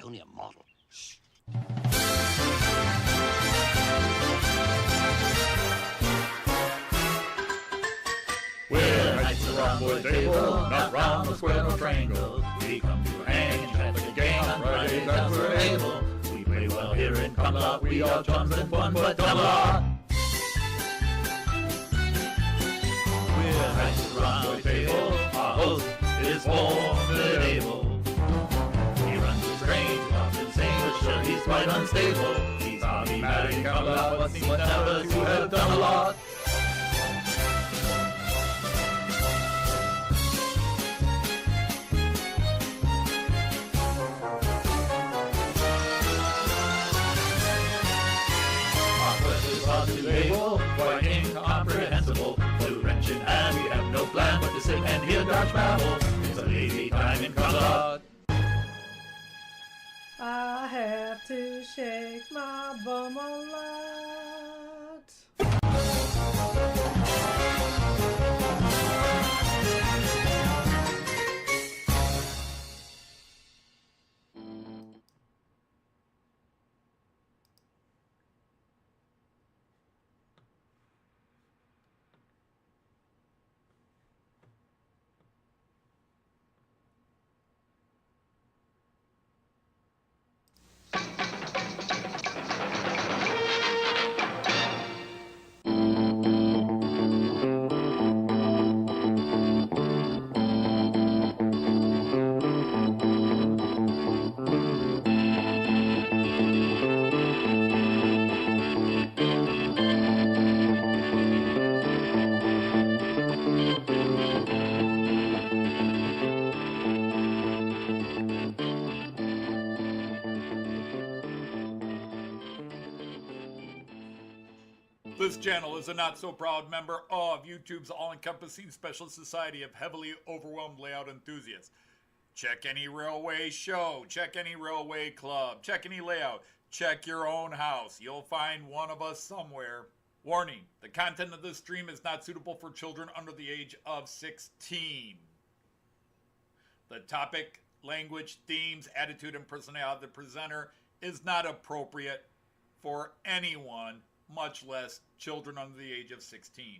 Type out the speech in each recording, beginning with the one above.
It's only a model. Shh. We're knights of the round table, not round the square or triangle. We come to hang, traffic and gang on Fridays as we're able. We play well here in Camelot, we are chums and fun, but Camelot. We're knights of the round table, our host is formidable. He runs a strange, often insane, but sure he's quite unstable. He's army mad in Camelot, but seems never to have done a lot. Quite incomprehensible. Blue wrench in hand, we have no plan but to sit and hear Dodge babble. It's a lazy time in Camelot. I have to shake my bum a lot. This channel is a not-so-proud member of YouTube's all-encompassing special society of heavily overwhelmed layout enthusiasts. Check any railway show, check any railway club, check any layout, check your own house. You'll find one of us somewhere. Warning, the content of this stream is not suitable for children under the age of 16. The topic, language, themes, attitude, and personality of the presenter is not appropriate for anyone, much less children under the age of 16.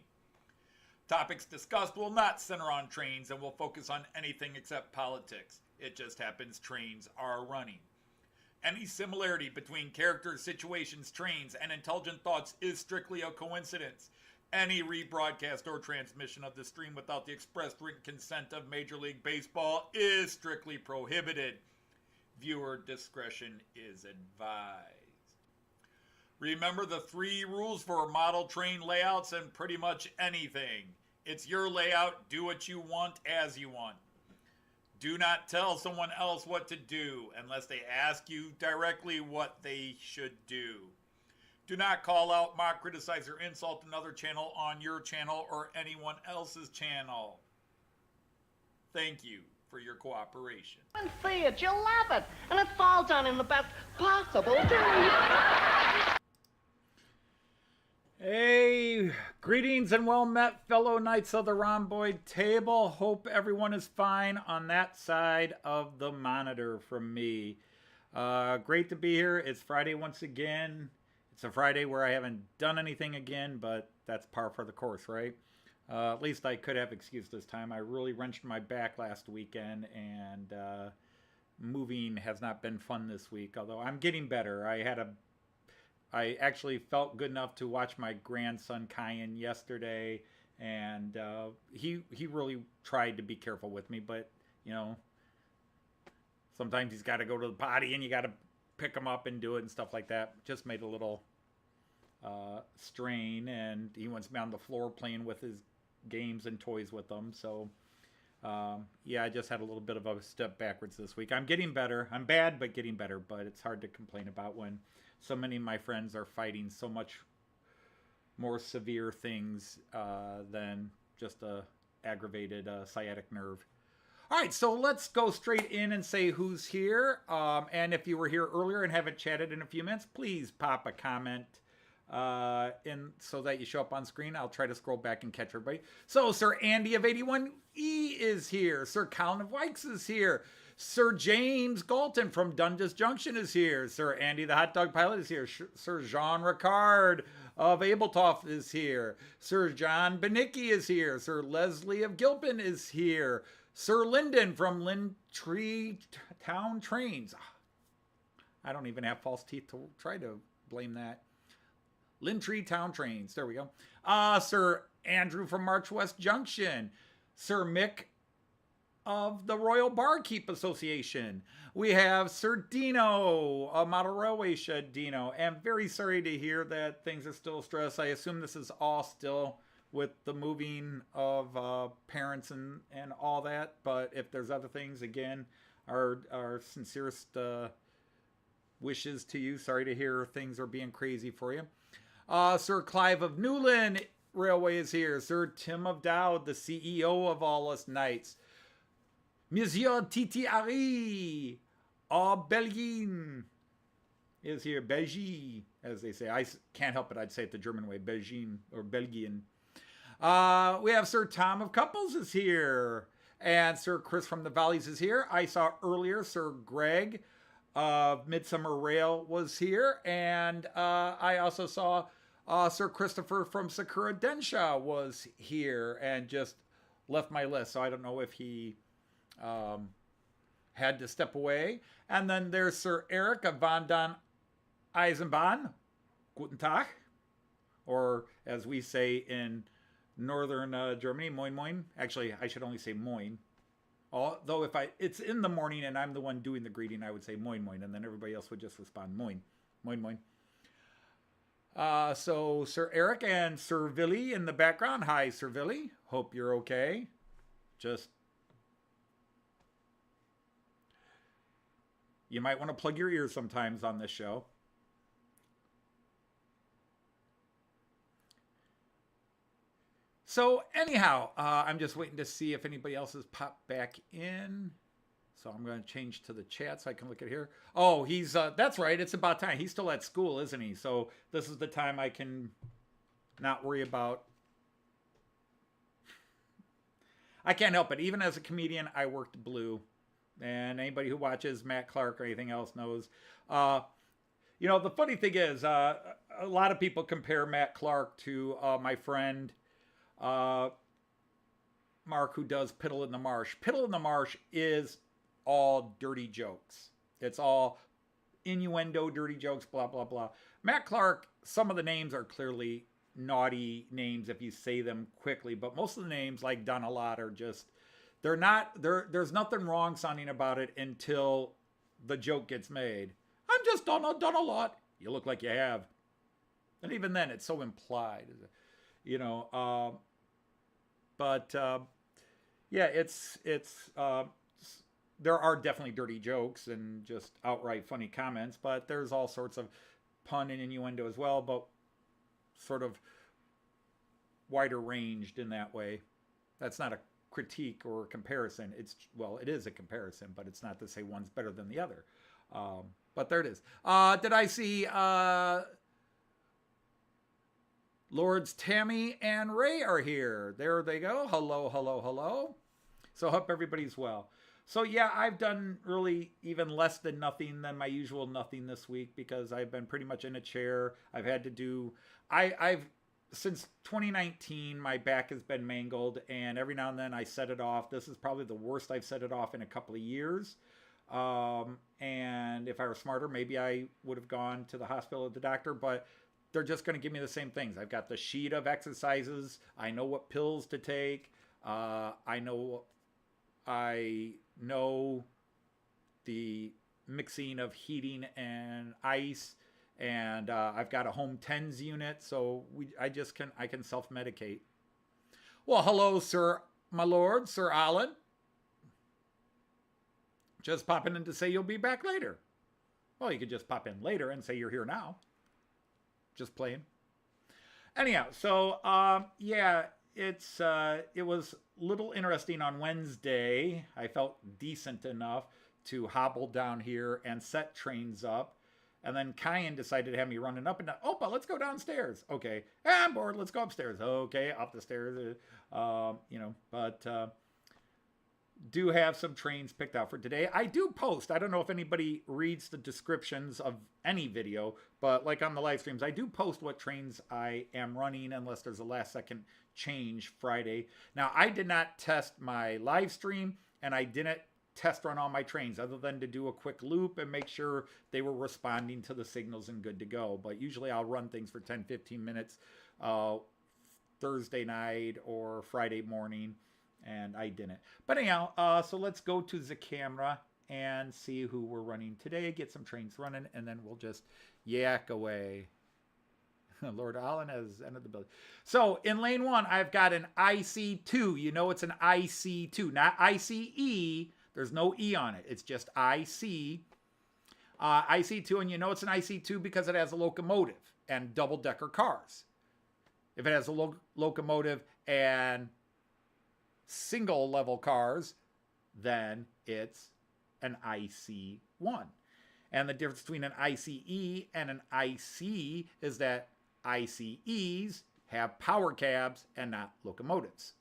Topics discussed will not center on trains and will focus on anything except politics. It just happens trains are running. Any similarity between characters, situations, trains, and intelligent thoughts is strictly a coincidence. Any rebroadcast or transmission of the stream without the express written consent of Major League Baseball is strictly prohibited. Viewer discretion is advised. Remember the 3 rules for model train layouts and pretty much anything. It's your layout, do what you want as you want. Do not tell someone else what to do unless they ask you directly what they should do. Do not call out, mock, criticize, or insult another channel on your channel or anyone else's channel. Thank you for your cooperation. And see it, you'll love it, and it falls on in the best possible way. Hey, greetings and well met, fellow Knights of the Rhomboid Table. Hope everyone is fine on that side of the monitor from me. Great to be here. It's Friday once again. It's a Friday where I haven't done anything again, but that's par for the course, right? At least I could have excuse this time. I really wrenched my back last weekend, and moving has not been fun this week, although I'm getting better. I actually felt good enough to watch my grandson Kyan yesterday, and he really tried to be careful with me, but you know, sometimes he's got to go to the potty and you got to pick him up and do it and stuff like that. Just made a little strain, and he wants me on the floor playing with his games and toys with them. So yeah, I just had a little bit of a step backwards this week. I'm getting better. I'm bad, but getting better. But it's hard to complain about when so many of my friends are fighting so much more severe things than just a aggravated sciatic nerve. All right, so let's go straight in and say who's here. And if you were here earlier and haven't chatted in a few minutes, please pop a comment in so that you show up on screen. I'll try to scroll back and catch everybody. So Sir Andy of 81E is here. Sir Colin of Wykes is here. Sir James Galton from Dundas Junction is here. Sir Andy the Hot Dog Pilot is here. Sir Jean Ricard of Abeltoft is here. Sir John Benicki is here. Sir Leslie of Gilpin is here. Sir Lyndon from Lintree Town Trains. I don't even have false teeth to try to blame that. Lintree Town Trains. There we go. Sir Andrew from March West Junction. Sir Mick of the Royal Barkeep Association. We have Sir Dino, a model railway shed Dino. And very sorry to hear that things are still stressed. I assume this is all still with the moving of parents and all that. But if there's other things, again, our sincerest wishes to you. Sorry to hear things are being crazy for you. Sir Clive of Newland Railway is here. Sir Tim of Dowd, the CEO of All Us Knights. Monsieur Titi Ari of Belgium is here. Belgium, as they say. I can't help it. I'd say it the German way. Belgium or Belgian. We have Sir Tom of Couples is here. And Sir Chris from the Valleys is here. I saw earlier Sir Greg of Midsummer Rail was here. And I also saw Sir Christopher from Sakura Densha was here and just left my list. So I don't know if he had to step away. And then there's Sir Eric of Von Don Eisenbahn. Guten Tag. Or as we say in northern Germany, moin moin. Actually, I should only say moin. Although if it's in the morning and I'm the one doing the greeting, I would say moin moin. And then everybody else would just respond moin. Moin moin. So Sir Eric and Sir Villy in the background. Hi, Sir Villy. Hope you're okay. You might want to plug your ears sometimes on this show. So anyhow, I'm just waiting to see if anybody else has popped back in. So I'm going to change to the chat so I can look at here. Oh, he's, that's right. It's about time. He's still at school, isn't he? So this is the time I can not worry about. I can't help it. Even as a comedian, I worked blue. And anybody who watches Matt Clark or anything else knows. You know, the funny thing is, a lot of people compare Matt Clark to my friend Mark, who does Piddle in the Marsh. Piddle in the Marsh is all dirty jokes. It's all innuendo, dirty jokes, blah, blah, blah. Matt Clark, some of the names are clearly naughty names if you say them quickly, but most of the names, like Done a Lot, are just, there's nothing wrong sounding about it until the joke gets made. I'm just done a lot. You look like you have. And even then, it's so implied, you know. Yeah, it's there are definitely dirty jokes and just outright funny comments, but there's all sorts of pun and innuendo as well, but sort of wider ranged in that way. That's not a critique or a comparison. It's, well, it is a comparison, but it's not to say one's better than the other. But there it is. Did I see Lords Tammy and Ray are here? There they go. Hello, hello, hello. So hope everybody's well. So yeah, I've done really even less than nothing than my usual nothing this week because I've been pretty much in a chair. I've had to do, I've since 2019, my back has been mangled, and every now and then I set it off. This is probably the worst I've set it off in a couple of years. And if I were smarter, maybe I would have gone to the hospital or the doctor, but they're just going to give me the same things. I've got the sheet of exercises. I know what pills to take. I know the mixing of heating and ice. And I've got a home TENS unit, so I can self-medicate. Well, hello, sir, my lord, Sir Alan. Just popping in to say you'll be back later. Well, you could just pop in later and say you're here now. Just playing. Anyhow, so yeah, it was a little interesting on Wednesday. I felt decent enough to hobble down here and set trains up. And then Kyan decided to have me running up and down. Oh, but let's go downstairs. Okay. I'm bored. Let's go upstairs. Okay. Up the stairs. You know, but do have some trains picked out for today. I do post. I don't know if anybody reads the descriptions of any video, but like on the live streams, I do post what trains I am running unless there's a last second change Friday. Now, I did not test my live stream, and I didn't test run all my trains other than to do a quick loop and make sure they were responding to the signals and good to go. But usually I'll run things for 10-15 minutes Thursday night or Friday morning, and I didn't. But anyhow, so let's go to the camera and see who we're running today, get some trains running, and then we'll just yak away. Lord Allen has entered the building. So in lane 1, I've got an IC2. You know it's an IC2, not ICE. There's no E on it. It's just IC. IC2, and you know it's an IC2 because it has a locomotive and double-decker cars. If it has a locomotive and single-level cars, then it's an IC1. And the difference between an ICE and an IC is that ICEs have power cabs and not locomotives.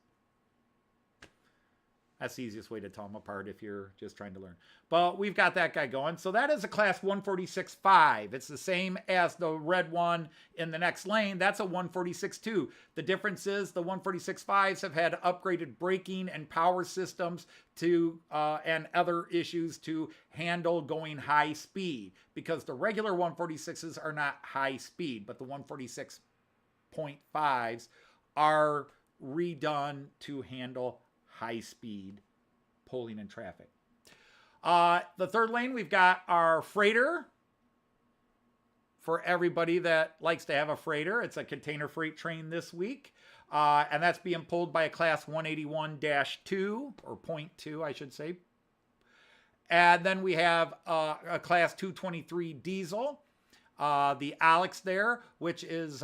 That's the easiest way to tell them apart if you're just trying to learn. But we've got that guy going. So that is a class 146.5. It's the same as the red one in the next lane. That's a 146.2. The difference is the 146.5s have had upgraded braking and power systems to and other issues to handle going high speed, because the regular 146s are not high speed, but the 146.5s are redone to handle high speed pulling in traffic. The third lane, we've got our freighter. For everybody that likes to have a freighter, it's a container freight train this week. And that's being pulled by a class 181-2, or 0.2, I should say. And then we have a class 223 diesel. The Alex there, which is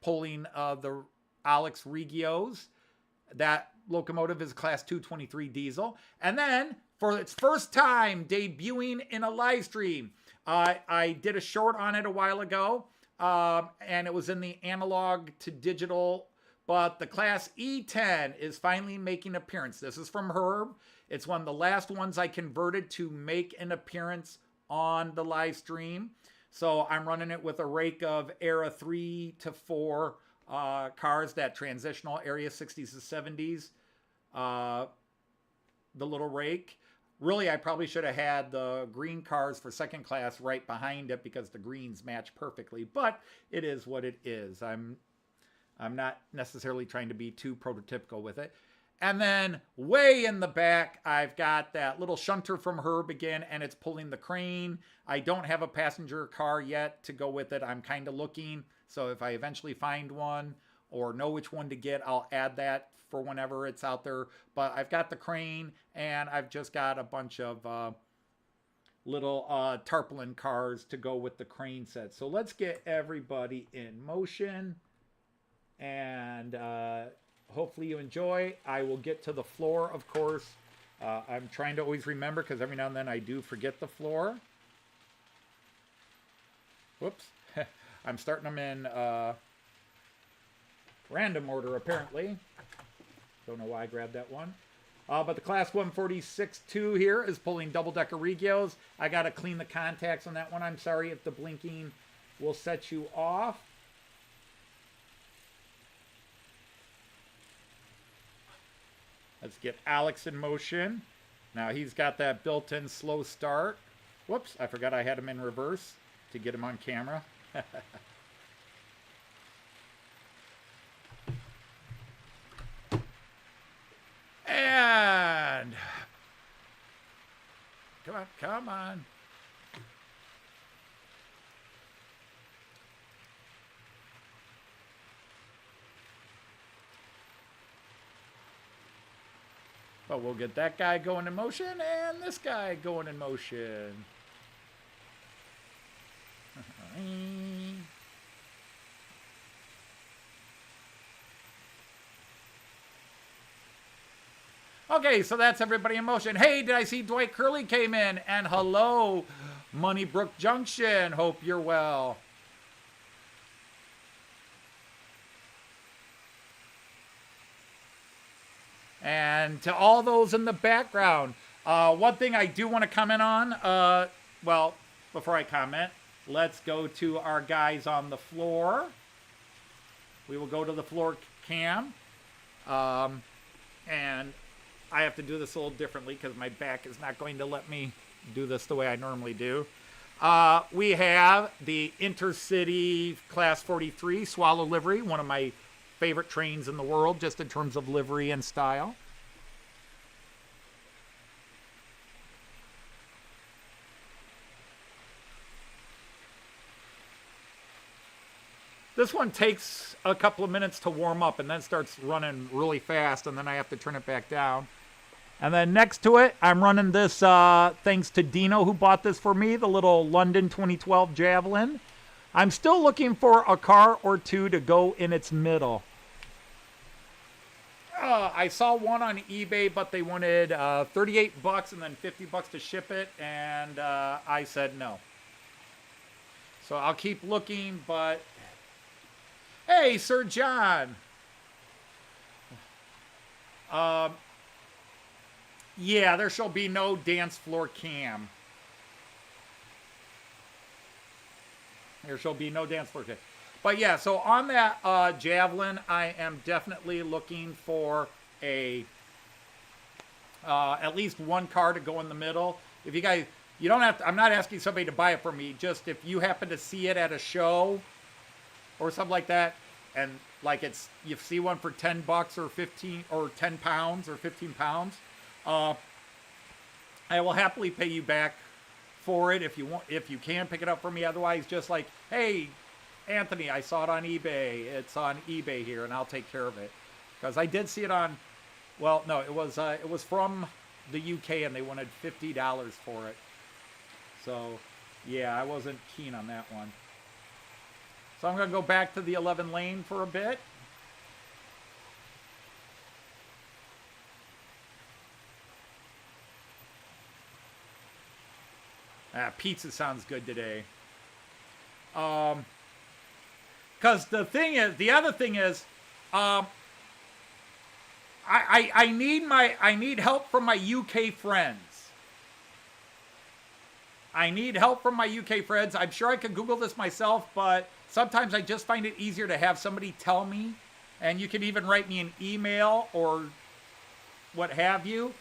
pulling the Alex Regios. That locomotive is a class 223 diesel. And then, for its first time debuting in a live stream, I did a short on it a while ago, and it was in the analog to digital, but the class E10 is finally making an appearance. This is from Herb. It's one of the last ones I converted to make an appearance on the live stream. So I'm running it with a rake of era 3 to 4 cars, that transitional area 60s to 70s, the little rake. Really, I probably should have had the green cars for second class right behind it because the greens match perfectly, but it is what it is. I'm not necessarily trying to be too prototypical with it. And then way in the back, I've got that little shunter from Herb again, and it's pulling the crane. I don't have a passenger car yet to go with it. I'm kind of looking. So if I eventually find one or know which one to get, I'll add that for whenever it's out there. But I've got the crane, and I've just got a bunch of little tarpaulin cars to go with the crane set. So let's get everybody in motion, and hopefully you enjoy. I will get to the floor, of course. I'm trying to always remember, because every now and then I do forget the floor. Whoops. I'm starting them in random order, apparently. Don't know why I grabbed that one. But the class 146.2 here is pulling double-decker Regios. I got to clean the contacts on that one. I'm sorry if the blinking will set you off. Let's get Alex in motion. Now he's got that built-in slow start. Whoops, I forgot I had him in reverse to get him on camera. And come on. But we'll get that guy going in motion and this guy going in motion. Okay, so that's everybody in motion. Hey, did I see Dwight Curley came in? And hello, Moneybrook Junction. Hope you're well. And to all those in the background, one thing I do want to comment on, well, before I comment, let's go to our guys on the floor. We will go to the floor cam. And I have to do this a little differently because my back is not going to let me do this the way I normally do. We have the Intercity Class 43 Swallow livery, one of my favorite trains in the world, just in terms of livery and style. This one takes a couple of minutes to warm up and then starts running really fast, and then I have to turn it back down. And then next to it, I'm running this, thanks to Dino who bought this for me, the little London 2012 Javelin. I'm still looking for a car or two to go in its middle. I saw one on eBay, but they wanted $38 and then $50 to ship it, and I said no. So I'll keep looking, but... Hey, Sir John! Yeah, there shall be no dance floor cam. There shall be no dance floor cam. But yeah, so on that Javelin, I am definitely looking for a at least one car to go in the middle. If you guys, you don't have to, I'm not asking somebody to buy it for me. Just if you happen to see it at a show or something like that, and like you see one for $10 or 15 or 10 pounds or 15 pounds, I will happily pay you back for it if you want, if you can pick it up for me. Otherwise, just like, hey, Anthony, I saw it on eBay. It's on eBay here, and I'll take care of it. Because I did see it on, well, no, it was from the UK, and they wanted $50 for it. So, yeah, I wasn't keen on that one. So I'm going to go back to the 11 lane for a bit. Pizza sounds good today. Because the thing is, the other thing is, I need help from my UK friends. I need help from my UK friends. I'm sure I could Google this myself, but sometimes I just find it easier to have somebody tell me. And you can even write me an email or what have you.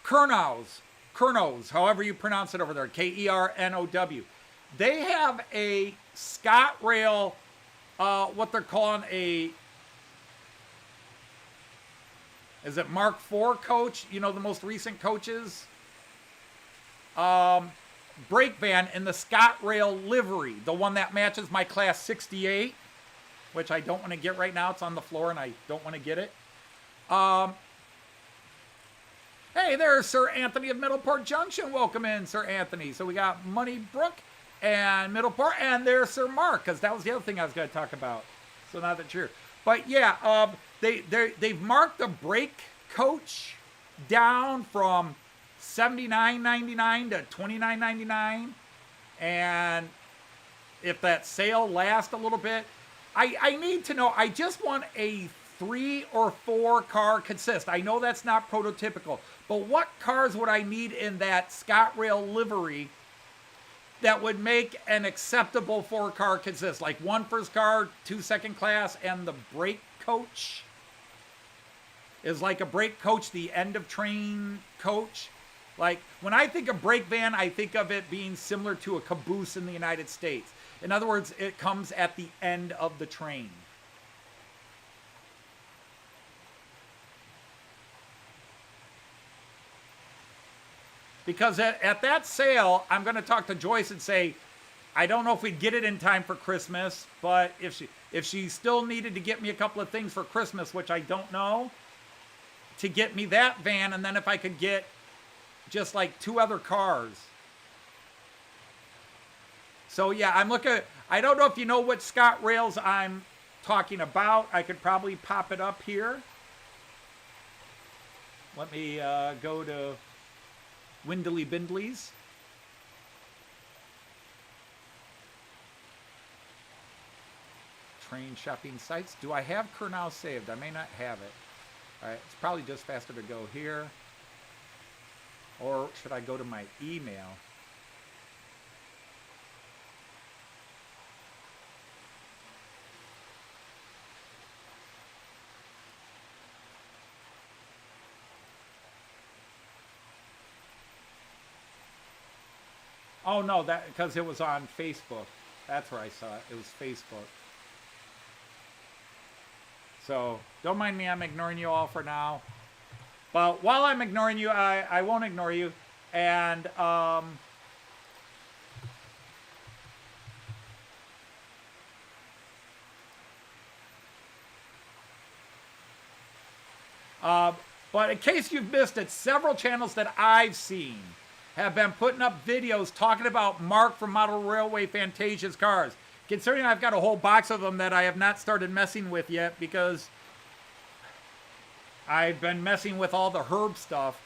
Kernows, however you pronounce it over there, Kernow. They have a ScotRail, what they're calling a, is it Mark IV coach? You know, the most recent coaches? Brake van in the ScotRail livery, the one that matches my Class 68, which I don't want to get right now. It's on the floor and I don't want to get it. Hey, there's Sir Anthony of Middleport Junction. Welcome in, Sir Anthony. So we got Moneybrook and Middleport, and there's Sir Mark, because that was the other thing I was going to talk about. So now that you're here. But yeah, they've marked the brake coach down from $79.99 to $29.99. And if that sale lasts a little bit, I need to know, I just want a 3 or 4 car consist. I know that's not prototypical, but what cars would I need in that ScotRail livery that would make an acceptable 4-car consist? Like 1 first car, 2 second class, and the brake coach? Is like a brake coach the end of train coach? Like, when I think of brake van, I think of it being similar to a caboose in the United States. In other words, it comes at the end of the train. Because at that sale, I'm going to talk to Joyce and say, I don't know if we'd get it in time for Christmas, but if she still needed to get me a couple of things for Christmas, which I don't know, to get me that van, and then if I could get just like 2 other cars. So yeah, I'm looking, I don't know if you know what ScotRails I'm talking about. I could probably pop it up here. Let me go to Windley Bindley's. train shopping sites. Do I have Kurnow saved? I may not have it. All right, it's probably just faster to go here. Or should I go to my email? Oh no, that because it was on Facebook. That's where I saw it. It was Facebook. So don't mind me. I'm ignoring you all for now. But while I'm ignoring you, I won't ignore you. And but in case you've missed it, several channels that I've seen have been putting up videos talking about Mark from Model Railway Fantasia's cars. Considering I've got a whole box of them that I have not started messing with yet because I've been messing with all the Herb stuff.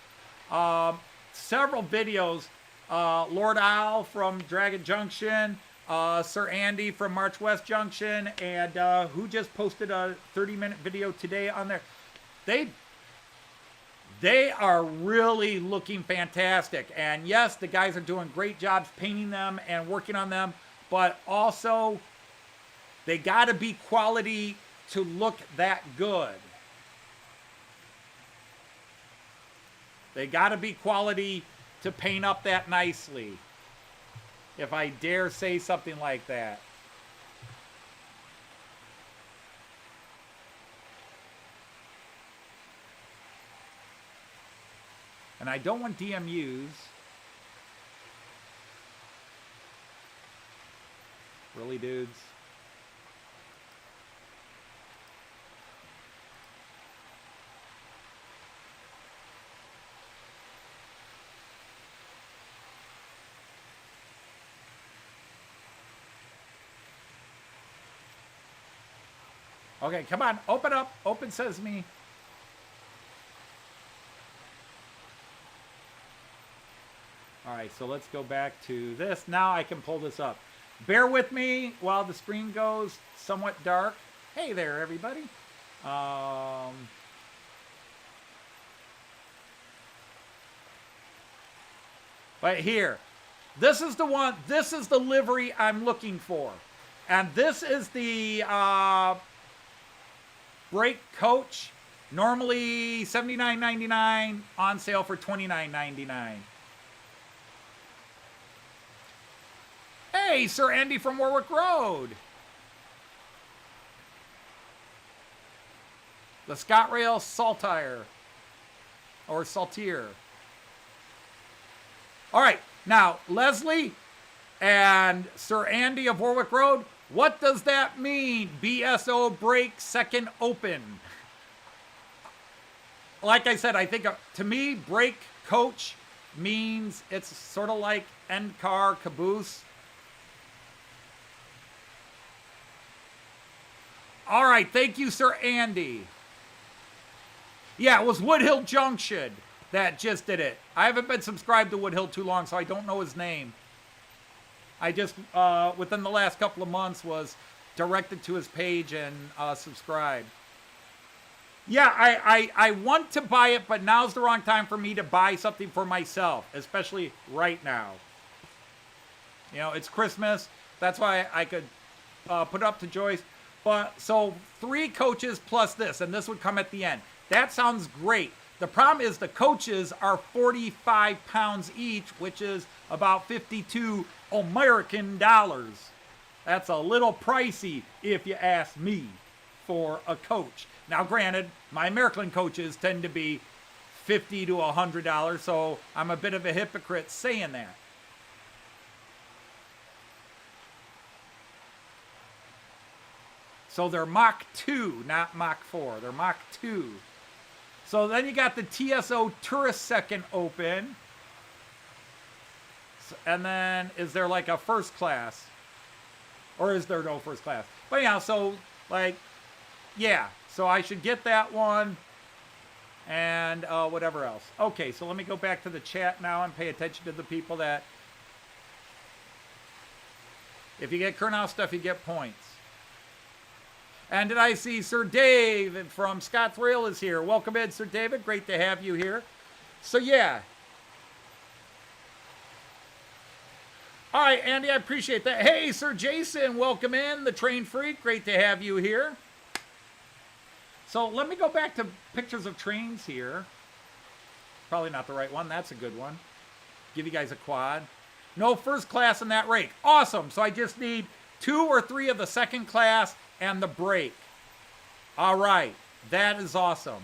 Several videos. Lord Owl from Dragon Junction, Sir Andy from March West Junction, and who just posted a 30-minute video today on there. They are really looking fantastic. And yes, the guys are doing great jobs painting them and working on them, but also they got to be quality to look that good. They got to be quality to paint up that nicely, if I dare say something like that. And I don't want DMUs. Really, dudes? Okay, come on, open up, open sesame. All right, so let's go back to this. Now I can pull this up. Bear with me while the screen goes somewhat dark. Hey there, everybody. But here, this is the one, this is the livery I'm looking for. And this is the brake coach, normally $79.99, on sale for $29.99. Hey, Sir Andy from Warwick Road. The ScotRail Saltire, or Saltier. All right, now, Leslie and Sir Andy of Warwick Road, what does that mean? BSO brake second open. Like I said, I think to me, brake coach means it's sort of like end car caboose. All right, thank you, Sir Andy. Yeah, it was Woodhill Junction that just did it. I haven't been subscribed to Woodhill too long, so I don't know his name. I just, within the last couple of months, was directed to his page and subscribed. Yeah, I want to buy it, but now's the wrong time for me to buy something for myself, especially right now. You know, it's Christmas. That's why I could put it up to Joyce. But, so, 3 coaches plus this, and this would come at the end. That sounds great. The problem is the coaches are 45 pounds each, which is about 52 American dollars. That's a little pricey, if you ask me, for a coach. Now, granted, my Märklin coaches tend to be $50 to $100, so I'm a bit of a hypocrite saying that. So they're Mach 2, not Mach 4. They're Mach 2. So then you got the TSO Tourist Second Open. And then is there like a first class? Or is there no first class? But yeah, so like, yeah. So I should get that one. And whatever else. Okay, so let me go back to the chat now and pay attention to the people that... If you get Kurnow stuff, you get points. And did I see Sir Dave from Scott's Rail is here. Welcome in, Sir David. Great to have you here. So, yeah. All right, Andy, I appreciate that. Hey, Sir Jason, welcome in. The Train Freak, great to have you here. So let me go back to pictures of trains here. Probably not the right one. That's a good one. Give you guys a quad. No first class in that rake. Awesome. So I just need 2 or 3 of the second class and the brake. All right. That is awesome.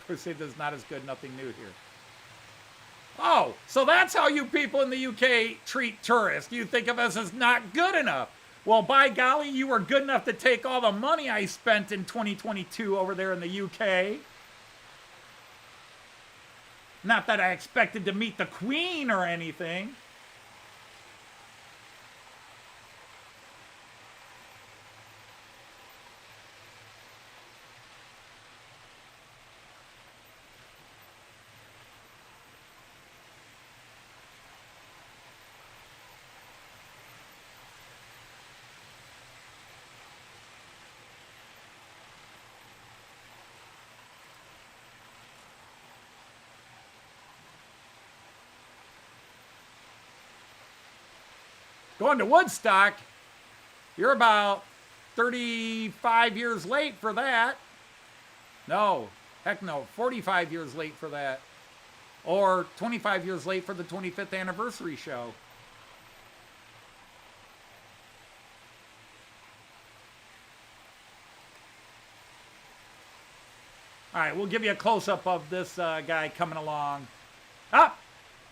Perceived as not as good. Nothing new here. Oh, so that's how you people in the UK treat tourists. You think of us as not good enough. Well, by golly, you were good enough to take all the money I spent in 2022 over there in the UK. Not that I expected to meet the Queen or anything. Going to Woodstock, you're about 35 years late for that. No, heck no, 45 years late for that. Or 25 years late for the 25th anniversary show. All right, we'll give you a close-up of this guy coming along. Ah!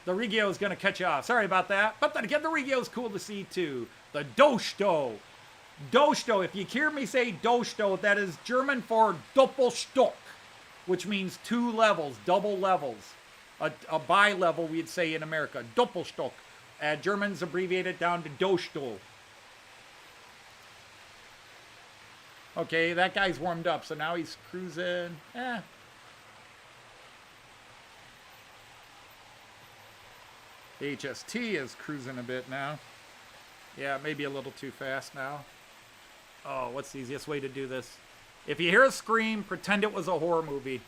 The Regio is going to cut you off. Sorry about that. But then again, the Regio is cool to see too. The DoSto. DoSto, if you hear me say DoSto, that is German for Doppelstock, which means 2 levels, double levels. A bi-level, we'd say in America. Doppelstock. Germans abbreviate it down to DoSto. Okay, that guy's warmed up, so now he's cruising. The HST is cruising a bit now. Yeah, maybe a little too fast now. Oh, what's the easiest way to do this? If you hear a scream, pretend it was a horror movie.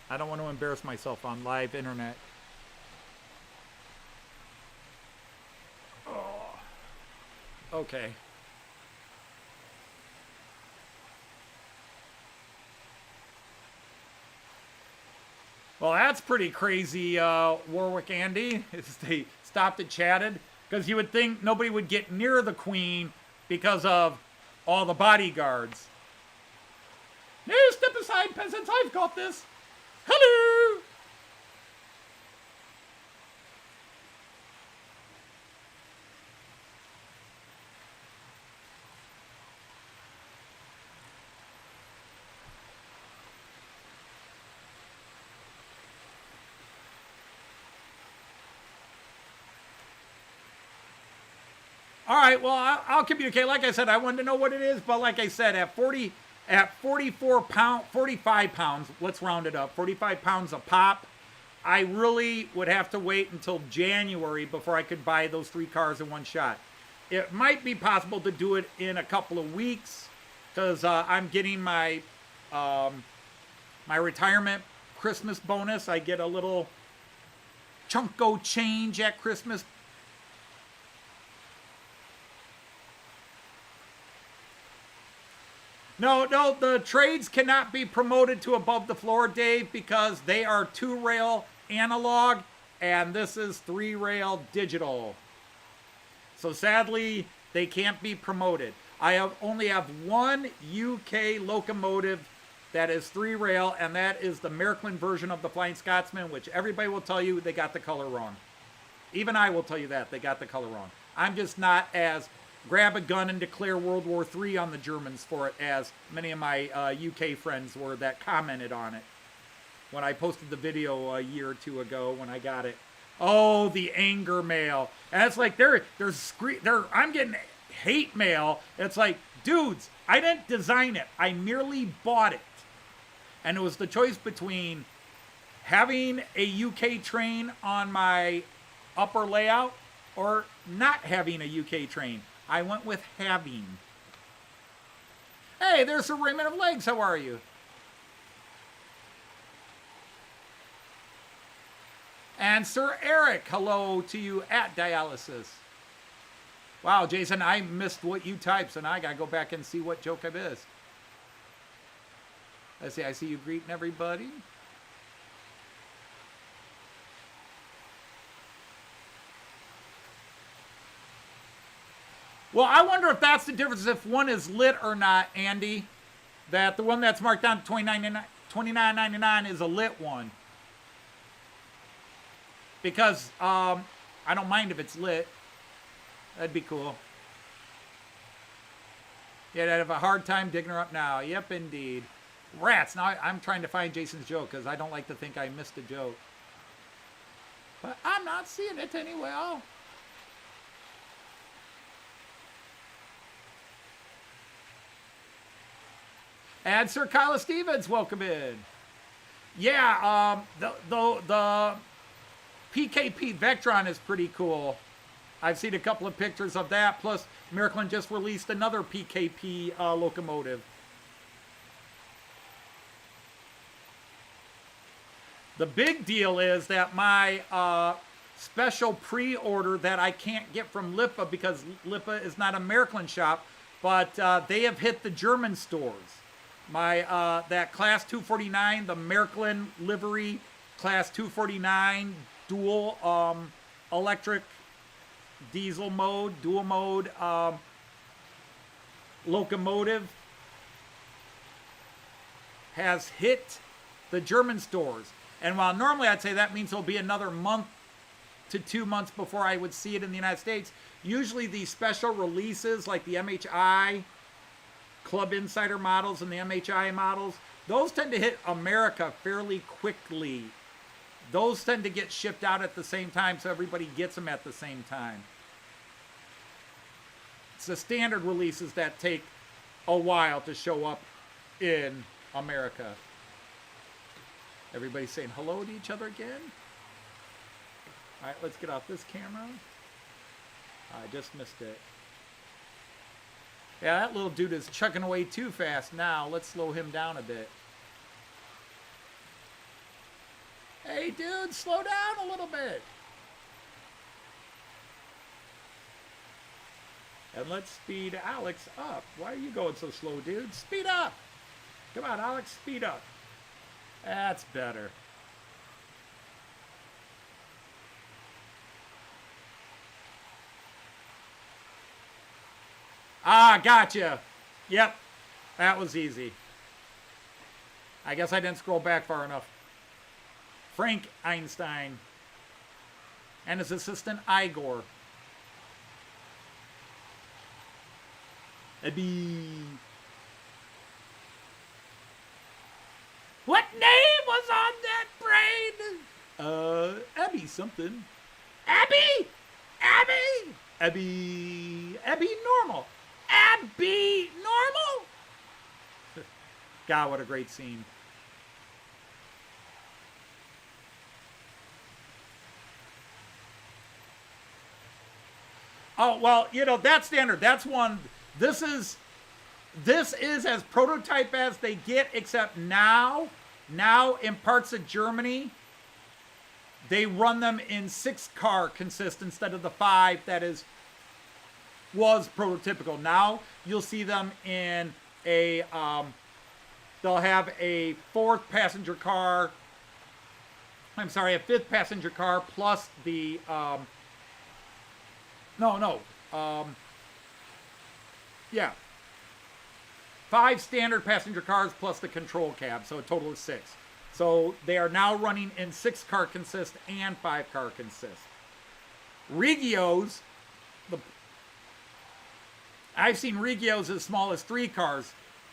I don't want to embarrass myself on live internet. Oh. Okay. Well, that's pretty crazy, Warwick Andy. They stopped and chatted. Because you would think nobody would get near the Queen because of all the bodyguards. No, step aside, peasants. I've got this. Hello. All right, well, I'll communicate. Like I said, I wanted to know what it is, but like I said, at 45 pounds, let's round it up, 45 pounds a pop, I really would have to wait until January before I could buy those 3 cars in one shot. It might be possible to do it in a couple of weeks because I'm getting my my retirement Christmas bonus. I get a little chunko change at Christmas. No, the trades cannot be promoted to above the floor, Dave, because they are 2-rail analog, and this is 3-rail digital. So sadly, they can't be promoted. I only have one UK locomotive that is 3-rail, and that is the Märklin version of the Flying Scotsman, which everybody will tell you they got the color wrong. Even I will tell you that, they got the color wrong. I'm just not as grab a gun and declare World War III on the Germans for it as many of my UK friends were that commented on it when I posted the video a year or 2 ago when I got it. Oh, the anger mail. And it's like I'm getting hate mail. It's like, dudes, I didn't design it. I merely bought it. And it was the choice between having a UK train on my upper layout or not having a UK train. I went with having. Hey, there's Sir Raymond of Legs. How are you? And Sir Eric, hello to you at Dialysis. Wow, Jason, I missed what you typed, so now I got to go back and see what joke I missed. Let's see, I see you greeting everybody. Well, I wonder if that's the difference, if one is lit or not, Andy. That the one that's marked down to $29.99 is a lit one. Because I don't mind if it's lit. That'd be cool. Yeah, I'd have a hard time digging her up now. Yep, indeed. Rats. Now I'm trying to find Jason's joke because I don't like to think I missed a joke. But I'm not seeing it anywhere. And Sir Kyle Stevens, welcome in. Yeah, the PKP Vectron is pretty cool. I've seen a couple of pictures of that. Plus, Märklin just released another PKP locomotive. The big deal is that my special pre-order that I can't get from Lipa because Lipa is not a Märklin shop, but they have hit the German stores. My that Class 249, the Märklin livery Class 249 dual electric diesel mode, dual mode locomotive has hit the German stores. And while normally I'd say that means it'll be another month to 2 months before I would see it in the United States, usually these special releases like the MHI Club Insider models and the MHI models, those tend to hit America fairly quickly. Those tend to get shipped out at the same time, so everybody gets them at the same time. It's the standard releases that take a while to show up in America. Everybody's saying hello to each other again. All right, let's get off this camera. I just missed it. Yeah, that little dude is chugging away too fast now. Let's slow him down a bit. Hey, dude, slow down a little bit. And let's speed Alex up. Why are you going so slow, dude? Speed up. Come on, Alex, speed up. That's better. Ah, gotcha. Yep, that was easy. I guess I didn't scroll back far enough. Frank Einstein and his assistant Igor. Abby. What name was on that brain? Abby something. Abby! Abby! Abby. Abby Normal. Abby Normal? God, what a great scene. Oh, well, you know, that's standard. That's one. This is as prototype as they get, except now in parts of Germany, they run them in 6-car consist instead of the 5 that was prototypical. Now you'll see them in a they'll have a 4th passenger car. I'm sorry, a 5th passenger car plus the yeah, 5 standard passenger cars plus the control cab, so a total of 6. So they are now running in 6-car consist and 5-car consist. Regios, I've seen Regios as small as 3 cars,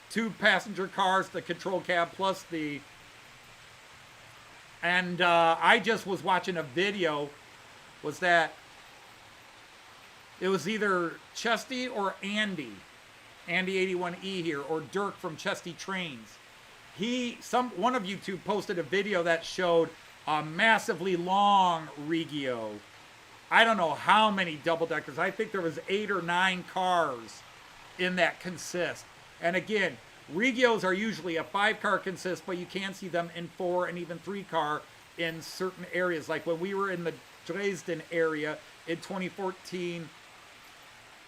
2 passenger cars, the control cab plus the. And I just was watching a video. Was that? It was either Chesty or Andy 81E here, or Dirk from Chesty Trains. One of you two posted a video that showed a massively long Regio. I don't know how many double-deckers. I think there was 8 or 9 cars in that consist. And again, Regios are usually a 5-car consist, but you can see them in 4 and even 3-car in certain areas. Like when we were in the Dresden area in 2014,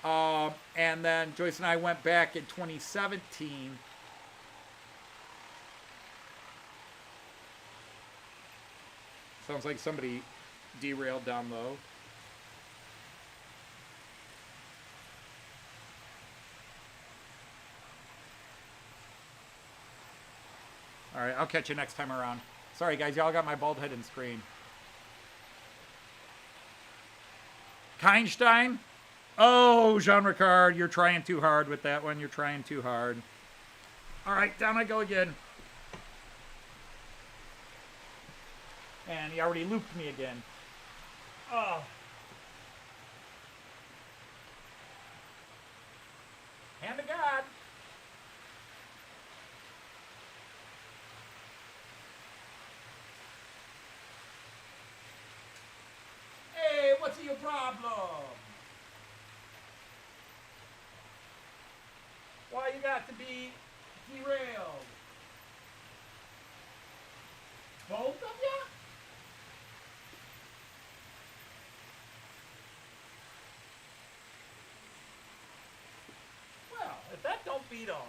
and then Joyce and I went back in 2017. Sounds like somebody derailed down low. All right, I'll catch you next time around. Sorry, guys, y'all got my bald head and screen. Keinstein? Oh, Jean Ricard, you're trying too hard with that one. You're trying too hard. All right, down I go again. And he already looped me again. Oh. Hand to God. Hey, what's your problem? Why you got to be derailed? Both of you? Well, if that don't beat all.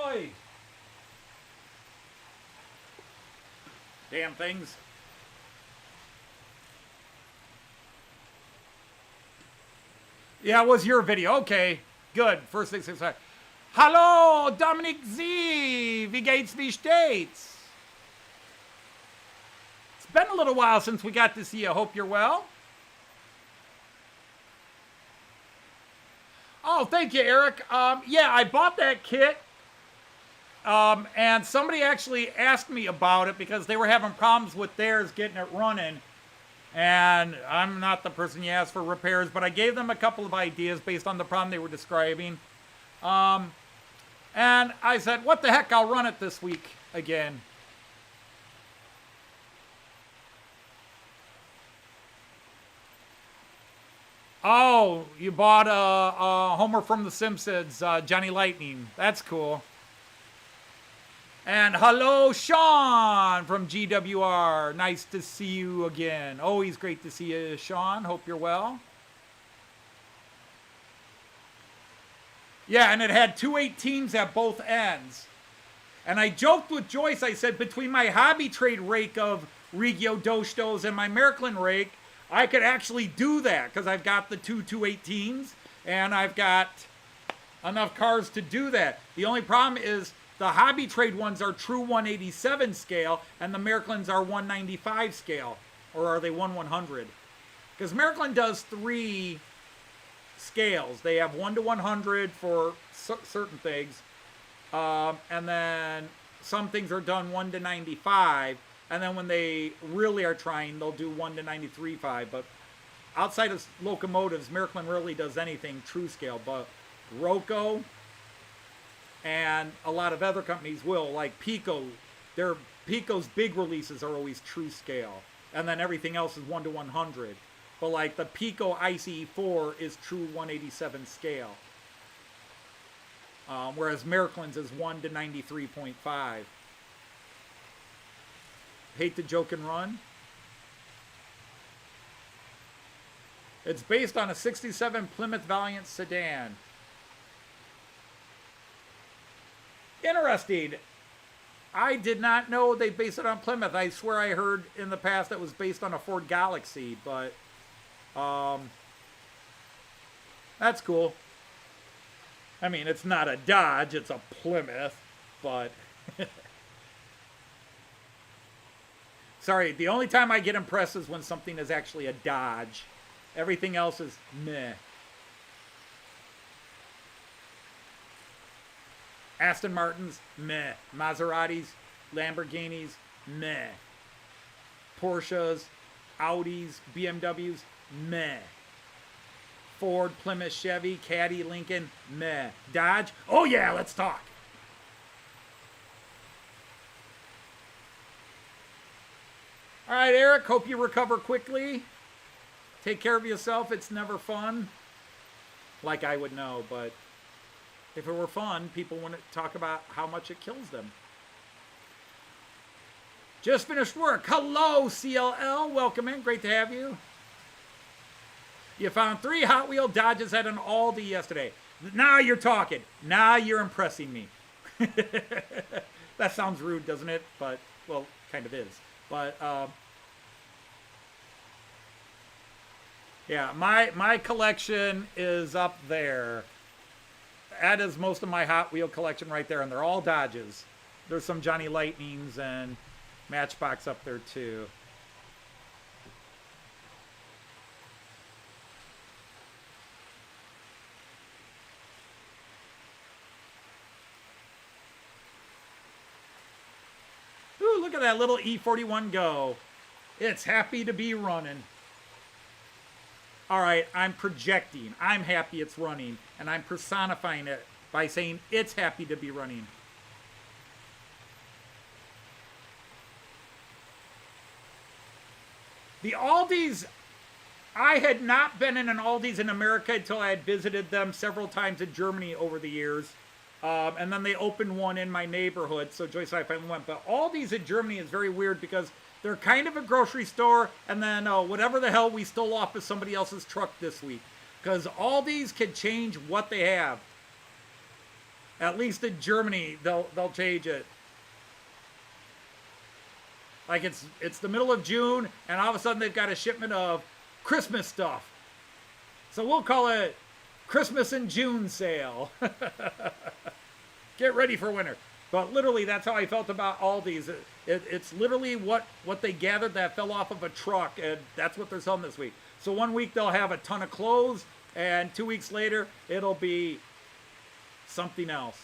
Oi! Damn things. Yeah, it was your video. Okay, good. First thing, Hallo, Dominik Z. Wie geht's, wie steht's? It's been a little while since we got to see you. Hope you're well. Oh, thank you, Eric. Yeah, I bought that kit. And somebody actually asked me about it because they were having problems with theirs getting it running. And I'm not the person you ask for repairs, but I gave them a couple of ideas based on the problem they were describing. And I said, what the heck, I'll run it this week again. Oh, you bought a Homer from The Simpsons, Johnny Lightning. That's cool. And hello, Sean from GWR. Nice to see you again. Always great to see you, Sean. Hope you're well. Yeah, and it had 218s at both ends. And I joked with Joyce. I said, between my hobby trade rake of Regio DoStos and my Märklin rake, I could actually do that because I've got the two 218s and I've got enough cars to do that. The only problem is the hobby trade ones are true 187 scale and the Märklins are 195 scale. Or are they 1/100? Because Märklin does 3 scales. They have 1 to 100 for certain things. And then some things are done 1 to 95. And then when they really are trying, they'll do 1 to 93.5. But outside of locomotives, Märklin rarely does anything true scale. But Roco and a lot of other companies will, like Piko. Pico's big releases are always true scale. And then everything else is 1 to 100. But like the Piko IC4 is true 187 scale. Whereas Märklin's is 1 to 93.5. Hate to joke and run. It's based on a 67 Plymouth Valiant sedan. Interesting. I did not know they based it on Plymouth. I swear I heard in the past that it was based on a Ford Galaxy, but that's cool. I mean, it's not a Dodge, it's a Plymouth, but sorry, the only time I get impressed is when something is actually a Dodge. Everything else is meh. Aston Martins, meh. Maseratis, Lamborghinis, meh. Porsches, Audis, BMWs, meh. Ford, Plymouth, Chevy, Caddy, Lincoln, meh. Dodge, oh yeah, let's talk. All right, Eric, hope you recover quickly. Take care of yourself. It's never fun. Like I would know, but if it were fun, people wouldn't talk about how much it kills them. Just finished work. Hello, CLL. Welcome in. Great to have you. You found 3 Hot Wheel Dodges at an Aldi yesterday. Now you're talking. Now you're impressing me. That sounds rude, doesn't it? But, well, kind of is. But, yeah, my collection is up there. That is most of my Hot Wheel collection right there, and they're all Dodges. There's some Johnny Lightnings and Matchbox up there too. Ooh, look at that little E41 go. It's happy to be running. All right, I'm projecting. I'm happy it's running, and I'm personifying it by saying it's happy to be running. The Aldis, I had not been in an Aldi's in America until I had visited them several times in Germany over the years. And then they opened one in my neighborhood, so Joyce and I finally went. But Aldi's in Germany is very weird because they're kind of a grocery store, and then whatever the hell we stole off of somebody else's truck this week. Because Aldi's can change what they have. At least in Germany, they'll change it. Like it's the middle of June, and all of a sudden they've got a shipment of Christmas stuff. So we'll call it Christmas in June sale. Get ready for winter. But literally, that's how I felt about Aldi's. It's literally what they gathered that fell off of a truck, and that's what they're selling this week. So 1 week they'll have a ton of clothes, and 2 weeks later it'll be something else.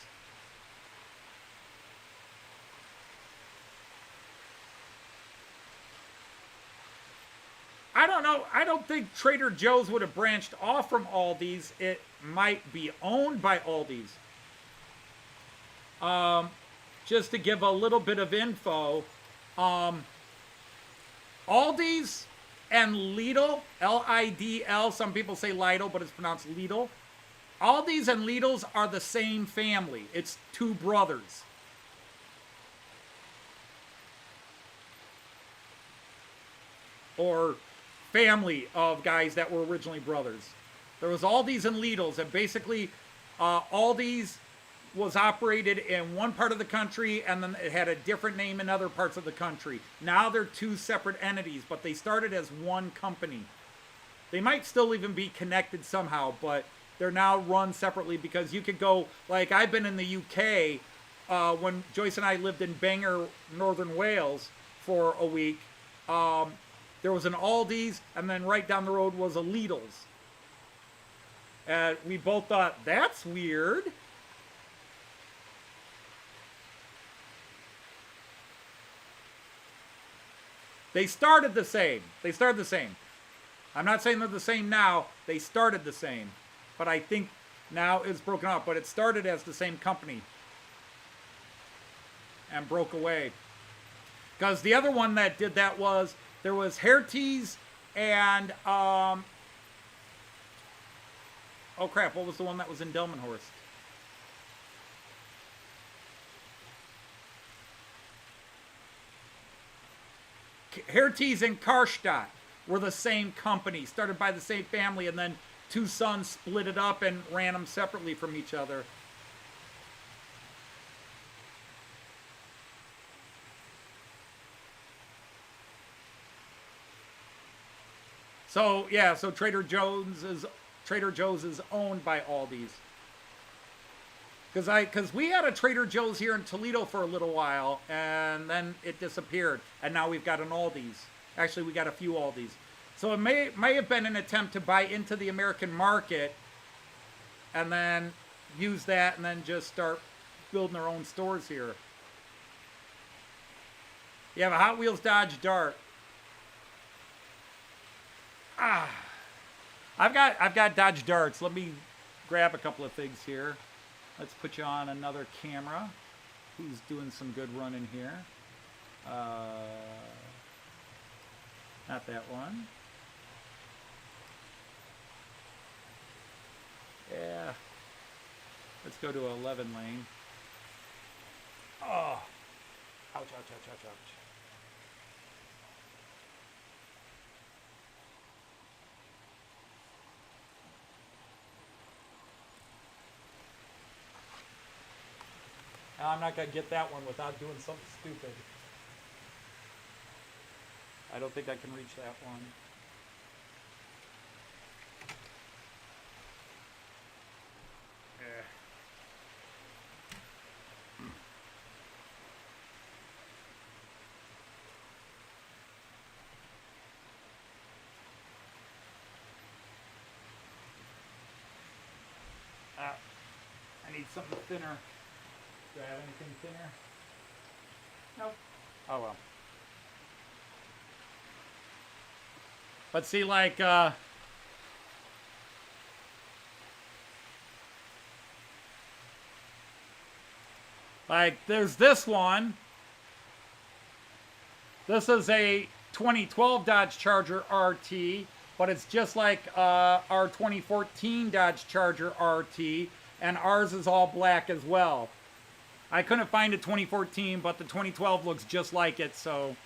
I don't know. I don't think Trader Joe's would have branched off from Aldi's. It might be owned by Aldi's. Just to give a little bit of info, Aldi's and Lidl, L-I-D-L, some people say Lidl, but it's pronounced Lidl. Aldi's and Lidl's are the same family. It's 2 brothers. Or family of guys that were originally brothers. There was Aldi's and Lidl's, and basically Aldi's was operated in one part of the country, and then it had a different name in other parts of the country. Now they're 2 separate entities, but they started as one company. They might still even be connected somehow, but they're now run separately because you could go, like I've been in the UK when Joyce and I lived in Bangor, Northern Wales for a week. There was an Aldi's, and then right down the road was a Lidl's. And we both thought, that's weird. They started the same. I'm not saying they're the same now. They started the same. But I think now it's broken up. But it started as the same company. And broke away. Because the other one that did that was, there was Herc and, oh crap, what was the one that was in Delmenhorst? Herc and Karstadt were the same company, started by the same family, and then 2 sons split it up and ran them separately from each other. So yeah, so Trader Joe's is owned by Aldi's. Because we had a Trader Joe's here in Toledo for a little while, and then it disappeared, and now we've got an Aldi's. Actually, we got a few Aldi's. So it may have been an attempt to buy into the American market, and then use that, and then just start building their own stores here. You have a Hot Wheels Dodge Dart. I've got Dodge Darts. Let me grab a couple of things here. Let's put you on another camera. Who's doing some good running here? Not that one. Yeah. Let's go to 11 lane. Oh. Ouch, ouch, ouch, ouch, ouch. I'm not going to get that one without doing something stupid. I don't think I can reach that one. I need something thinner. Do I have anything thinner? Nope. Oh well. But see, like, there's this one. This is a 2012 Dodge Charger RT, but it's just like our 2014 Dodge Charger RT, and ours is all black as well. I couldn't find a 2014, but the 2012 looks just like it, so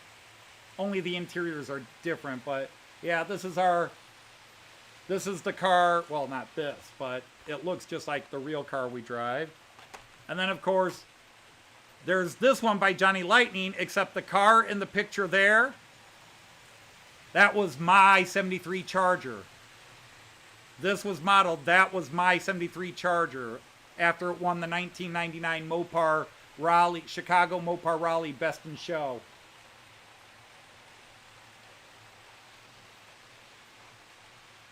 only the interiors are different. But yeah, this is the car, well, not this, but it looks just like the real car we drive. And then, of course, there's this one by Johnny Lightning, except the car in the picture there, that was my 73 Charger. This was modeled, that was my 73 Charger after it won the 1999 Mopar Raleigh, Chicago Mopar Raleigh Best in Show.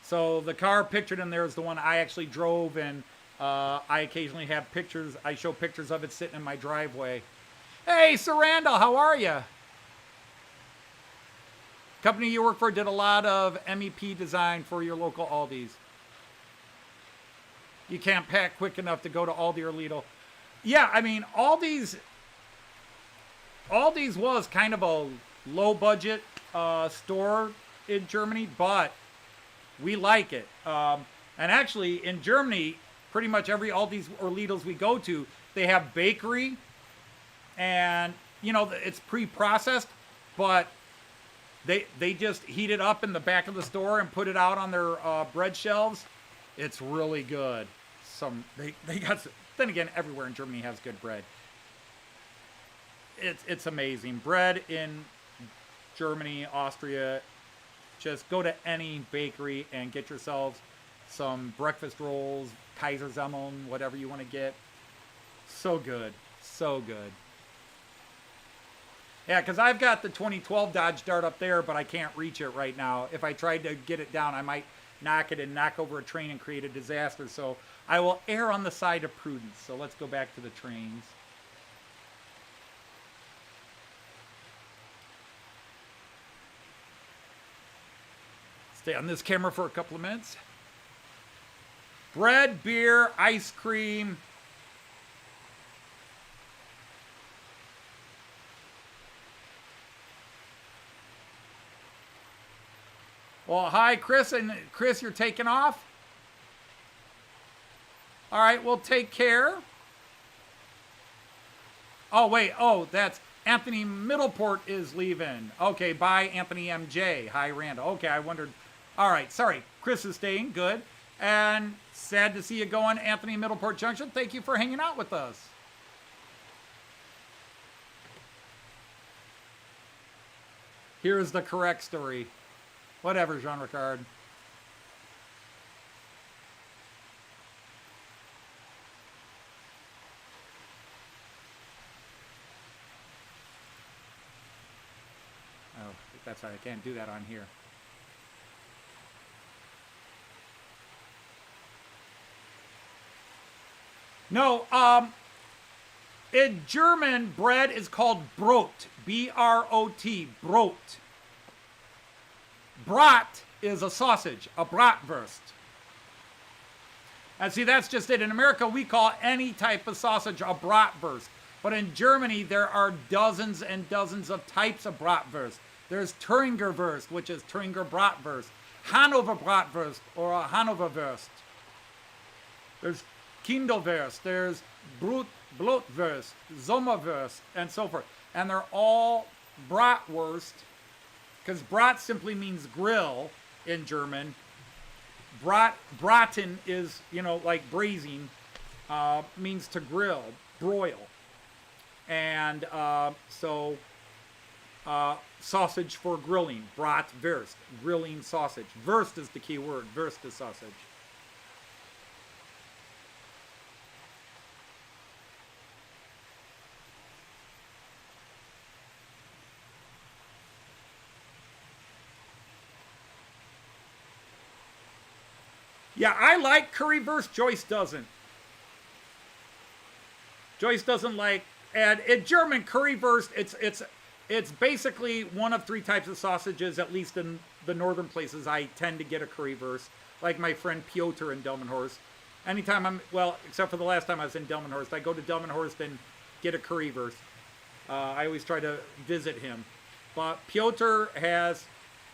So the car pictured in there is the one I actually drove, and I occasionally have pictures. I show pictures of it sitting in my driveway. Hey, Sir Randall, how are you? Company you work for did a lot of MEP design for your local Aldis. You can't pack quick enough to go to Aldi or Lidl. Yeah, I mean, Aldi's was kind of a low-budget store in Germany, but we like it. And actually, in Germany, pretty much every Aldi's or Lidl's we go to, they have bakery, and, you know, it's pre-processed, but they just heat it up in the back of the store and put it out on their bread shelves. It's really good. They got, then again, everywhere in Germany has good bread. It's amazing. Bread in Germany, Austria, just go to any bakery and get yourselves some breakfast rolls, Kaisersemmeln, whatever you want to get. So good. So good. Yeah, because I've got the 2012 Dodge Dart up there, but I can't reach it right now. If I tried to get it down, I might knock it and knock over a train and create a disaster. So I will err on the side of prudence. So let's go back to the trains. Stay on this camera for a couple of minutes. Bread, beer, ice cream. Well, hi, Chris. And Chris, you're taking off? All right, well, take care. Oh, wait. Oh, that's Anthony Middleport is leaving. Okay, bye, Anthony MJ. Hi, Randall. Okay, I wondered. All right, sorry. Chris is staying. Good. And sad to see you going, Anthony Middleport Junction. Thank you for hanging out with us. Here's the correct story. Whatever, Jean-Ricard. Oh, that's right. I can't do that on here. No, in German, bread is called Brot. B-R-O-T. Brot. Brat is a sausage, a bratwurst. And see, that's just it. In America, we call any type of sausage a bratwurst. But in Germany, there are dozens and dozens of types of bratwurst. There's Thüringer Wurst, which is Thüringer Bratwurst. Hanover Bratwurst, or a Hanover Wurst. There's Kindelwurst. There's Blutwurst, Sommerwurst, and so forth. And they're all bratwurst, because brat simply means grill in German. Braten is, like braising, means to grill, broil. And sausage for grilling, bratwurst, grilling sausage. Wurst is the key word, Wurst is sausage. Yeah, I like currywurst. Joyce doesn't. Joyce doesn't like, and in German currywurst, it's basically one of three types of sausages. At least in the northern places, I tend to get a currywurst. Like my friend Piotr in Delmenhorst. Anytime except for the last time I was in Delmenhorst, I go to Delmenhorst and get a currywurst. I always try to visit him. But Piotr has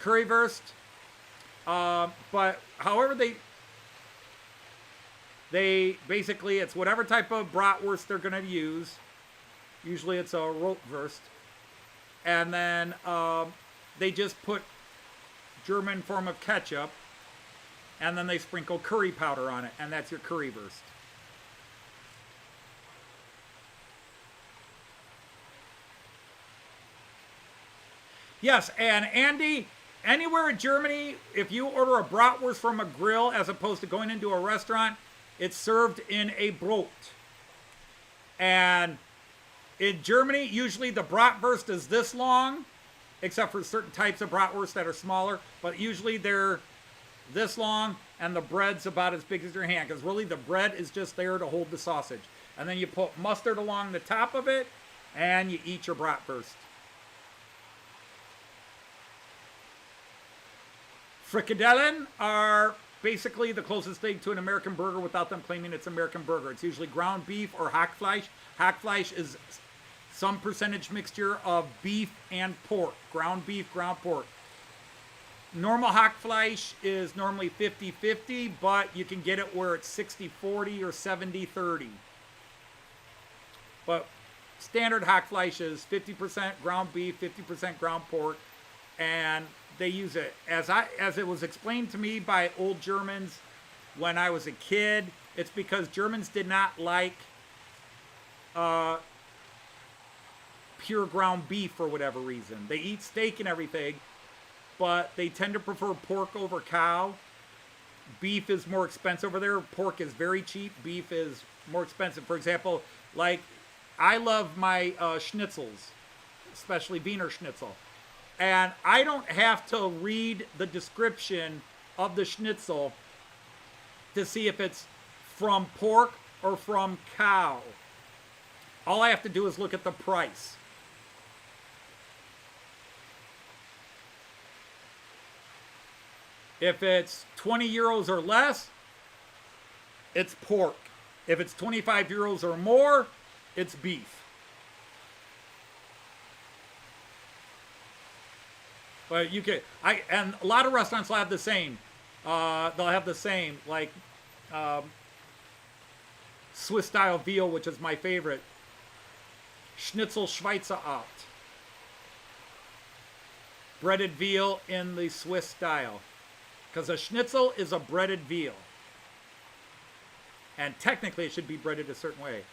currywurst. But however they basically, it's whatever type of bratwurst they're going to use. Usually it's a Rotwurst. And then they just put German form of ketchup. And then they sprinkle curry powder on it. And that's your currywurst. Yes, and Andy, anywhere in Germany, if you order a bratwurst from a grill as opposed to going into a restaurant, it's served in a Brot. And in Germany, usually the bratwurst is this long, except for certain types of bratwurst that are smaller, but usually they're this long, and the bread's about as big as your hand, because really the bread is just there to hold the sausage. And then you put mustard along the top of it, and you eat your bratwurst. Frikadellen are basically the closest thing to an American burger without them claiming it's American burger. It's usually ground beef or Hackfleisch. Hackfleisch is some percentage mixture of beef and pork. Ground beef, ground pork. Normal Hackfleisch is normally 50-50, but you can get it where it's 60-40 or 70-30. But standard Hackfleisch is 50% ground beef, 50% ground pork, and they use it as it was explained to me by old Germans when I was a kid. It's because Germans did not like pure ground beef for whatever reason. They eat steak and everything, but they tend to prefer pork over cow. Beef is more expensive over there. Pork is very cheap. Beef is more expensive. For example, like I love my schnitzels, especially Wiener Schnitzel. And I don't have to read the description of the schnitzel to see if it's from pork or from cow. All I have to do is look at the price. If it's 20 euros or less, it's pork. If it's 25 euros or more, it's beef. But you can, and a lot of restaurants will have the same. They'll have the same, like Swiss style veal, which is my favorite. Schnitzel Schweizer Art. Breaded veal in the Swiss style. Because a schnitzel is a breaded veal. And technically it should be breaded a certain way.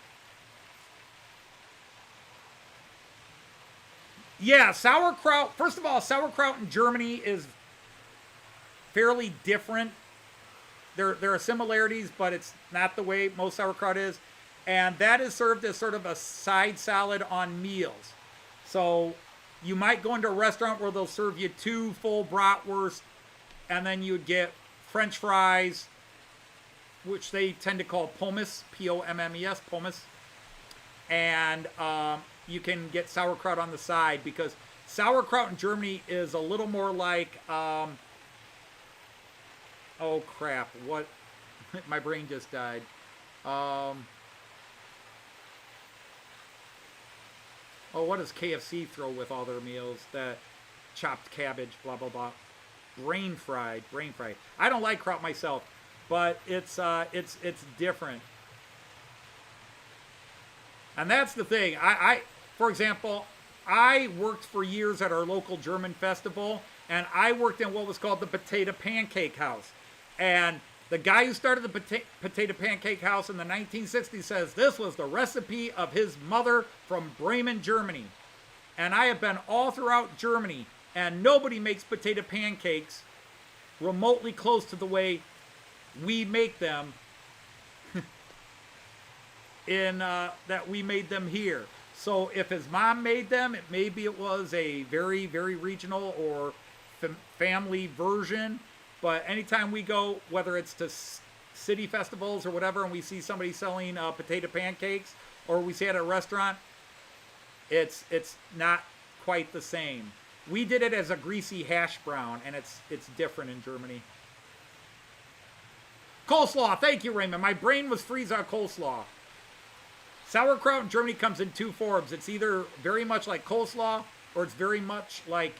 Yeah, sauerkraut. First of all, sauerkraut in Germany is fairly different. There are similarities, but it's not the way most sauerkraut is. And that is served as sort of a side salad on meals. So you might go into a restaurant where they'll serve you 2 full bratwurst, and then you'd get French fries, which they tend to call pommes, P-O-M-M-E-S, pommes. And you can get sauerkraut on the side, because sauerkraut in Germany is a little more like Oh crap! What? My brain just died. Oh, what does KFC throw with all their meals? That chopped cabbage, blah blah blah. Brain fried. I don't like kraut myself, but it's different. And that's the thing. For example, I worked for years at our local German festival, and I worked in what was called the Potato Pancake House. And the guy who started the Potato Pancake House in the 1960s says this was the recipe of his mother from Bremen, Germany. And I have been all throughout Germany, and nobody makes potato pancakes remotely close to the way we make them in that we made them here. So if his mom made them, maybe it was a very, very regional or family version. But anytime we go, whether it's to city festivals or whatever, and we see somebody selling potato pancakes, or we see it at a restaurant, it's not quite the same. We did it as a greasy hash brown, and it's different in Germany. Coleslaw, thank you, Raymond. My brain was freeze on coleslaw. Sauerkraut in Germany comes in two forms. It's either very much like coleslaw, or it's very much like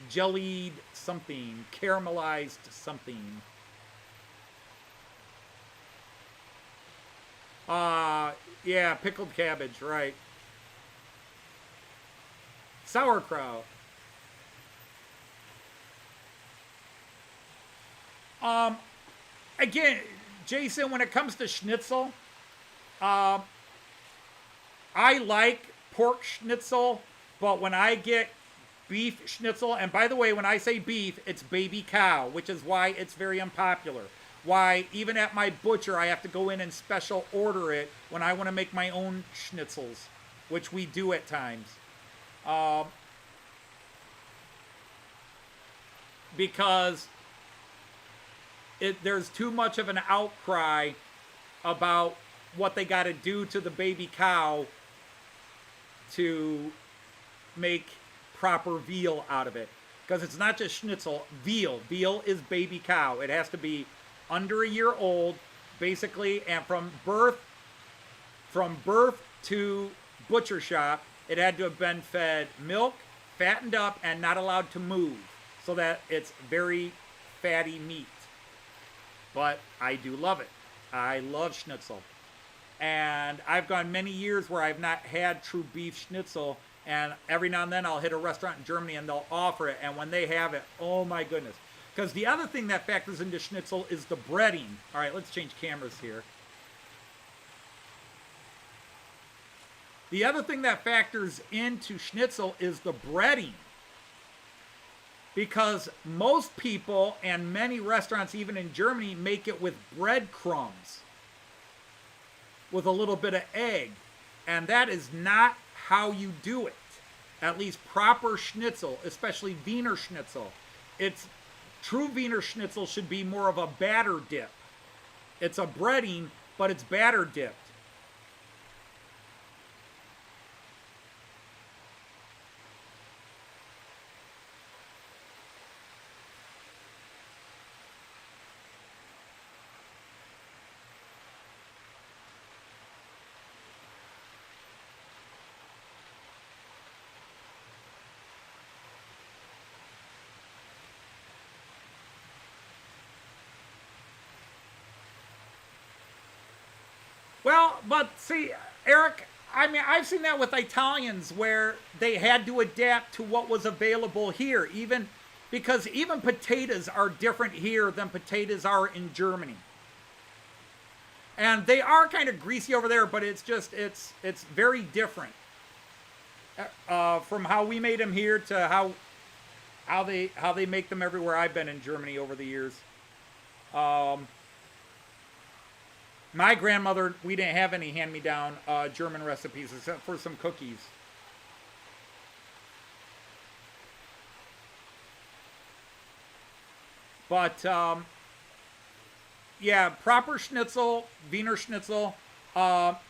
jellied something, caramelized something. Yeah, pickled cabbage, right. Sauerkraut. Again, Jason, when it comes to schnitzel, I like pork schnitzel, but when I get beef schnitzel, and by the way, when I say beef, it's baby cow, which is why it's very unpopular. Why, even at my butcher, I have to go in and special order it when I want to make my own schnitzels, which we do at times. Because there's too much of an outcry about what they got to do to the baby cow to make proper veal out of it. Because it's not just schnitzel, veal. Veal is baby cow. It has to be under a year old, basically, and from birth to butcher shop, it had to have been fed milk, fattened up, and not allowed to move, so that it's very fatty meat. But I do love it. I love schnitzel. And I've gone many years where I've not had true beef schnitzel, and every now and then I'll hit a restaurant in Germany and they'll offer it, and when they have it, oh my goodness. Because the other thing that factors into schnitzel is the breading. All right, let's change cameras here. The other thing that factors into schnitzel is the breading. Because most people and many restaurants, even in Germany, make it with breadcrumbs with a little bit of egg. And that is not how you do it. At least proper schnitzel, especially Wiener schnitzel. True Wiener schnitzel should be more of a batter dip. It's a breading, but it's batter dipped. Well, but see, Eric, I mean, I've seen that with Italians where they had to adapt to what was available here, because even potatoes are different here than potatoes are in Germany. And they are kind of greasy over there, but it's very different from how we made them here to how they make them everywhere I've been in Germany over the years. My grandmother, we didn't have any hand-me-down German recipes except for some cookies. But, yeah, proper schnitzel, Wiener schnitzel,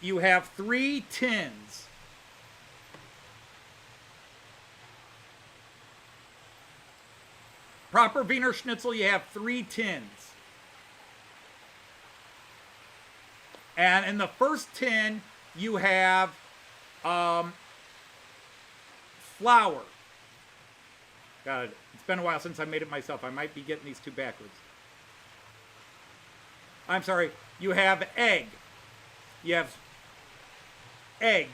you have 3 tins. proper Wiener Schnitzel, you have 3 tins. And in the first tin, you have flour. God, it's been a while since I made it myself. I might be getting these two backwards. I'm sorry. You have egg. You have egg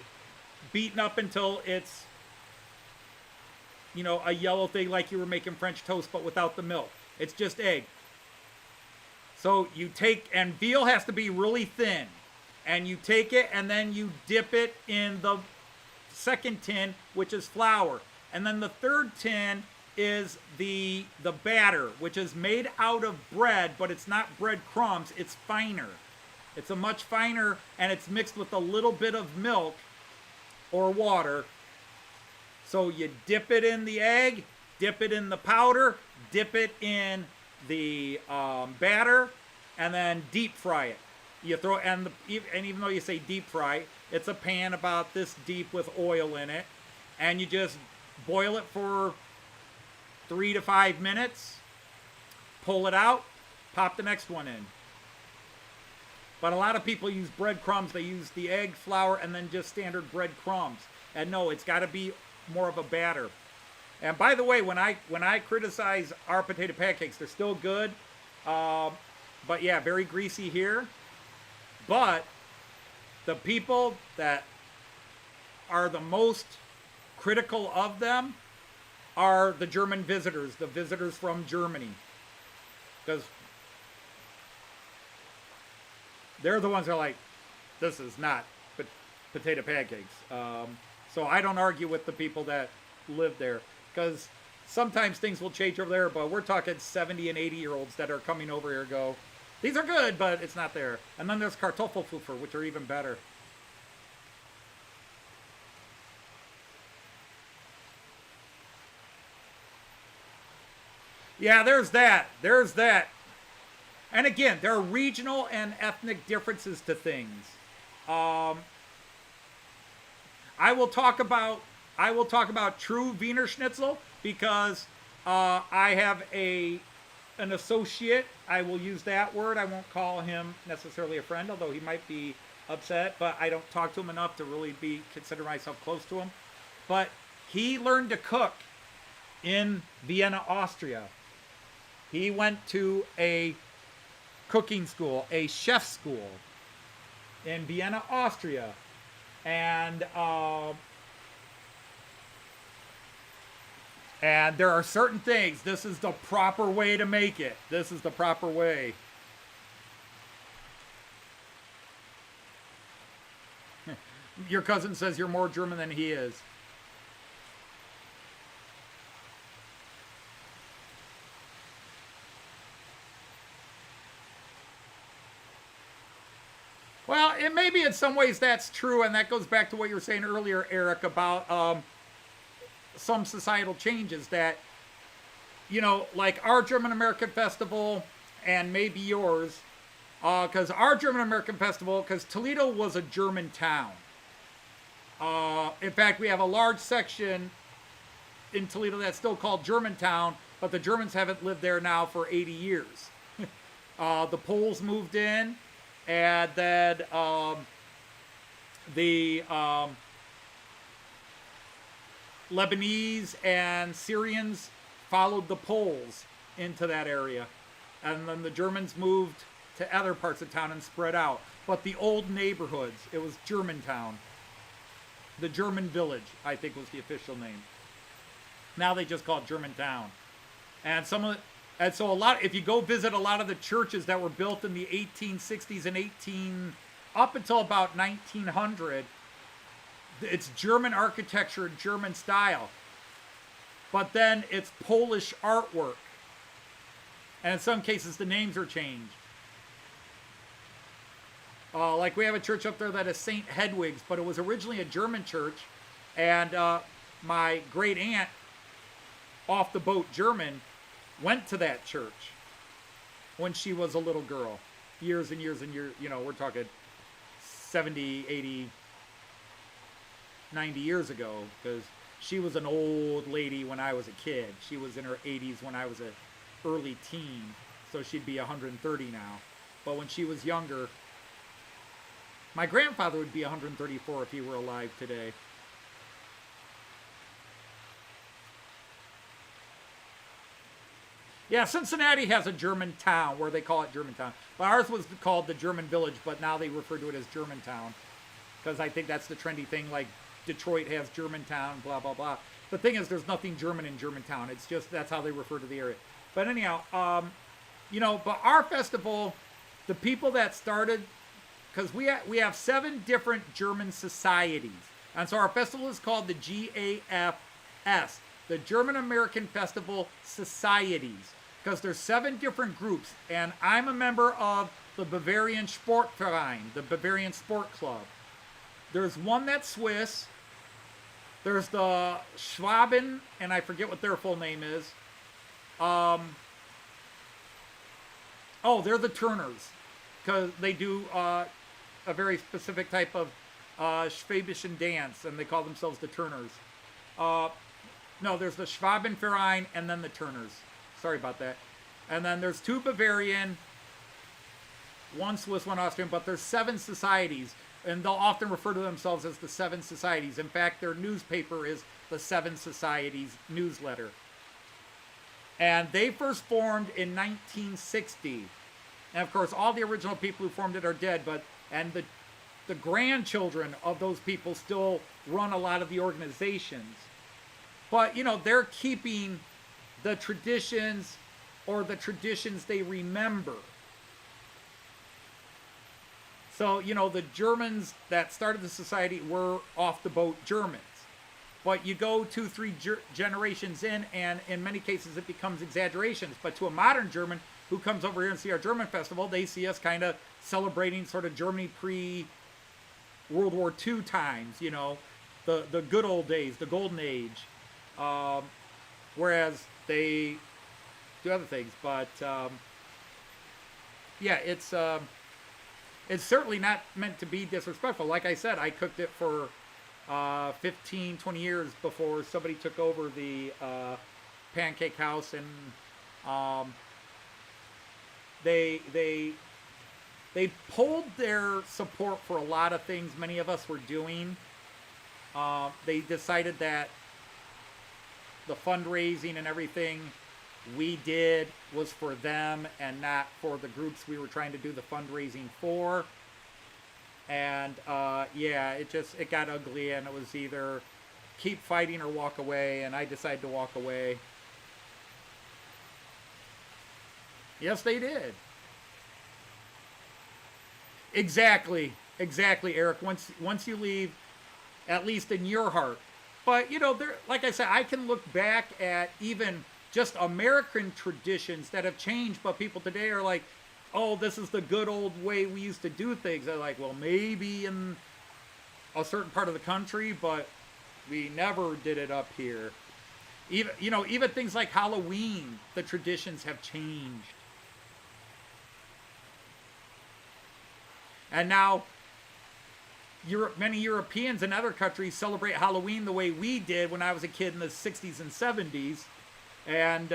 beaten up until it's, you know, a yellow thing like you were making French toast, but without the milk. It's just egg. So you take, and veal has to be really thin. And you take it and then you dip it in the second tin, which is flour. And then the third tin is the batter, which is made out of bread, but it's not bread crumbs, it's finer. It's a much finer, and it's mixed with a little bit of milk or water. So you dip it in the egg, dip it in the powder, dip it in the batter, and then deep fry it. You throw, and even though you say deep fry, it's a pan about this deep with oil in it, and you just boil it for 3 to 5 minutes, pull it out, pop the next one in. But a lot of people use breadcrumbs. They use the egg, flour, and then just standard breadcrumbs. And no, it's got to be more of a batter. And by the way, when I criticize our potato pancakes, they're still good. But yeah, very greasy here. But the people that are the most critical of them are the German visitors, the visitors from Germany. Because they're the ones that are like, this is not potato pancakes. So I don't argue with the people that live there. Because sometimes things will change over there, but we're talking 70 and 80-year-olds that are coming over here go, these are good, but it's not there. And then there's Kartoffelpuffer, which are even better. Yeah, there's that. There's that. And again, there are regional and ethnic differences to things. I will talk about true Wiener Schnitzel because I have an associate. I will use that word. I won't call him necessarily a friend, although he might be upset, but I don't talk to him enough to really consider myself close to him. But he learned to cook in Vienna, Austria. He went to a cooking school, a chef school in Vienna, Austria. And there are certain things. This is the proper way to make it. This is the proper way. Your cousin says you're more German than he is. Well, it maybe in some ways that's true, and that goes back to what you were saying earlier, Eric, about some societal changes that, you know, like our German American Festival and maybe yours, because our German American Festival, because Toledo was a German town. In fact, we have a large section in Toledo that's still called Germantown, but the Germans haven't lived there now for 80 years. The Poles moved in, and then the Lebanese and Syrians followed the Poles into that area. And then the Germans moved to other parts of town and spread out. But the old neighborhoods, it was Germantown. The German village, I think, was the official name. Now they just call it Germantown. And so if you go visit a lot of the churches that were built in the 1860s and up until about 1900, it's German architecture and German style. But then it's Polish artwork. And in some cases, the names are changed. Like we have a church up there that is St. Hedwig's, but it was originally a German church. And my great aunt, off the boat German, went to that church when she was a little girl. Years and years and years, you know, we're talking 70, 80, 90 years ago, because she was an old lady when I was a kid. She was in her 80s when I was a early teen, so she'd be 130 now. But when she was younger, my grandfather would be 134 if he were alive today. Yeah, Cincinnati has a German town where they call it Germantown. But ours was called the German Village, but now they refer to it as Germantown. Because I think that's the trendy thing, like Detroit has Germantown, blah, blah, blah. The thing is, there's nothing German in Germantown. It's just, that's how they refer to the area. But anyhow, but our festival, the people that started, because we have 7 different German societies. And so our festival is called the GAFS, the German American Festival Societies. Because there's 7 different groups, and I'm a member of the Bavarian Sportverein, the Bavarian Sport Club. There's one that's Swiss. There's the Schwaben, and I forget what their full name is. They're the Turners, because they do a very specific type of Schwäbischen dance, and they call themselves the Turners. No, there's the Schwabenverein and then the Turners. Sorry about that. And then there's 2 Bavarian, 1 Swiss, 1 Austrian, but there's 7 societies. And they'll often refer to themselves as the 7 societies. In fact, their newspaper is the 7 Societies newsletter. And they first formed in 1960. And of course, all the original people who formed it are dead, and the grandchildren of those people still run a lot of the organizations. But, they're keeping the traditions, or the traditions they remember. So, the Germans that started the society were off the boat Germans. But you go 2-3 generations in, and in many cases it becomes exaggerations. But to a modern German who comes over here and see our German festival, they see us kind of celebrating sort of Germany pre-World War II times, the good old days, the golden age. Whereas they do other things. But, it's certainly not meant to be disrespectful. Like I said, I cooked it for 15, 20 years before somebody took over the Pancake House, and they pulled their support for a lot of things many of us were doing. They decided that the fundraising and everything we did was for them and not for the groups we were trying to do the fundraising for. And it got ugly, and it was either keep fighting or walk away, and I decided to walk away. Yes, they did. Exactly, Eric. Once you leave, at least in your heart. But like I said, I can look back at even just American traditions that have changed, but people today are like, oh, this is the good old way we used to do things. They're like, well, maybe in a certain part of the country, but we never did it up here. Even things like Halloween, the traditions have changed. And now, many Europeans and other countries celebrate Halloween the way we did when I was a kid in the 60s and 70s. And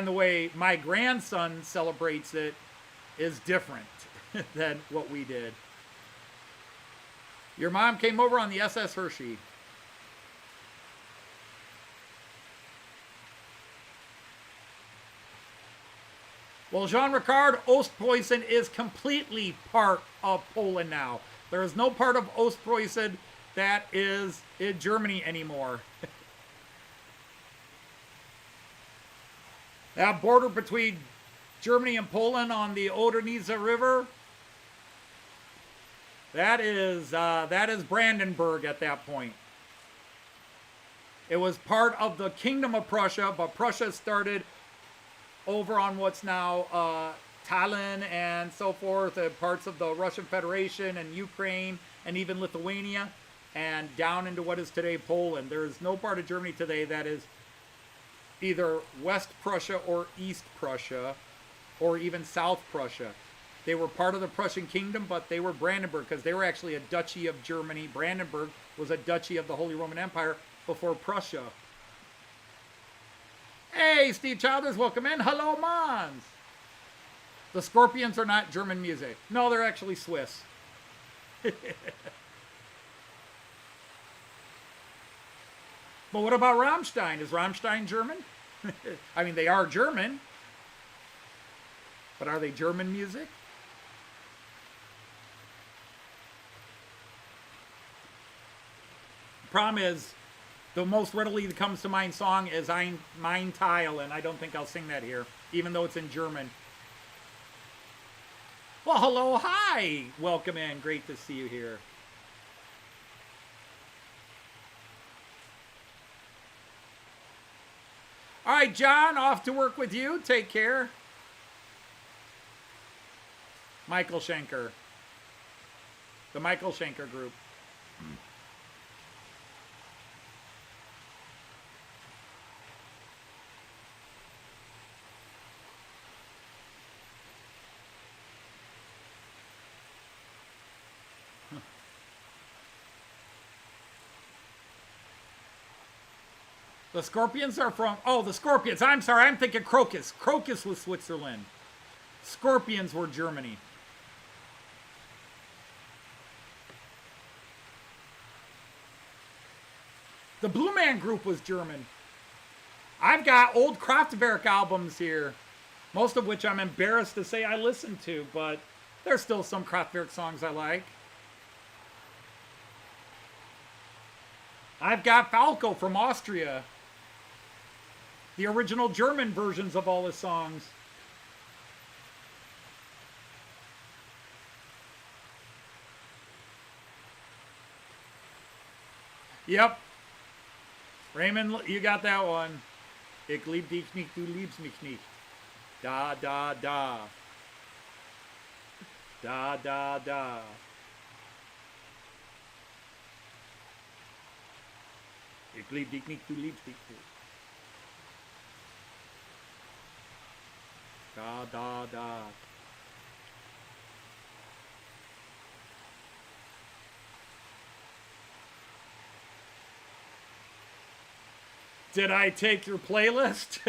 the way my grandson celebrates it is different than what we did. Your mom came over on the SS Hershey. Well, Jean Ricard, Ostpreußen is completely part of Poland now. There is no part of Ostpreußen that is in Germany anymore. That border between Germany and Poland on the Oder-Neisse River, that is Brandenburg at that point. It was part of the Kingdom of Prussia, but Prussia started over on what's now Tallinn and so forth, parts of the Russian Federation and Ukraine and even Lithuania, and down into what is today Poland. There is no part of Germany today that is either West Prussia or East Prussia or even South Prussia. They were part of the Prussian kingdom, but they were Brandenburg because they were actually a duchy of Germany. Brandenburg was a duchy of the Holy Roman Empire, before Prussia. Hey, Steve Childers, welcome in. Hello, Mons. The Scorpions are not German music. No, they're actually Swiss. But what about Rammstein? Is Rammstein German? I mean, they are German. But are they German music? The problem is, the most readily that comes to mind song is Ein Mein Teil, and I don't think I'll sing that here, even though it's in German. Well, hello, hi! Welcome in. Great to see you here. All right, John, off to work with you. Take care. Michael Schenker. The Michael Schenker Group. The Scorpions are from... Oh, the Scorpions. I'm sorry. I'm thinking Crocus. Crocus was Switzerland. Scorpions were Germany. The Blue Man Group was German. I've got old Kraftwerk albums here, most of which I'm embarrassed to say I listen to, but there's still some Kraftwerk songs I like. I've got Falco from Austria. The original German versions of all his songs. Yep. Raymond, you got that one. Ich lieb dich nicht, du liebst mich nicht. Da, da, da. Da, da, da. Ich lieb dich nicht, du liebst dich nicht. Da, da, da. Did I take your playlist?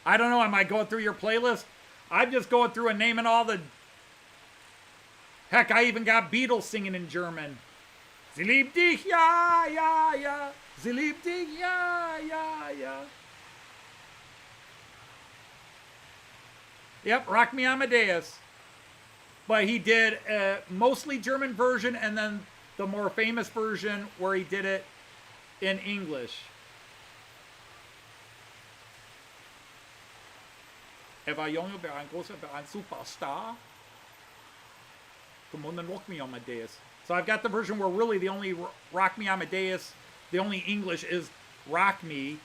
I don't know. Am I going through your playlist? I'm just going through and naming all the... Heck, I even got Beatles singing in German. Sie liebt dich, ja, ja, ja. Sie liebt dich, ja, ja, ja. Yep, Rock Me Amadeus. But he did a mostly German version and then the more famous version where he did it in English. War jung, ein großer, ein Superstar. Come on and Rock Me Amadeus. So I've got the version where really the only Rock Me Amadeus, the only English is Rock Me,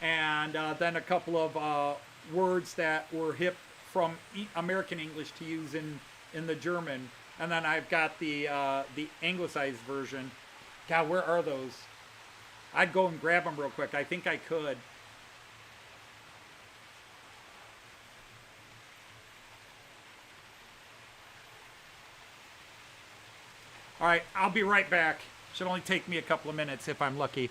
and then a couple of words that were hip from American English to use in the German. And then I've got the anglicized version. God, where are those? I'd go and grab them real quick. I think I could. All right, I'll be right back. Should only take me a couple of minutes if I'm lucky.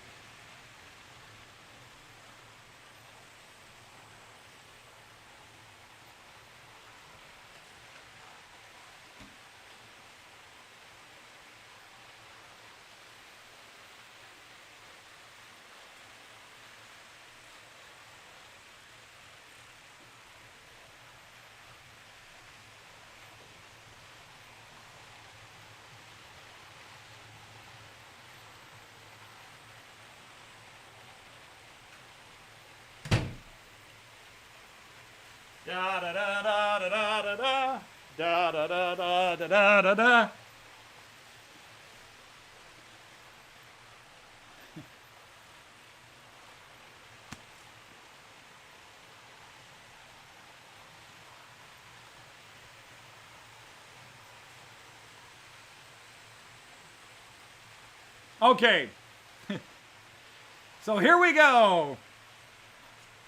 Da da da da da da da da da da da da da da. Okay. So here we go.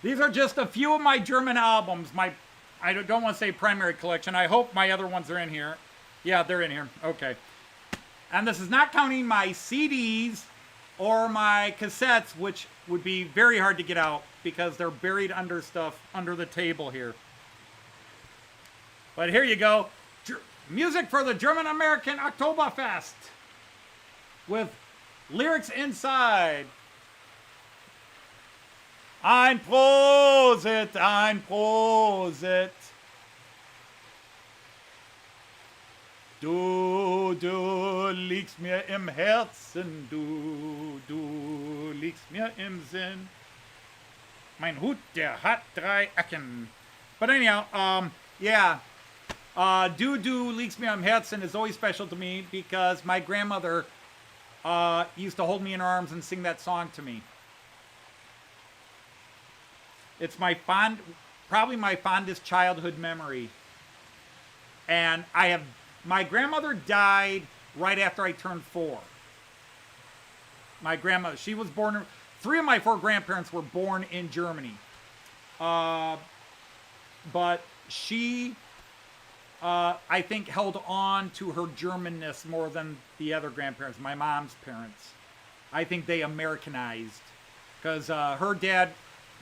These are just a few of my German albums. I don't want to say primary collection. I hope my other ones are in here. Yeah, they're in here. Okay. And this is not counting my CDs or my cassettes, which would be very hard to get out because they're buried under stuff under the table here. But here you go. Music for the German-American Oktoberfest with lyrics inside. Ein Prosit, ein Prosit. Du liegst mir im Herzen, du liegst mir im Sinn. Mein Hut, der hat 3 Ecken. But anyhow, yeah. Du liegst mir am Herzen is always special to me because my grandmother used to hold me in her arms and sing that song to me. It's probably my fondest childhood memory. And my grandmother died right after I turned 4. My grandmother, she was born, 3 of my 4 grandparents were born in Germany. But she, I think, held on to her Germanness more than the other grandparents, my mom's parents. I think they Americanized. Because her dad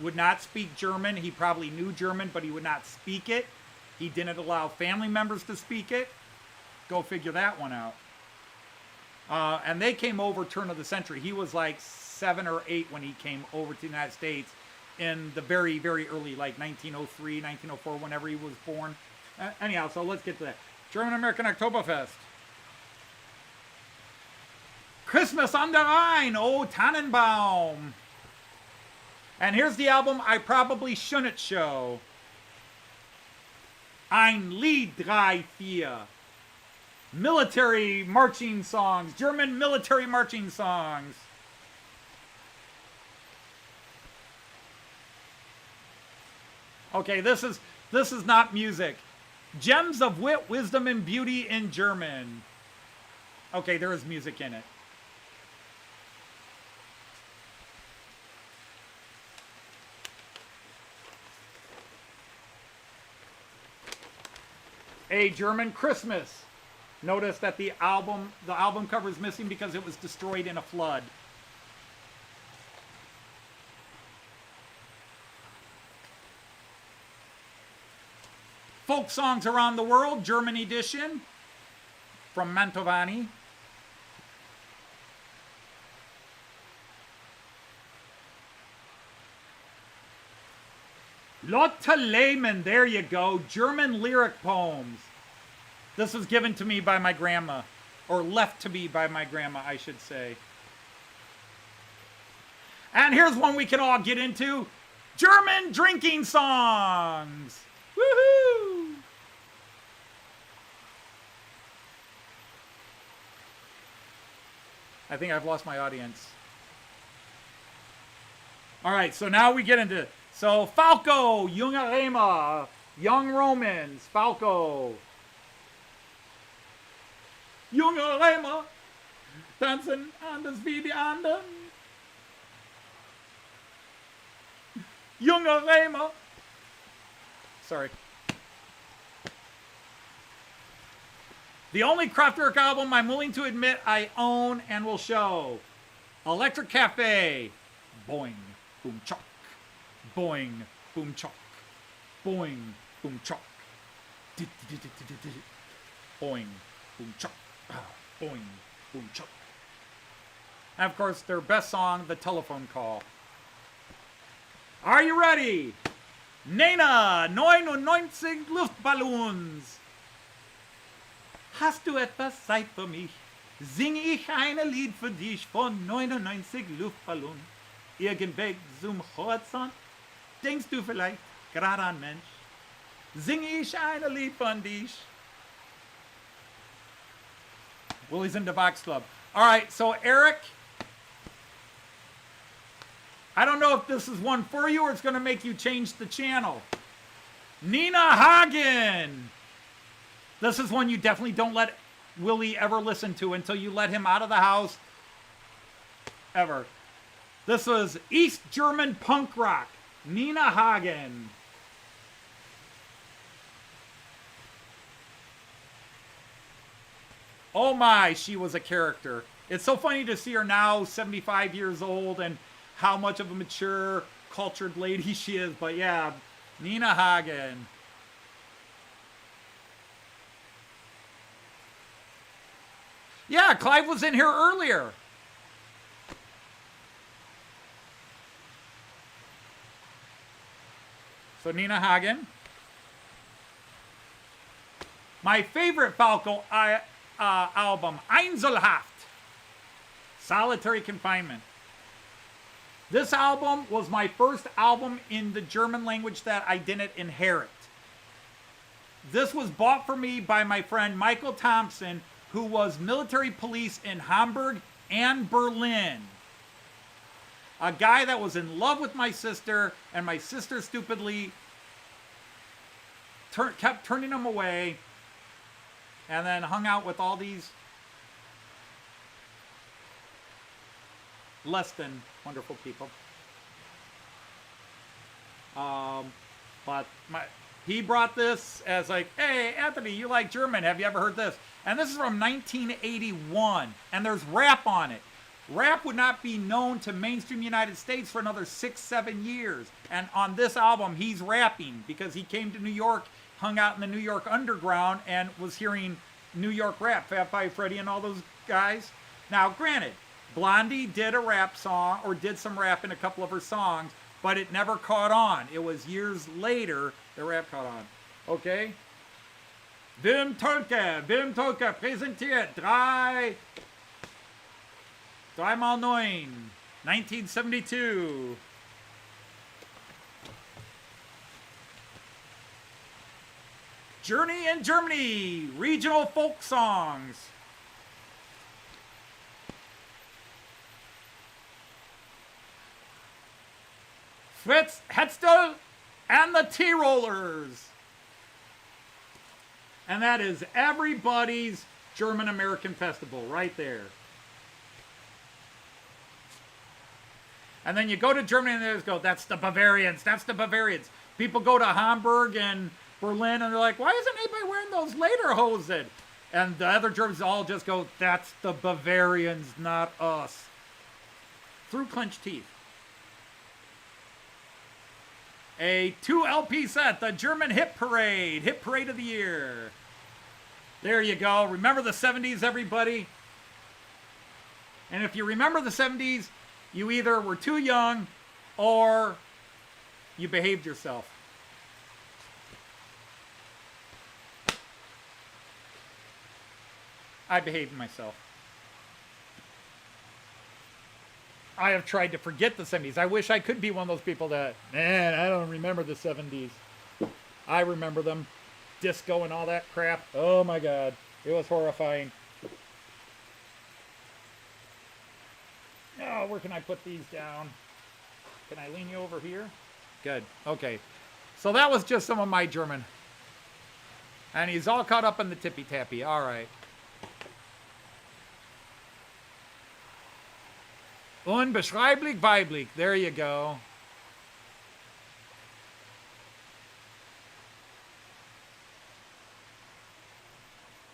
would not speak German. He probably knew German, but he would not speak it. He didn't allow family members to speak it. Go figure that one out. And they came over turn of the century. He was like 7 or 8 when he came over to the United States in the very, very early, like 1903, 1904, whenever he was born. Anyhow, so let's get to that. German-American Oktoberfest. Christmas on the Rhine, oh Tannenbaum. And here's the album I probably shouldn't show. Ein Lied 3-4. Military marching songs. German military marching songs. Okay, this is not music. Gems of wit, wisdom, and beauty in German. Okay, there is music in it. A German Christmas. Notice that the album cover is missing because it was destroyed in a flood. Folk Songs Around the World, German edition from Mantovani. Lotte Lehmann, there you go, German lyric poems. This was given to me by my grandma, or left to me by my grandma, I should say. And here's one we can all get into. German drinking songs. Woohoo! I think I've lost my audience. All right, so now we get into, so Falco, Junger Rema, Young Romans, Falco. Junger Rema, tanzen anders wie die anderen. Junger Rema. Sorry. The only Kraftwerk album I'm willing to admit I own and will show. Electric Cafe. Boing, boom, chock. Boing, boom, chock. Boing, boom, chock. Boing, boom, chock. Boing, boom, chock. And of course, their best song, The Telephone Call. Are you ready? Nena, 99 Luftballons. Hast du etwas Zeit für mich? Singe ich ein Lied für dich von 99 Luftballons. Irgendweg zum Horizont. Denkst du vielleicht gerade an Mensch? Singe ich ein Lied von dich? Willie's in the Box Club. All right, so Eric, I don't know if this is one for you or it's going to make you change the channel. Nina Hagen. This is one you definitely don't let Willie ever listen to until you let him out of the house. Ever. This was East German punk rock. Nina Hagen. Oh my, she was a character. It's so funny to see her now, 75 years old, and how much of a mature, cultured lady she is. But yeah, Nina Hagen. Yeah, Clive was in here earlier. So Nina Hagen. My favorite Falco album, Einzelhaft. Solitary Confinement. This album was my first album in the German language that I didn't inherit. This was bought for me by my friend Michael Thompson, who was military police in Hamburg and Berlin. A guy that was in love with my sister, and my sister stupidly kept turning him away, and then hung out with all these less than wonderful people. But he brought this as like, hey, Anthony, you like German. Have you ever heard this? And this is from 1981, and there's rap on it. Rap would not be known to mainstream United States for another 6-7 years. And on this album, he's rapping because he came to New York, hung out in the New York underground, and was hearing New York rap, Fat Five Freddy and all those guys. Now, granted, Blondie did a rap song, or did some rap in a couple of her songs, but it never caught on. It was years later the rap caught on. Okay? Wim Tolke präsentiert 3x9, 1972. Journey in Germany, regional folk songs. Fritz Hetzel and the T-Rollers. And that is everybody's German-American festival right there. And then you go to Germany and they just go, that's the Bavarians, that's the Bavarians. People go to Hamburg and Berlin and they're like, why isn't anybody wearing those lederhosen? And the other Germans all just go, that's the Bavarians, not us. Through clenched teeth. A 2 LP set, the German Hit Parade of the Year. There you go. Remember the 70s, everybody? And if you remember the 70s, you either were too young or you behaved yourself. I behaved myself. I have tried to forget the 70s. I wish I could be one of those people that, man, I don't remember the 70s. I remember them. Disco and all that crap. Oh my God. It was horrifying. Oh, where can I put these down? Can I lean you over here? Good. Okay. So that was just some of my German. And he's all caught up in the tippy-tappy. All right. Unbeschreiblich weiblich. There you go.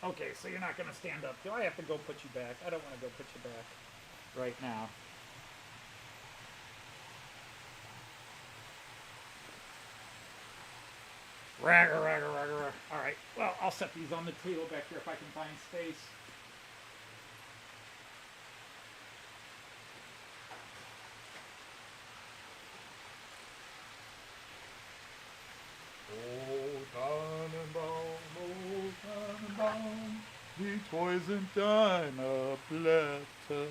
Okay, so you're not going to stand up. Do I have to go put you back? I don't want to go put you back right now. Ragger, ragger, ragger, ragger. All right. Well, I'll set these on the table back here if I can find space. Die Toys sind deiner Blätter.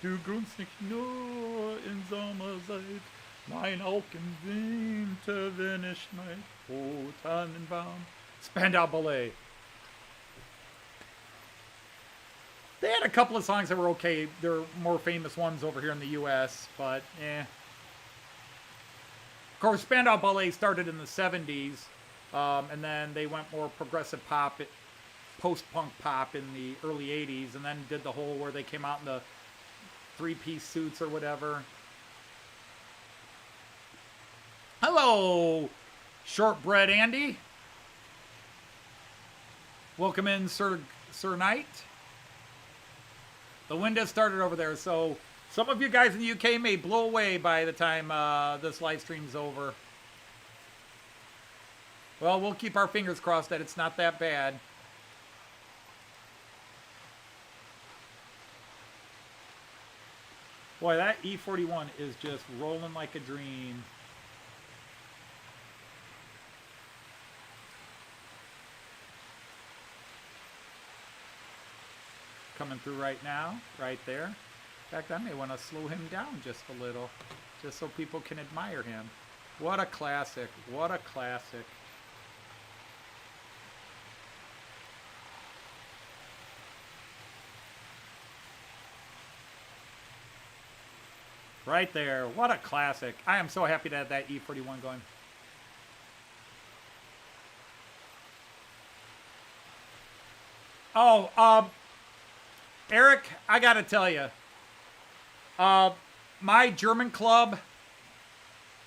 Du grunzt nicht nur in Sommerzeit, mein Auge im Winter, wenn es schneit. O Tannenbaum. Spandau Ballet. They had a couple of songs that were okay. They're more famous ones over here in the U.S., but eh. Of course, Spandau Ballet started in the 70s, and then they went more progressive pop, post-punk pop in the early 80s, and then did the whole where they came out in the three-piece suits or whatever. Hello, Shortbread Andy. Welcome in, Sir Knight. The wind has started over there, so some of you guys in the UK may blow away by the time this live stream's over. Well, we'll keep our fingers crossed that it's not that bad. Boy, that E41 is just rolling like a dream. Coming through right now, right there. In fact, I may want to slow him down just a little, just so people can admire him. What a classic. What a classic. Right there. What a classic. I am so happy to have that E41 going. Oh, Eric, I got to tell you. My German club,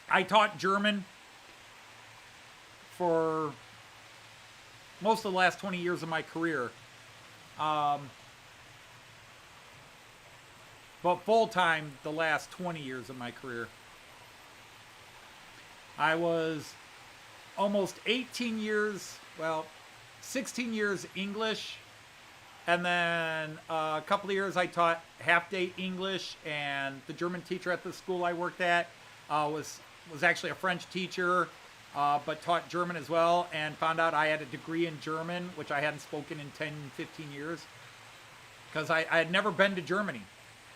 I taught German for most of the last 20 years of my career. But full-time the last 20 years of my career. I was almost 18 years, well, 16 years English, and then a couple of years I taught half-day English, and the German teacher at the school I worked at was actually a French teacher, but taught German as well, and found out I had a degree in German, which I hadn't spoken in 10, 15 years, because I had never been to Germany.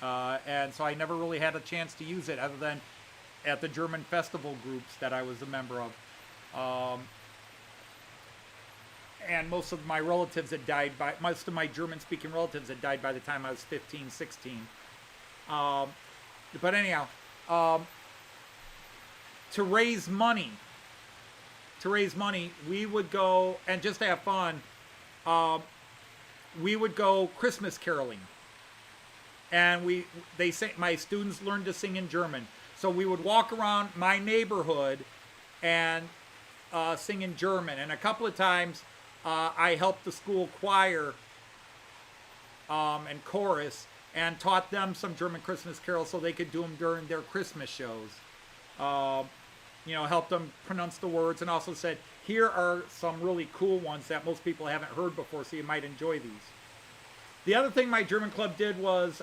And so I never really had a chance to use it other than at the German festival groups that I was a member of. And most of my relatives had died most of my German-speaking relatives had died by the time I was 15, 16. But anyhow, to raise money, we would go, and just to have fun, we would go Christmas caroling. And my students learned to sing in German. So we would walk around my neighborhood and sing in German. And a couple of times I helped the school choir and chorus and taught them some German Christmas carols so they could do them during their Christmas shows. Helped them pronounce the words, and also said, here are some really cool ones that most people haven't heard before, so you might enjoy these. The other thing my German club did was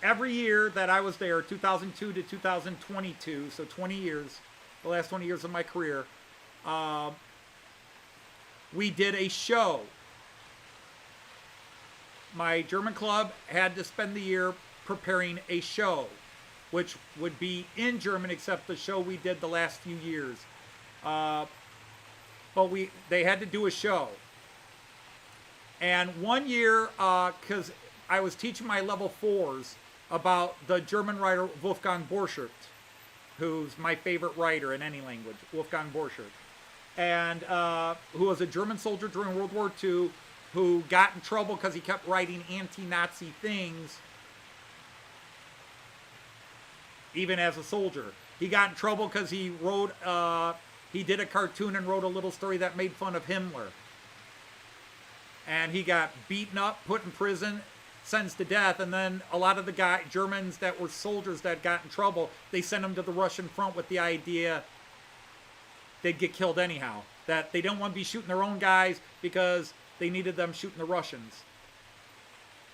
every year that I was there, 2002 to 2022, so 20 years, the last 20 years of my career, we did a show. My German club had to spend the year preparing a show, which would be in German except the show we did the last few years. But they had to do a show. And one year, because I was teaching my level 4s about the German writer Wolfgang Borchardt, who's my favorite writer in any language, Wolfgang Borchardt, and who was a German soldier during World War II, who got in trouble because he kept writing anti-Nazi things, even as a soldier. He got in trouble because he did a cartoon and wrote a little story that made fun of Himmler. And he got beaten up, put in prison, sentenced to death, and then a lot of the Germans that were soldiers that got in trouble, they sent them to the Russian front with the idea they'd get killed anyhow. That they don't want to be shooting their own guys because they needed them shooting the Russians.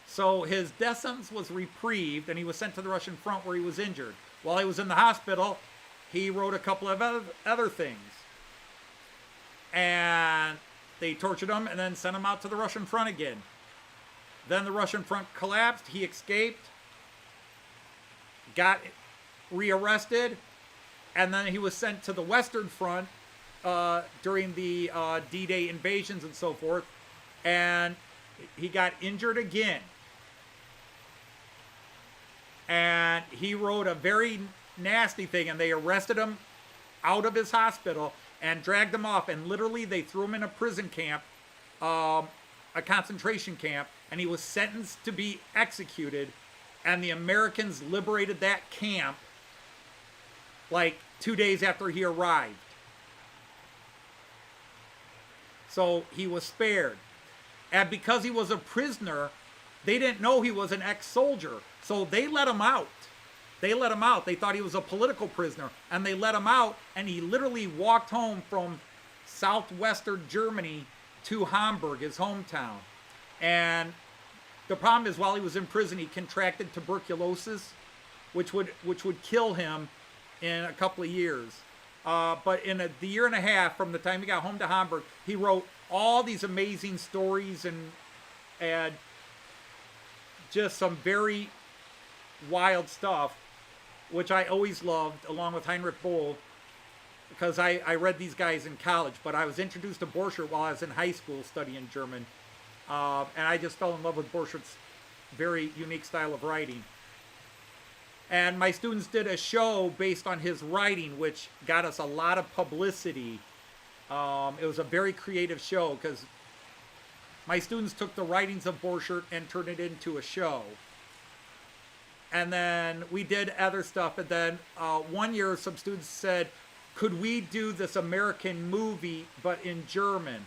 So his death sentence was reprieved, and he was sent to the Russian front where he was injured. While he was in the hospital, he wrote a couple of other things. And they tortured him and then sent him out to the Russian front again. Then the Russian front collapsed. He escaped, got rearrested, and then he was sent to the Western Front during the D-Day invasions and so forth. And he got injured again. And he wrote a very nasty thing, and they arrested him out of his hospital and dragged him off, and literally they threw him in a prison camp, a concentration camp, and he was sentenced to be executed, and the Americans liberated that camp like 2 days after he arrived. So he was spared. And because he was a prisoner, they didn't know he was an ex-soldier. So they let him out. They let him out. They thought he was a political prisoner. And they let him out. And he literally walked home from southwestern Germany to Hamburg, his hometown. And the problem is, while he was in prison, he contracted tuberculosis, which would kill him in a couple of years. But in the year and a half from the time he got home to Hamburg, he wrote all these amazing stories and just some very wild stuff, which I always loved, along with Heinrich Boll, because I read these guys in college. But I was introduced to Borchardt while I was in high school studying German. And I just fell in love with Borchardt's very unique style of writing. And my students did a show based on his writing, which got us a lot of publicity. It was a very creative show because my students took the writings of Borchardt and turned it into a show. And then we did other stuff. And then one year some students said, could we do this American movie but in German?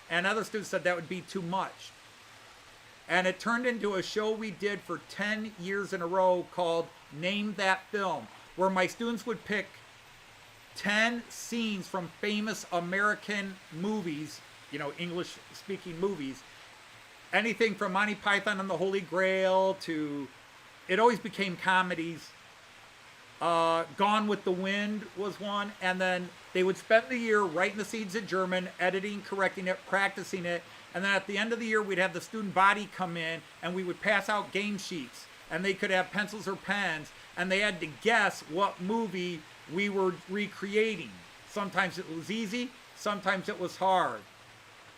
And other students said that would be too much. And it turned into a show we did for 10 years in a row called Name That Film, where my students would pick 10 scenes from famous American movies, you know, English-speaking movies. Anything from Monty Python and the Holy Grail to, it always became comedies. Gone with the Wind was one. And then they would spend the year writing the scenes in German, editing, correcting it, practicing it. And then at the end of the year, we'd have the student body come in and we would pass out game sheets. And they could have pencils or pens. And they had to guess what movie we were recreating. Sometimes it was easy, sometimes it was hard.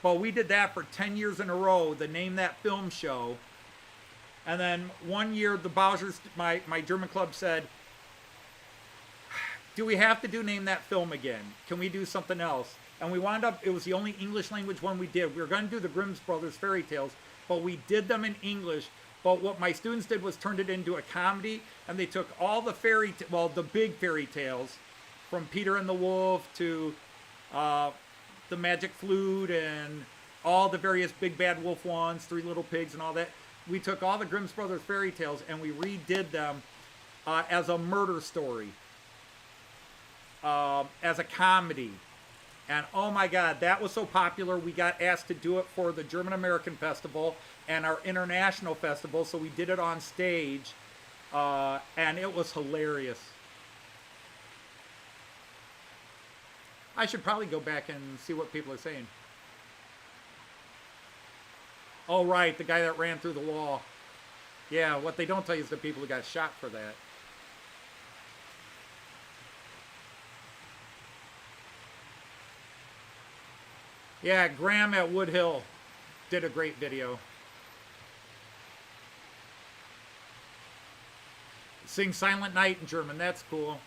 But we did that for 10 years in a row, the Name That Film show. And then one year, the Bowsers, my German club said, do we have to do Name That Film again? Can we do something else? And we wound up, it was the only English language one we did. We were going to do the Grimm Brothers fairy tales, but we did them in English. But what my students did was turned it into a comedy, and they took all the the big fairy tales, from Peter and the Wolf to the Magic Flute and all the various Big Bad Wolf ones, Three Little Pigs and all that. We took all the Grimm Brothers fairy tales and we redid them as a murder story, as a comedy. And oh my God, that was so popular. We got asked to do it for the German American Festival and our international festival. So we did it on stage, and it was hilarious. I should probably go back and see what people are saying. Oh, right, the guy that ran through the wall. Yeah, what they don't tell you is the people who got shot for that. Yeah, Graham at Woodhill did a great video. Sing Silent Night in German, that's cool.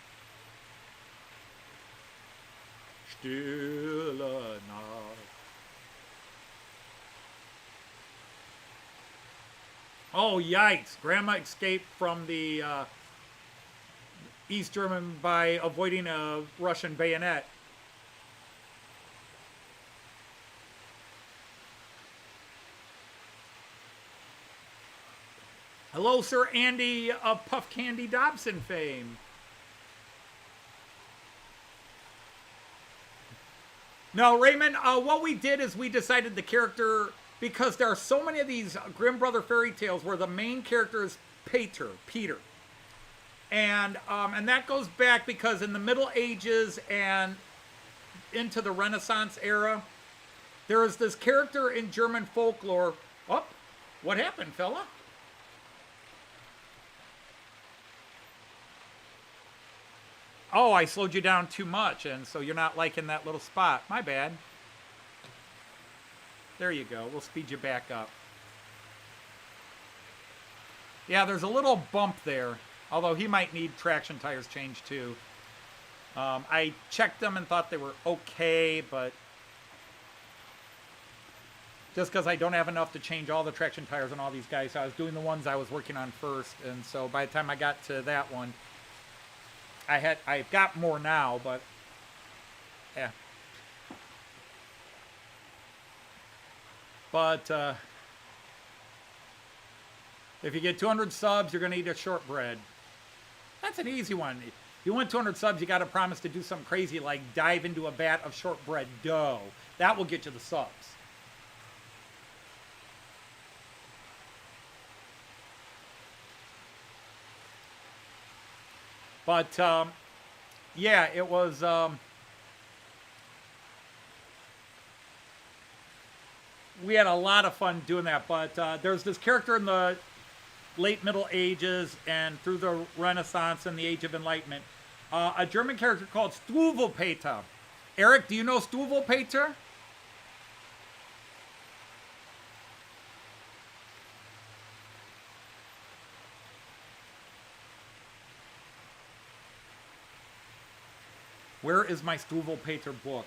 Stille Nacht. Oh, yikes. Grandma escaped from the East German by avoiding a Russian bayonet. Hello, Sir Andy of Puff Candy Dobson fame. No, Raymond, what we did is we decided the character, because there are so many of these Grimm Brother fairy tales where the main character is Peter. And that goes back because in the Middle Ages and into the Renaissance era, there is this character in German folklore. Oh, what happened, fella? Oh, I slowed you down too much, and so you're not liking that little spot. My bad. There you go. We'll speed you back up. Yeah, there's a little bump there, although he might need traction tires changed too. I checked them and thought they were okay, but just because I don't have enough to change all the traction tires on all these guys, so I was doing the ones I was working on first, and so by the time I got to that one, I've got more now, but yeah. But If you get 200 subs, you're going to eat a shortbread. That's an easy one. If you want 200 subs, you got to promise to do something crazy like dive into a vat of shortbread dough. That will get you the subs. But, yeah, it was... we had a lot of fun doing that, but there's this character in the late Middle Ages and through the Renaissance and the Age of Enlightenment, a German character called Struwwelpeter. Eric, do you know Struwwelpeter? Where is my Struwwelpeter book?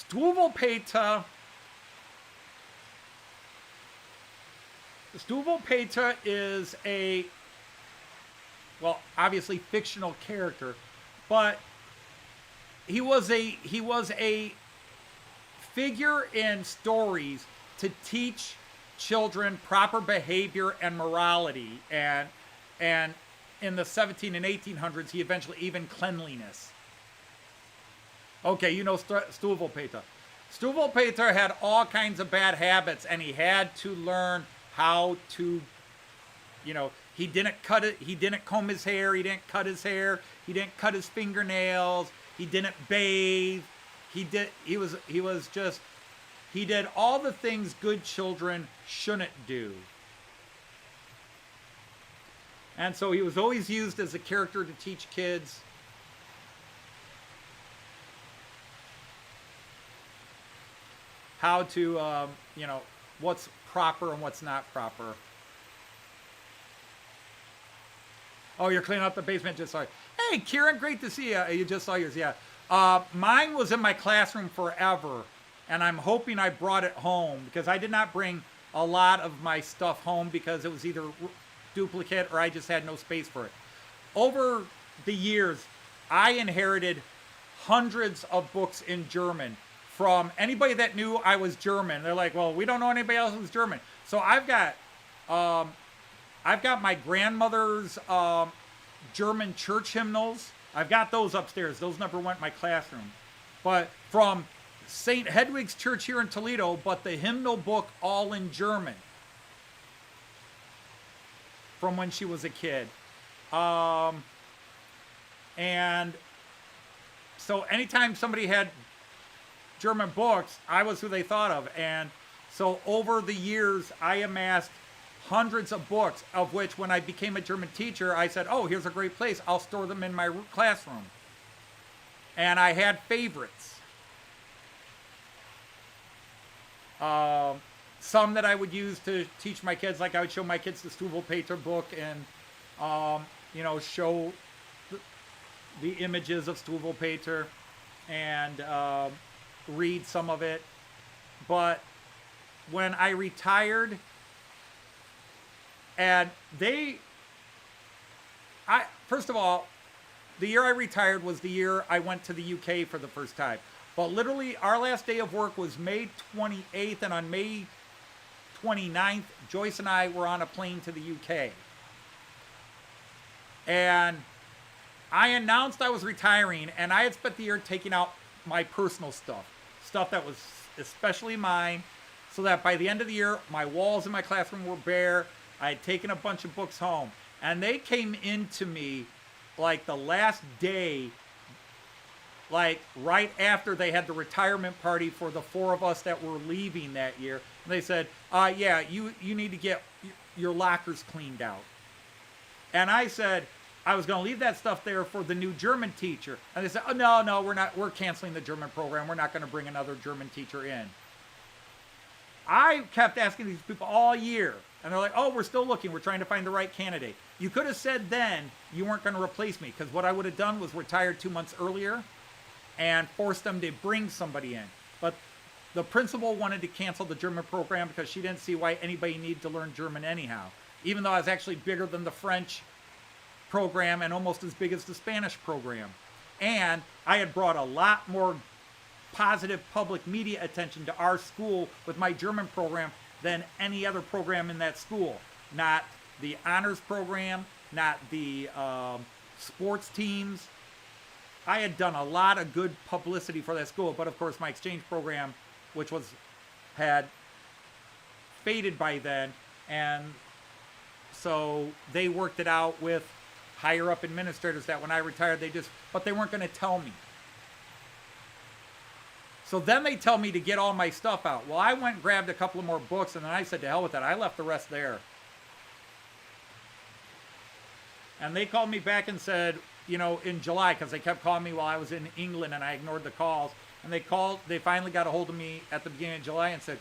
Struwwelpeter is a, well, obviously fictional character, but he was a figure in stories to teach children proper behavior and morality, and in the 17 and 1800s, he eventually even cleanliness. Okay, you know Struwwelpeter. Struwwelpeter had all kinds of bad habits, and he had to learn how to, he didn't comb his hair, he didn't cut his hair, he didn't cut his fingernails, he didn't bathe, he did all the things good children shouldn't do. And so he was always used as a character to teach kids how to, what's proper and what's not proper. Oh, you're cleaning up the basement, just saw you. Hey, Kieran, great to see you. You just saw yours, yeah. Mine was in my classroom forever, and I'm hoping I brought it home, because I did not bring a lot of my stuff home because it was either duplicate or I just had no space for it. Over the years, I inherited hundreds of books in German from anybody that knew I was German. They're like, well, we don't know anybody else who's German. So I've got my grandmother's German church hymnals. I've got those upstairs. Those never went in my classroom. But from St. Hedwig's Church here in Toledo, but the hymnal book all in German from when she was a kid. And so anytime somebody had German books, I was who they thought of. And so over the years, I amassed hundreds of books, of which when I became a German teacher, I said, oh, here's a great place. I'll store them in my classroom. And I had favorites. Some that I would use to teach my kids, like I would show my kids the Struwwelpeter book and, show the images of Struwwelpeter and read some of it. But when I retired, and first of all, the year I retired was the year I went to the UK for the first time. But literally, our last day of work was May 28th, and on May 29th, Joyce and I were on a plane to the UK. And I announced I was retiring, and I had spent the year taking out my personal stuff that was especially mine, so that by the end of the year, my walls in my classroom were bare. I had taken a bunch of books home, and they came into me like the last day, like right after they had the retirement party for the 4 of us that were leaving that year. And they said, yeah, you need to get your lockers cleaned out. And I said, I was going to leave that stuff there for the new German teacher. And they said, oh, no, we're canceling the German program. We're not going to bring another German teacher in. I kept asking these people all year. And they're like, oh, we're still looking. We're trying to find the right candidate. You could have said then you weren't going to replace me, because what I would have done was retired 2 months earlier and forced them to bring somebody in. But the principal wanted to cancel the German program because she didn't see why anybody needed to learn German anyhow, even though I was actually bigger than the French program and almost as big as the Spanish program. And I had brought a lot more positive public media attention to our school with my German program than any other program in that school. Not the honors program, not the sports teams. I had done a lot of good publicity for that school, but of course my exchange program, which had faded by then, and so they worked it out with higher up administrators that when I retired, but they weren't going to tell me. So then they tell me to get all my stuff out. Well, I went and grabbed a couple of more books, and then I said, to hell with that. I left the rest there. And they called me back and said, in July, because they kept calling me while I was in England, and I ignored the calls. And they finally got a hold of me at the beginning of July and said,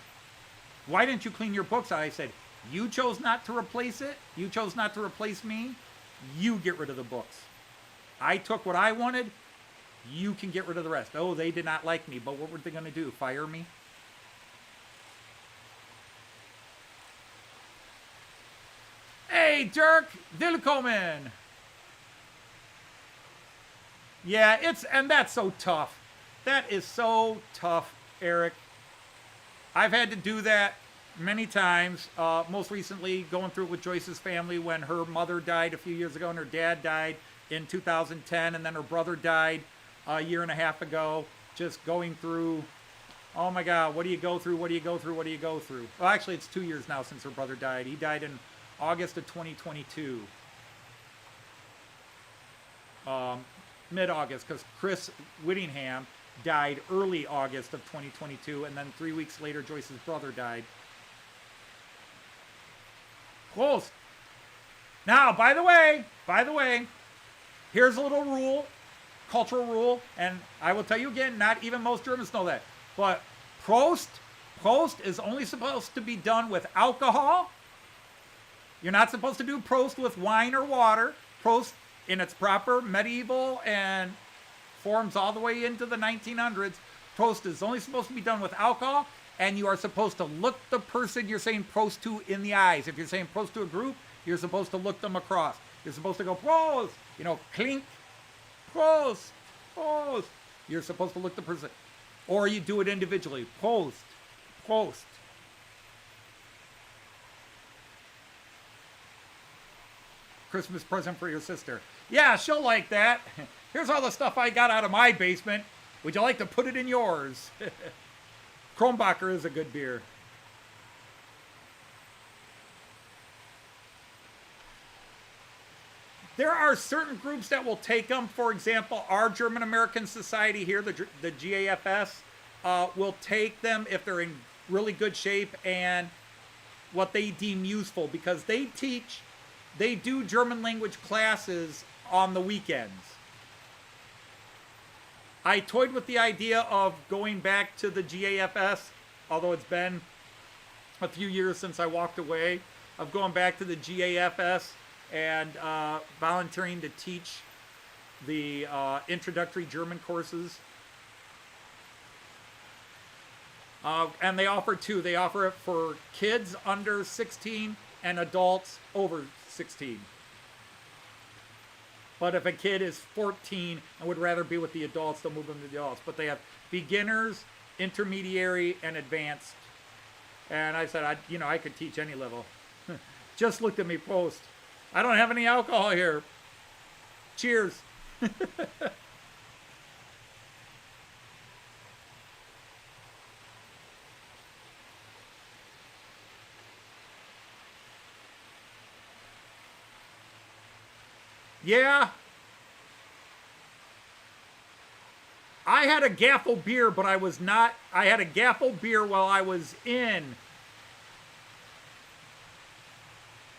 why didn't you clean your books out? I said, you chose not to replace it. You chose not to replace me. You get rid of the books. I took what I wanted. You can get rid of the rest. Oh, they did not like me, but what were they going to do? Fire me? Hey, Dirk, willkommen. Yeah, and that's so tough. That is so tough, Eric. I've had to do that many times. Most recently, going through it with Joyce's family when her mother died a few years ago and her dad died in 2010, and then her brother died a year and a half ago. Just going through, oh my God, what do you go through? What do you go through? What do you go through? Well, actually, it's 2 years now since her brother died. He died in August of 2022. Mid-August, because Chris Whittingham died early August of 2022, and then 3 weeks later, Joyce's brother died. Close. Now, by the way, here's a little rule, cultural rule, and I will tell you again, not even most Germans know that, but Prost is only supposed to be done with alcohol. You're not supposed to do Prost with wine or water. Prost, in its proper medieval and forms all the way into the 1900s, Prost is only supposed to be done with alcohol, and you are supposed to look the person you're saying Prost to in the eyes. If you're saying Prost to a group, you're supposed to look them across. You're supposed to go Prost, clink, Prost, Prost. You're supposed to look the person. Or you do it individually. Prost, Prost. Christmas present for your sister. Yeah, she'll like that. Here's all the stuff I got out of my basement. Would you like to put it in yours? Kronbacher is a good beer. There are certain groups that will take them. For example, our German American Society here, the GAFS, will take them if they're in really good shape and what they deem useful, because they do German language classes on the weekends. I toyed with the idea of going back to the GAFS, although it's been a few years since I walked away, of going back to the GAFS and volunteering to teach the introductory German courses. And they offer two. They offer it for kids under 16 and adults over 16. But if a kid is 14 and would rather be with the adults, they'll move them to the adults. But they have beginners, intermediary, and advanced. And I said, I could teach any level. Just looked at me post. I don't have any alcohol here. Cheers. Yeah. I had a gaffle beer, but I had a gaffle beer while I was in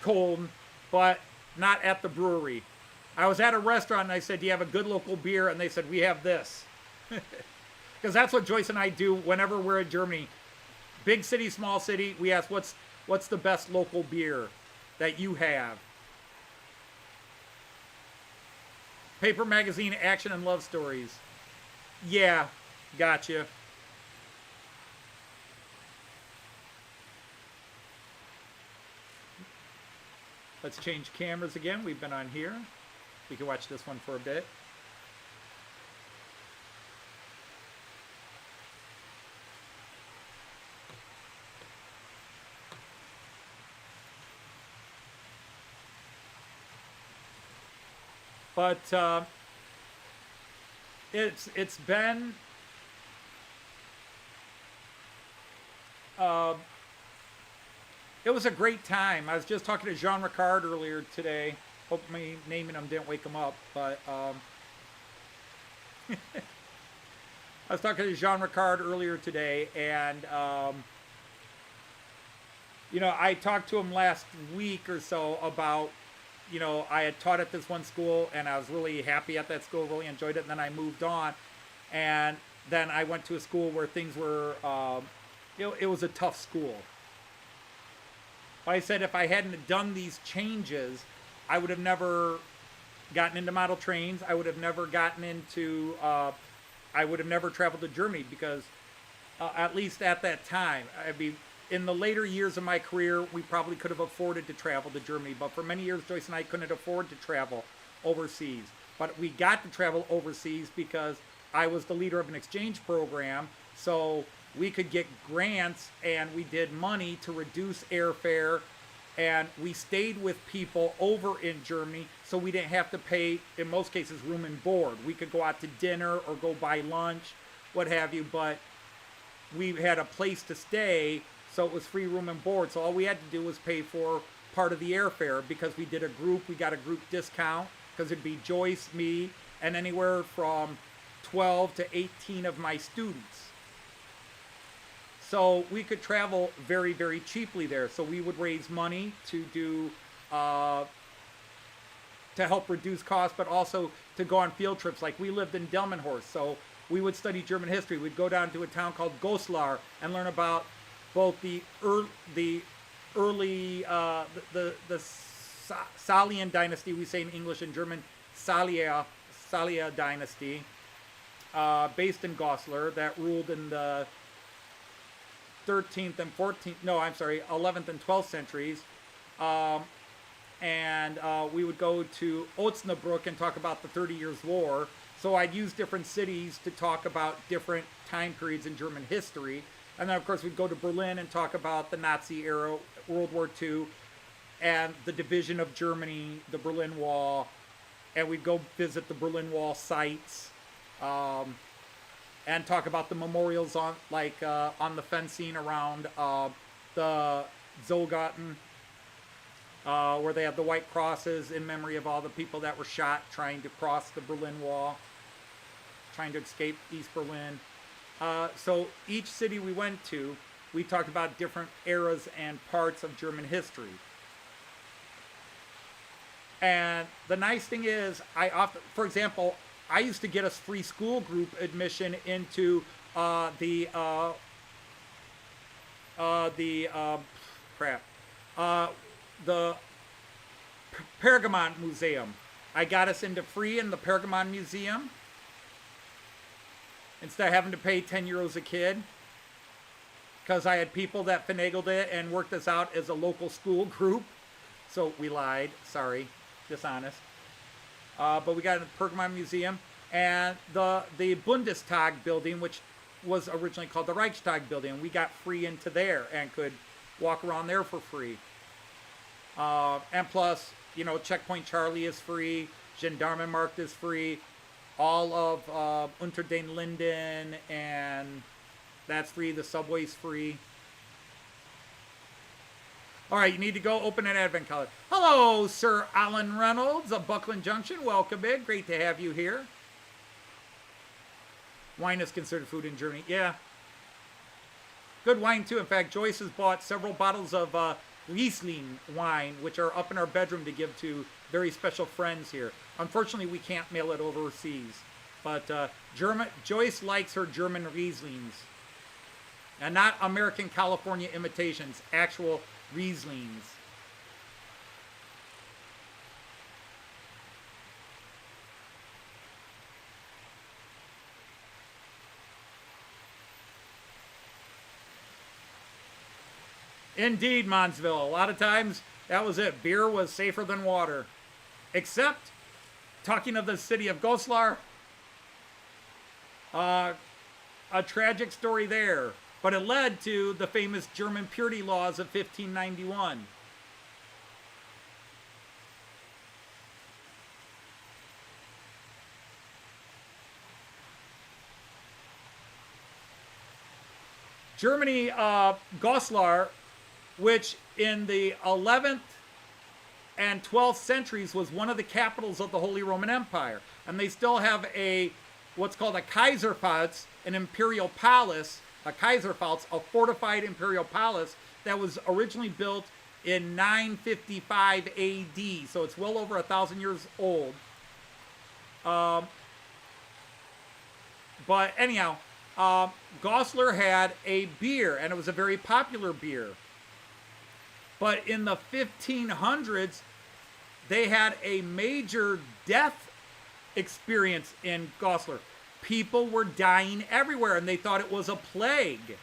Cologne, but not at the brewery. I was at a restaurant and I said, do you have a good local beer? And they said, we have this. Because that's what Joyce and I do whenever we're in Germany. Big city, small city, we ask, what's the best local beer that you have? Paper magazine, action, and love stories. Yeah, gotcha. Let's change cameras again. We've been on here. We can watch this one for a bit. But it's been it was a great time. I was just talking to Jean Ricard earlier today. Hope me naming him didn't wake him up, but I was talking to Jean Ricard earlier today, and you know, I talked to him last week or so about, you know, I had taught at this one school and I was really happy at that school, really enjoyed it, and then I moved on, and then I went to a school where things were, you know, it was a tough school. But I said if I hadn't done these changes, I would have never gotten into model trains. I would have never gotten into, I would have never traveled to Germany, because at least at that time, I mean, in the later years of my career, we probably could have afforded to travel to Germany. But for many years, Joyce and I couldn't afford to travel overseas. But we got to travel overseas because I was the leader of an exchange program. So we could get grants, and we did money to reduce airfare. And we stayed with people over in Germany, so we didn't have to pay, in most cases, room and board. We could go out to dinner or go buy lunch, what have you, but we had a place to stay, so it was free room and board. So all we had to do was pay for part of the airfare, because we did a group. We got a group discount, because it'd be Joyce, me, and anywhere from 12 to 18 of my students. So we could travel very, very cheaply there. So we would raise money to do, to help reduce costs, but also to go on field trips. Like, we lived in Delmenhorst, so we would study German history. We'd go down to a town called Goslar and learn about both the early, the Salian dynasty, we say in English and German, Salia dynasty, based in Goslar, that ruled in the 13th and 14th, no, I'm sorry, 11th and 12th centuries. And we would go to Osnabrück and talk about the 30 Years' War. So I'd use different cities to talk about different time periods in German history. And then, of course, we'd go to Berlin and talk about the Nazi era, World War II, and the division of Germany, the Berlin Wall. And we'd go visit the Berlin Wall sites. And talk about the memorials on, like, on the fencing around the Zollgarten, where they have the white crosses in memory of all the people that were shot trying to cross the Berlin Wall, trying to escape East Berlin. So each city we went to, we talked about different eras and parts of German history. And the nice thing is, I often, for example, I used to get us free school group admission into the Pergamon Museum. I got us into free in the Pergamon Museum instead of having to pay 10 euros a kid, because I had people that finagled it and worked us out as a local school group. So we lied, sorry, dishonest. But we got in the Pergamon Museum, and the Bundestag building, which was originally called the Reichstag building. We got free into there and could walk around there for free. And plus, you know, Checkpoint Charlie is free, Gendarmenmarkt is free, all of Unter den Linden, and that's free, the subway's free. All right, you need to go open an advent calendar. Hello, Sir Alan Reynolds of Buckland Junction. Welcome in. Great to have you here. Wine is considered food in Germany. Yeah. Good wine, too. In fact, Joyce has bought several bottles of Riesling wine, which are up in our bedroom to give to very special friends here. Unfortunately, we can't mail it overseas. But Joyce likes her German Rieslings. And not American California imitations, actual Rieslings. Indeed, Monsville. A lot of times, that was it. Beer was safer than water. Except talking of the city of Goslar, a tragic story there, but it led to the famous German purity laws of 1591. Germany, Goslar, which in the 11th and 12th centuries was one of the capitals of the Holy Roman Empire. And they still have what's called a Kaiserpfalz, an imperial palace, a Kaiserpfalz, a fortified imperial palace that was originally built in 955 AD. So it's well over 1,000 years old. But anyhow, Goslar had a beer, and it was a very popular beer. But in the 1500s, they had a major death experience in Goslar. People were dying everywhere, and they thought it was a plague.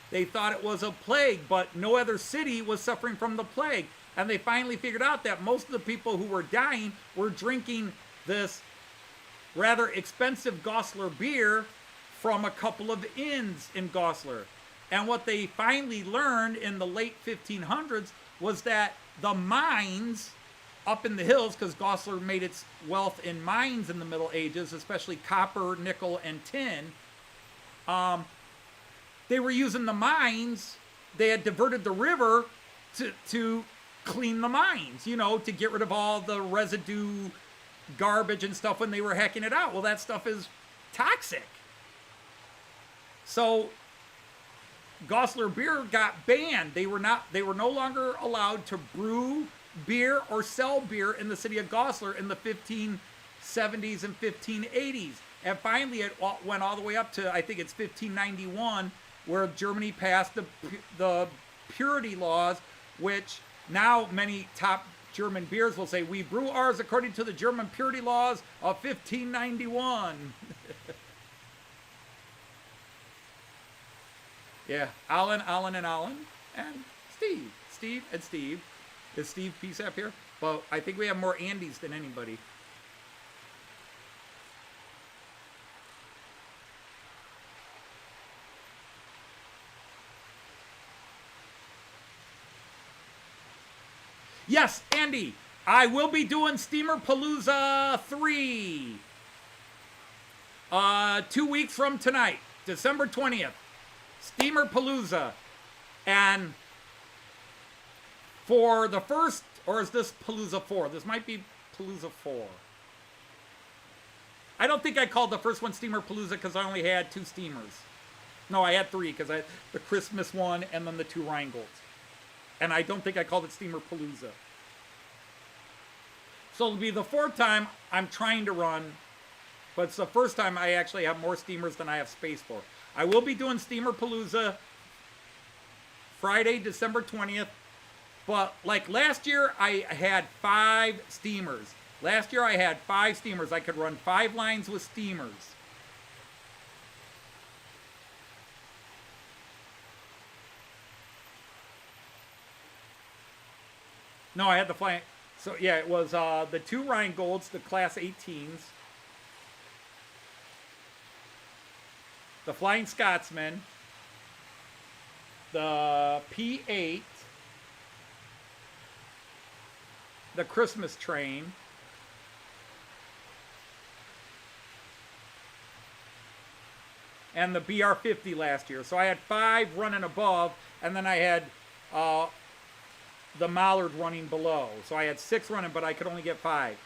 They thought it was a plague, but no other city was suffering from the plague. And they finally figured out that most of the people who were dying were drinking this rather expensive Goslar beer from a couple of inns in Goslar. And what they finally learned in the late 1500s was that the mines up in the hills, because Goslar made its wealth in mines in the Middle Ages, especially copper, nickel, and tin, they were using the mines. They had diverted the river to clean the mines, to get rid of all the residue garbage and stuff when they were hacking it out. Well, that stuff is toxic. So Goslar beer got banned. They were no longer allowed to brew beer or sell beer in the city of Goslar in the 1570s and 1580s. And finally it went all the way up to, I think it's 1591, where Germany passed the purity laws, which now many top German beers will say, we brew ours according to the German purity laws of 1591. Yeah, Alan, and Steve. Steve and Steve. Is Steve PSAP here? Well, I think we have more Andys than anybody. Yes, Andy, I will be doing Steamer Palooza 3. 2 weeks from tonight, December 20th. Steamer Palooza. And for the first, or is this Palooza 4? This might be Palooza 4. I don't think I called the first one Steamer Palooza because I only had 2 steamers. No, I had 3 because I had the Christmas one and then the 2 Rhinegolds. And I don't think I called it Steamer Palooza. So it'll be the 4th time I'm trying to run, but it's the first time I actually have more steamers than I have space for. I will be doing Steamer Palooza Friday, December 20th. But like last year, I had 5 steamers. Last year, I had 5 steamers. I could run 5 lines with steamers. No, I had the flying. So yeah, it was the 2 Rhinegolds, the Class 18s. The Flying Scotsman. The P8. The Christmas Train. And the BR50 last year. So I had 5 running above, and then I had the Mallard running below. So I had 6 running, but I could only get 5.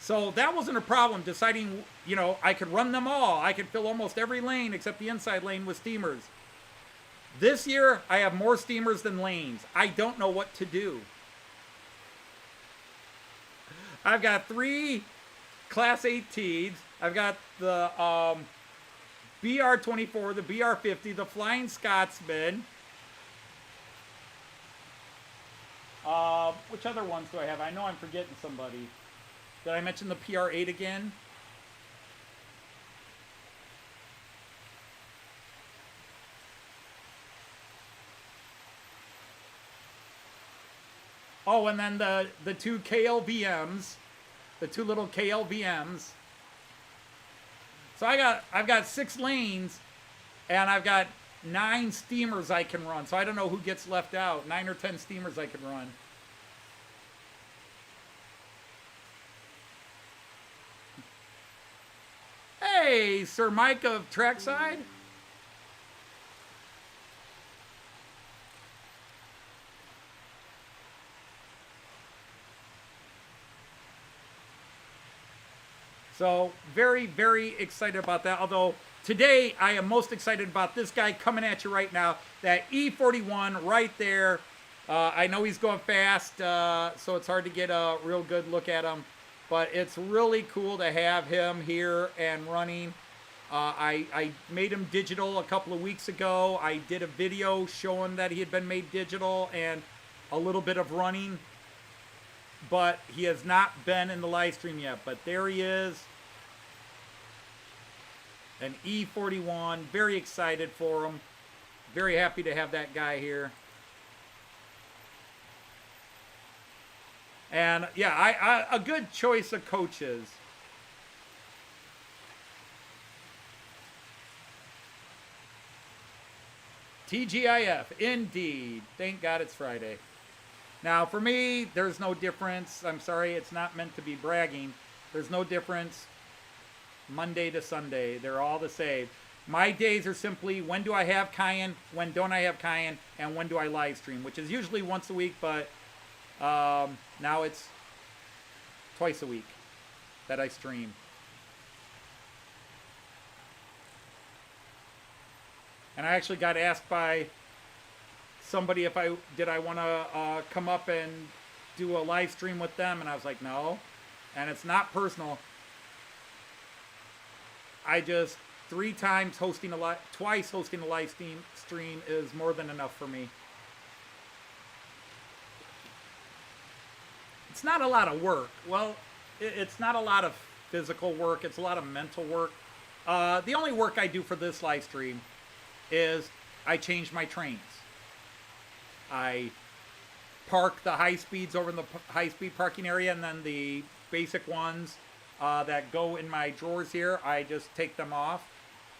So that wasn't a problem deciding, I could run them all. I could fill almost every lane except the inside lane with steamers. This year, I have more steamers than lanes. I don't know what to do. I've got 3 Class 18s. I've got the BR24, the BR50, the Flying Scotsman. Which other ones do I have? I know I'm forgetting somebody. Did I mention the PR8 again? Oh, and then the 2 KLVMs. the two little KLVMs. So I've got 6 lanes, and I've got 9 steamers I can run. So I don't know who gets left out. 9 or 10 steamers I can run. Hey, Sir Mike of Trackside. So very, very excited about that. Although today I am most excited about this guy coming at you right now. That E41 right there. I know he's going fast, so it's hard to get a real good look at him. But it's really cool to have him here and running. I made him digital a couple of weeks ago. I did a video showing that he had been made digital and a little bit of running. But he has not been in the live stream yet. But there he is. An E41. Very excited for him. Very happy to have that guy here. And yeah, a good choice of coaches. TGIF, indeed. Thank God it's Friday. Now, for me, there's no difference. I'm sorry, it's not meant to be bragging. There's no difference Monday to Sunday. They're all the same. My days are simply, when do I have Cayenne, when don't I have Cayenne, and when do I live stream, which is usually once a week, but now it's twice a week that I stream. And I actually got asked by somebody if I want to come up and do a live stream with them, and I was like, no. And it's not personal. I just twice hosting a live stream is more than enough for me. It's not a lot of work. Well, it's not a lot of physical work. It's a lot of mental work. The only work I do for this live stream is I change my trains. I park the high speeds over in the high speed parking area, and then the basic ones that go in my drawers here, I just take them off.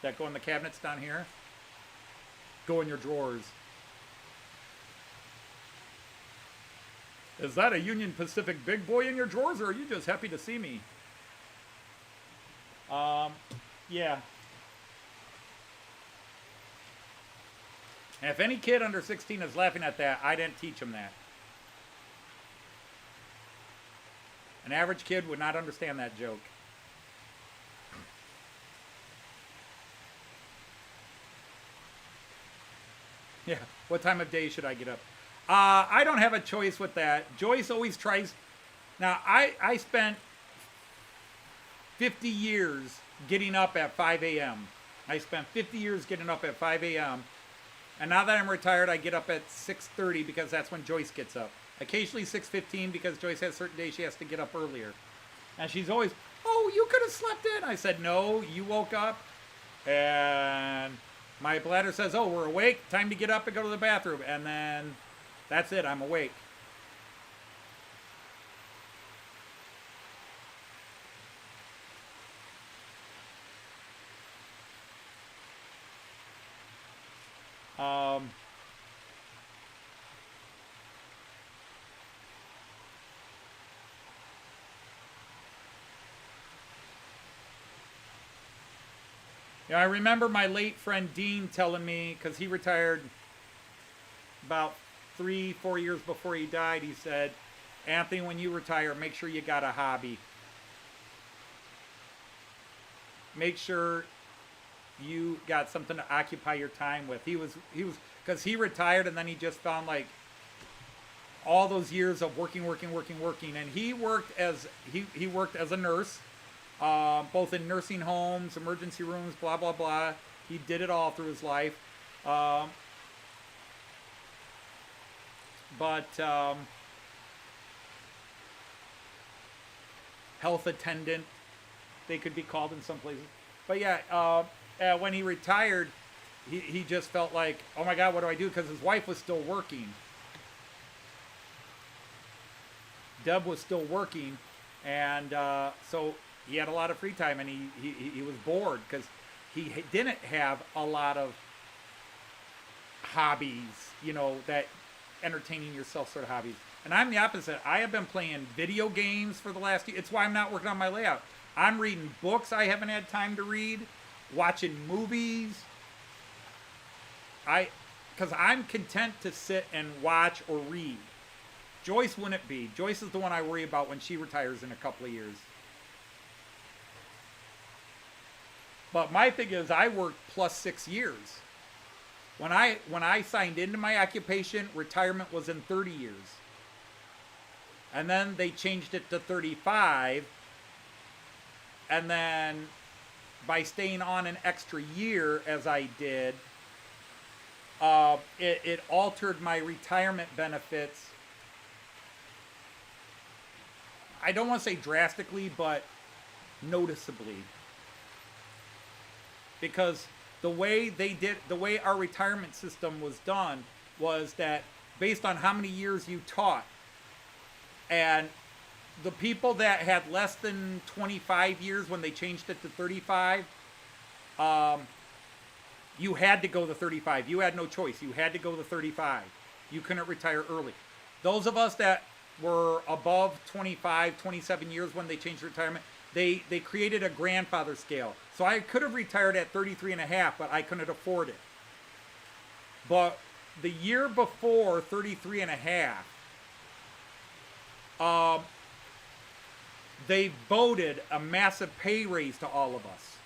That go in the cabinets down here. Go in your drawers. Is that a Union Pacific big boy in your drawers, or are you just happy to see me? Yeah. And if any kid under 16 is laughing at that, I didn't teach him that. An average kid would not understand that joke. Yeah, what time of day should I get up? I don't have a choice with that. Joyce always tries. Now, I spent 50 years getting up at 5 a.m. I spent 50 years getting up at 5 a.m. And now that I'm retired, I get up at 6:30 because that's when Joyce gets up. Occasionally 6:15 because Joyce has certain days she has to get up earlier. And she's always, oh, you could have slept in. I said, no, you woke up. And my bladder says, oh, we're awake. Time to get up and go to the bathroom. And then that's it. I'm awake. Yeah, I remember my late friend Dean telling me, because he retired about 3-4 years before he died, he said, Anthony, when you retire, make sure you got a hobby. Make sure you got something to occupy your time with. He was, because he retired and then he just found like all those years of working. And he worked as, he worked as a nurse, both in nursing homes, emergency rooms, blah, blah, blah. He did it all through his life. Health attendant, they could be called in some places. But yeah, when he retired, he just felt like, oh my God, what do I do? Because his wife was still working. Deb was still working. And so he had a lot of free time, and he was bored because he didn't have a lot of hobbies, that entertaining yourself sort of hobbies. And I'm the opposite. I have been playing video games for the last year. It's why I'm not working on my layout. I'm reading books I haven't had time to read, watching movies. Because I'm content to sit and watch or read. Joyce wouldn't be. Joyce is the one I worry about when she retires in a couple of years. But my thing is, I worked plus 6 years. When I signed into my occupation, retirement was in 30 years. And then they changed it to 35. And then by staying on an extra year, as I did, it altered my retirement benefits. I don't want to say drastically, but noticeably. Because the way our retirement system was done was that based on how many years you taught, and the people that had less than 25 years when they changed it to 35, you had to go to 35. You had no choice. You had to go to 35. You couldn't retire early. Those of us that were above 25, 27 years when they changed retirement, they created a grandfather scale. So I could have retired at 33 and a half, but I couldn't afford it. But the year before 33 and a half, they voted a massive pay raise to all of us.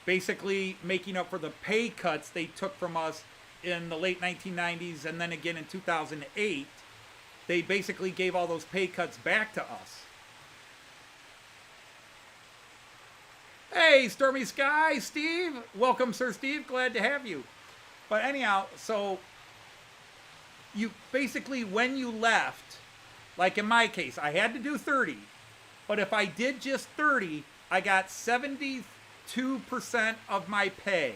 Basically making up for the pay cuts they took from us in the late 1990s and then again in 2008. They basically gave all those pay cuts back to us. Hey, Stormy Sky, Steve. Welcome, Sir Steve. Glad to have you. But anyhow, so you basically, when you left, like in my case, I had to do 30. But if I did just 30, I got 72% of my pay.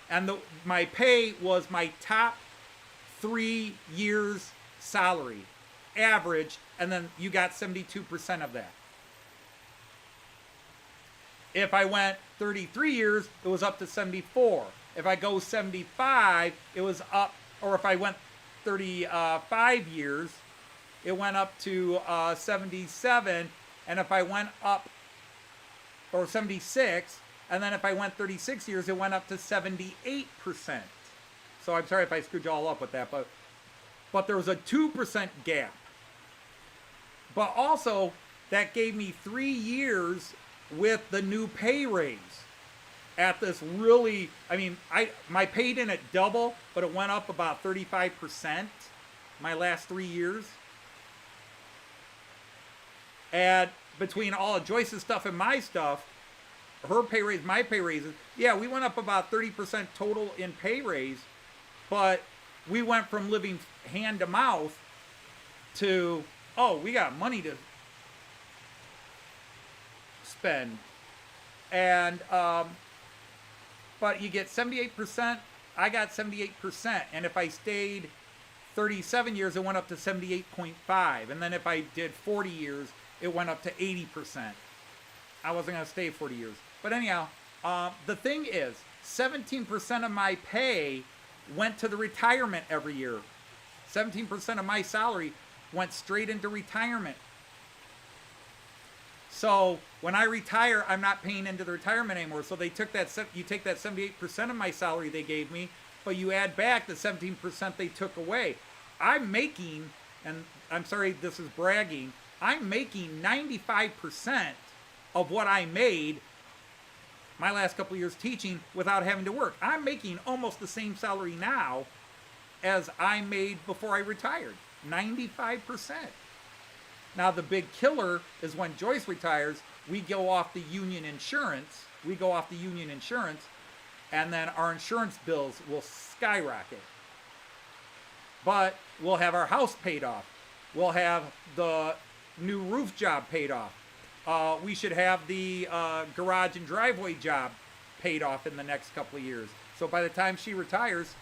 And my pay was my top 3 years' salary, average, and then you got 72% of that. If I went 33 years, it was up to 74. If I go 75, it was up, or if I went 35 years, it went up to 77. And if I went up, or 76, and then if I went 36 years, it went up to 78%. So I'm sorry if I screwed you all up with that, but there was a 2% gap. But also, that gave me 3 years with the new pay raise at this really, my pay didn't double, but it went up about 35% my last 3 years. And between all of Joyce's stuff and my stuff, her pay raise, my pay raises, yeah, we went up about 30% total in pay raise, but we went from living hand to mouth to, we got money to spend. And but you get 78%. I got 78%, and if I stayed 37 years, it went up to 78.5. And then if I did 40 years, it went up to 80%. I wasn't going to stay 40 years. But anyhow, the thing is, 17% of my pay went to the retirement every year. 17% of my salary went straight into retirement. So when I retire, I'm not paying into the retirement anymore. So they took that, you take that 78% of my salary they gave me, but you add back the 17% they took away. I'm making, and I'm sorry, this is bragging, I'm making 95% of what I made my last couple of years teaching without having to work. I'm making almost the same salary now as I made before I retired. 95%. Now the big killer is when Joyce retires, we go off the union insurance. And then our insurance bills will skyrocket. But we'll have our house paid off. We'll have the new roof job paid off. We should have the garage and driveway job paid off in the next couple of years. So by the time she retires,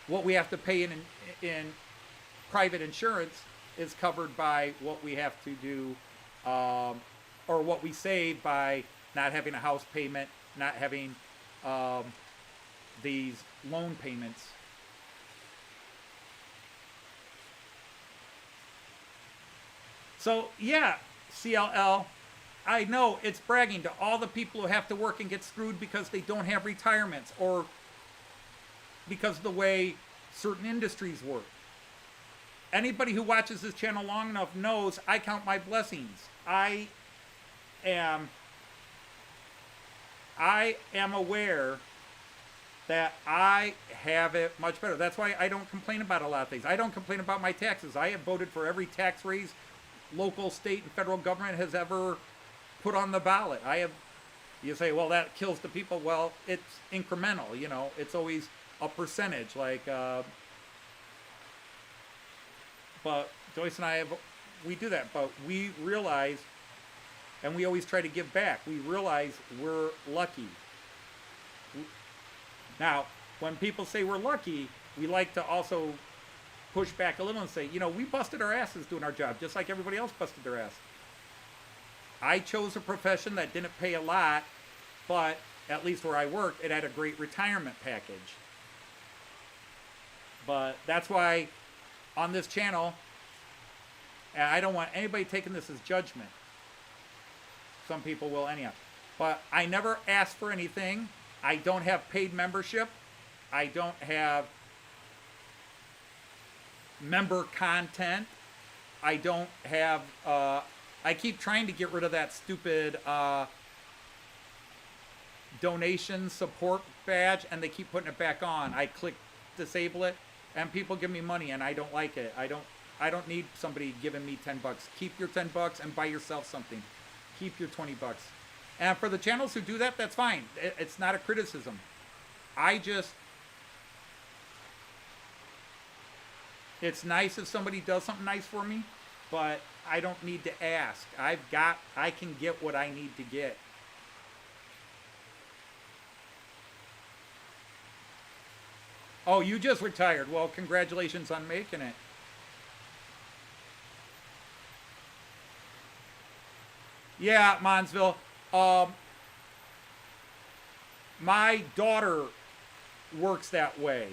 what we have to pay in private insurance is covered by what we have to do, or what we save by not having a house payment, not having these loan payments. So yeah, CLL, I know it's bragging to all the people who have to work and get screwed because they don't have retirements, or because of the way certain industries work. Anybody who watches this channel long enough knows I count my blessings. I am aware that I have it much better. That's why I don't complain about a lot of things. I don't complain about my taxes. I have voted for every tax raise local, state, and federal government has ever put on the ballot. You say, well, that kills the people. Well, it's incremental, you know. It's always a percentage. Like, but Joyce and I we do that. But we realize, and we always try to give back. We realize we're lucky. Now, when people say we're lucky, we like to also push back a little and say, you know, we busted our asses doing our job, just like everybody else busted their ass. I chose a profession that didn't pay a lot, but at least where I worked, it had a great retirement package. But that's why on this channel, and I don't want anybody taking this as judgment. Some people will anyhow. But I never ask for anything. I don't have paid membership. I don't have member content. I don't have, I keep trying to get rid of that stupid donation support badge, and they keep putting it back on. I click disable it, and people give me money, and I don't like it. I don't need somebody giving me $10. Keep your $10 and buy yourself something. Keep your $20. And for the channels who do that, that's fine. It's not a criticism. It's nice if somebody does something nice for me, but I don't need to ask. I can get what I need to get. Oh, you just retired. Well, congratulations on making it. Yeah, Monsville. My daughter works that way.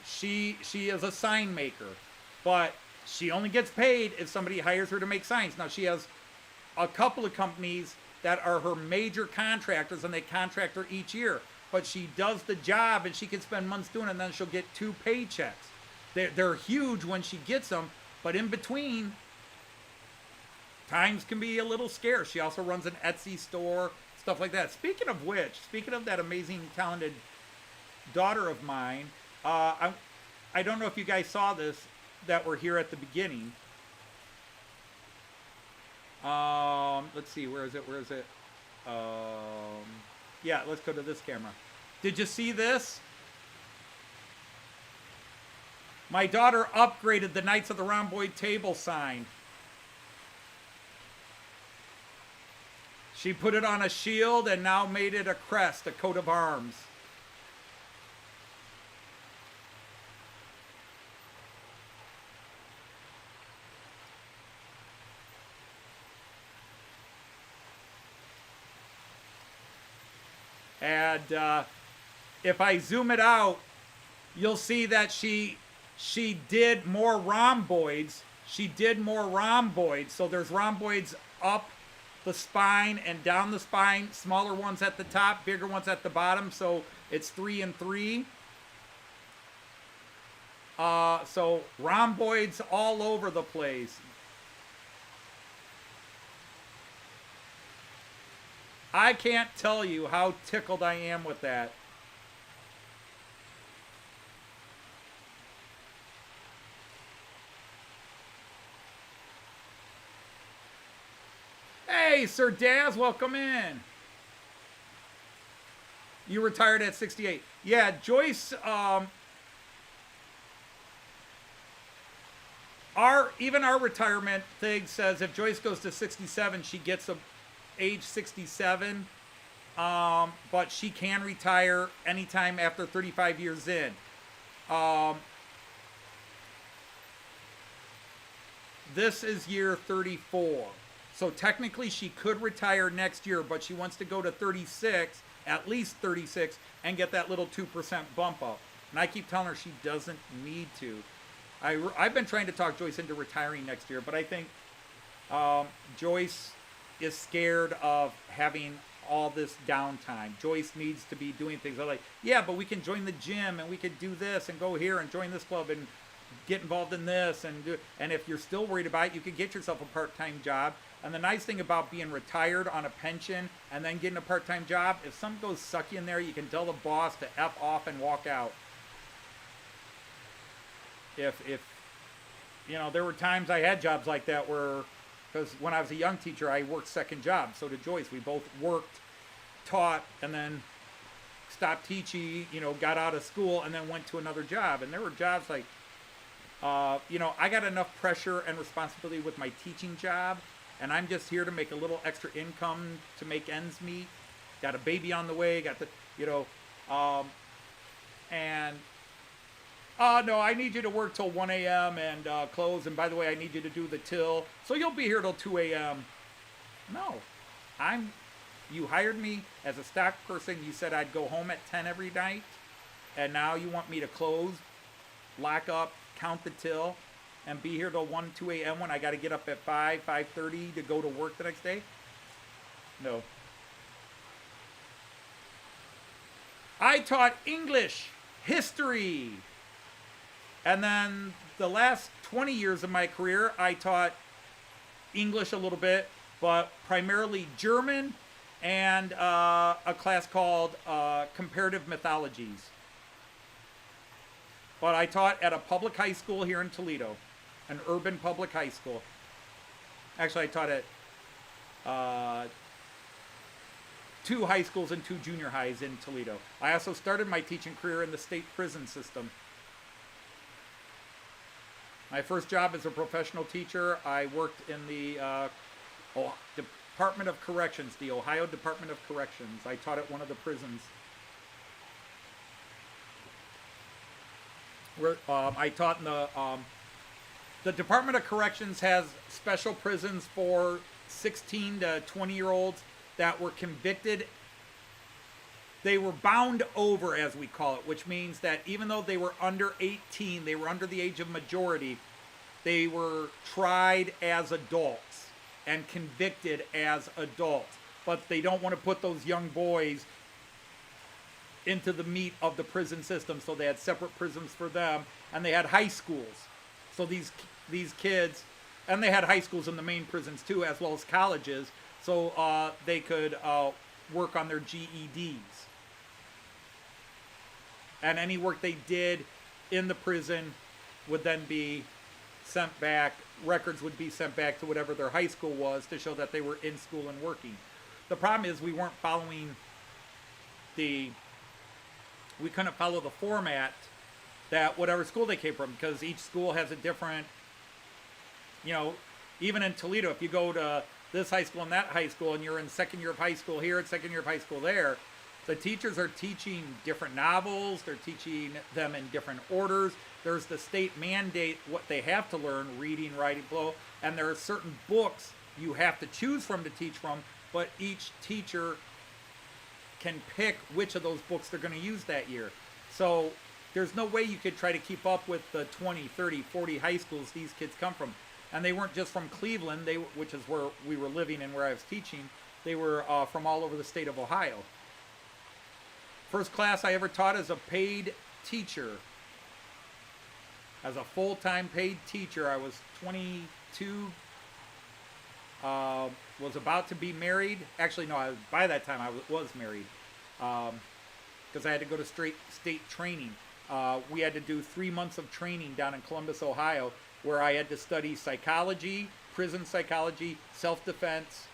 She is a sign maker, but she only gets paid if somebody hires her to make signs. Now, she has a couple of companies that are her major contractors, and they contract her each year. But she does the job, and she can spend months doing it, and then she'll get 2 paychecks. They're huge when she gets them, but in between, times can be a little scarce. She also runs an Etsy store, stuff like that. Speaking of which, speaking of that amazing, talented daughter of mine, I don't know if you guys saw this, that were here at the beginning. Let's see, where is it? Yeah, let's go to this camera. Did you see this? My daughter upgraded the Knights of the Rhomboid table sign. She put it on a shield and now made it a crest, a coat of arms. And if I zoom it out, you'll see that she did more rhomboids. So there's rhomboids up the spine and down the spine, smaller ones at the top, bigger ones at the bottom. So it's 3 and 3. So rhomboids all over the place. I can't tell you how tickled I am with that. Hey, Sir Daz, welcome in. You retired at 68. Yeah, Joyce, even our retirement thing says if Joyce goes to 67, she gets age 67, but she can retire anytime after 35 years in. this is year 34. So technically she could retire next year, but she wants to go to 36, at least 36, and get that little 2% bump up. And I keep telling her she doesn't need to. I've been trying to talk Joyce into retiring next year, but I think Joyce is scared of having all this downtime. Joyce needs to be doing things. I'm like, yeah, but we can join the gym and we could do this and go here and join this club and get involved in this and if you're still worried about it, you could get yourself a part-time job. And the nice thing about being retired on a pension and then getting a part-time job, if something goes sucky in there, you can tell the boss to F off and walk out. If you know, there were times I had jobs like that where, because when I was a young teacher, I worked second jobs. So did Joyce. We both worked, taught, and then stopped teaching, you know, got out of school and then went to another job. And there were jobs like, you know, I got enough pressure and responsibility with my teaching job, and I'm just here to make a little extra income to make ends meet. Got a baby on the way, got the, you know, no, I need you to work till 1 a.m. and close, and by the way, I need you to do the till, so you'll be here till 2 a.m. No, you hired me as a stock person, you said I'd go home at 10 every night, and now you want me to close, lock up, count the till, and be here till 1, 2 a.m. when I got to get up at 5:30 to go to work the next day? No. I taught English, history, and then the last 20 years of my career, I taught English a little bit, but primarily German and a class called Comparative Mythologies. But I taught at a public high school here in Toledo, an urban public high school. Actually, I taught at 2 high schools and 2 junior highs in Toledo. I also started my teaching career in the state prison system. My first job as a professional teacher, I worked in the Department of Corrections, the Ohio Department of Corrections. I taught at one of the prisons. Where I taught in the Department of Corrections has special prisons for 16 to 20-year-olds that were convicted. They were bound over, as we call it, which means that even though they were under 18, they were under the age of majority, they were tried as adults and convicted as adults. But they don't want to put those young boys into the meat of the prison system, so they had separate prisons for them, and they had high schools. So these kids, and they had high schools in the main prisons too, as well as colleges, so they could work on their GEDs. And any work they did in the prison would then be sent back, records would be sent back to whatever their high school was to show that they were in school and working. The problem is we weren't following we couldn't follow the format that whatever school they came from, because each school has a different, you know, even in Toledo, if you go to this high school and that high school and you're in second year of high school here and second year of high school there, the teachers are teaching different novels, they're teaching them in different orders. There's the state mandate what they have to learn, reading, writing, below, and there are certain books you have to choose from to teach from, but each teacher can pick which of those books they're going to use that year. So there's no way you could try to keep up with the 20, 30, 40 high schools these kids come from. And they weren't just from Cleveland, which is where we were living and where I was teaching. They were from all over the state of Ohio. First class I ever taught as a paid teacher. As a full-time paid teacher, I was 22, was about to be married. Actually, no, by that time I was married, because I had to go to state training. We had to do 3 months of training down in Columbus, Ohio, where I had to study psychology, prison psychology, self-defense,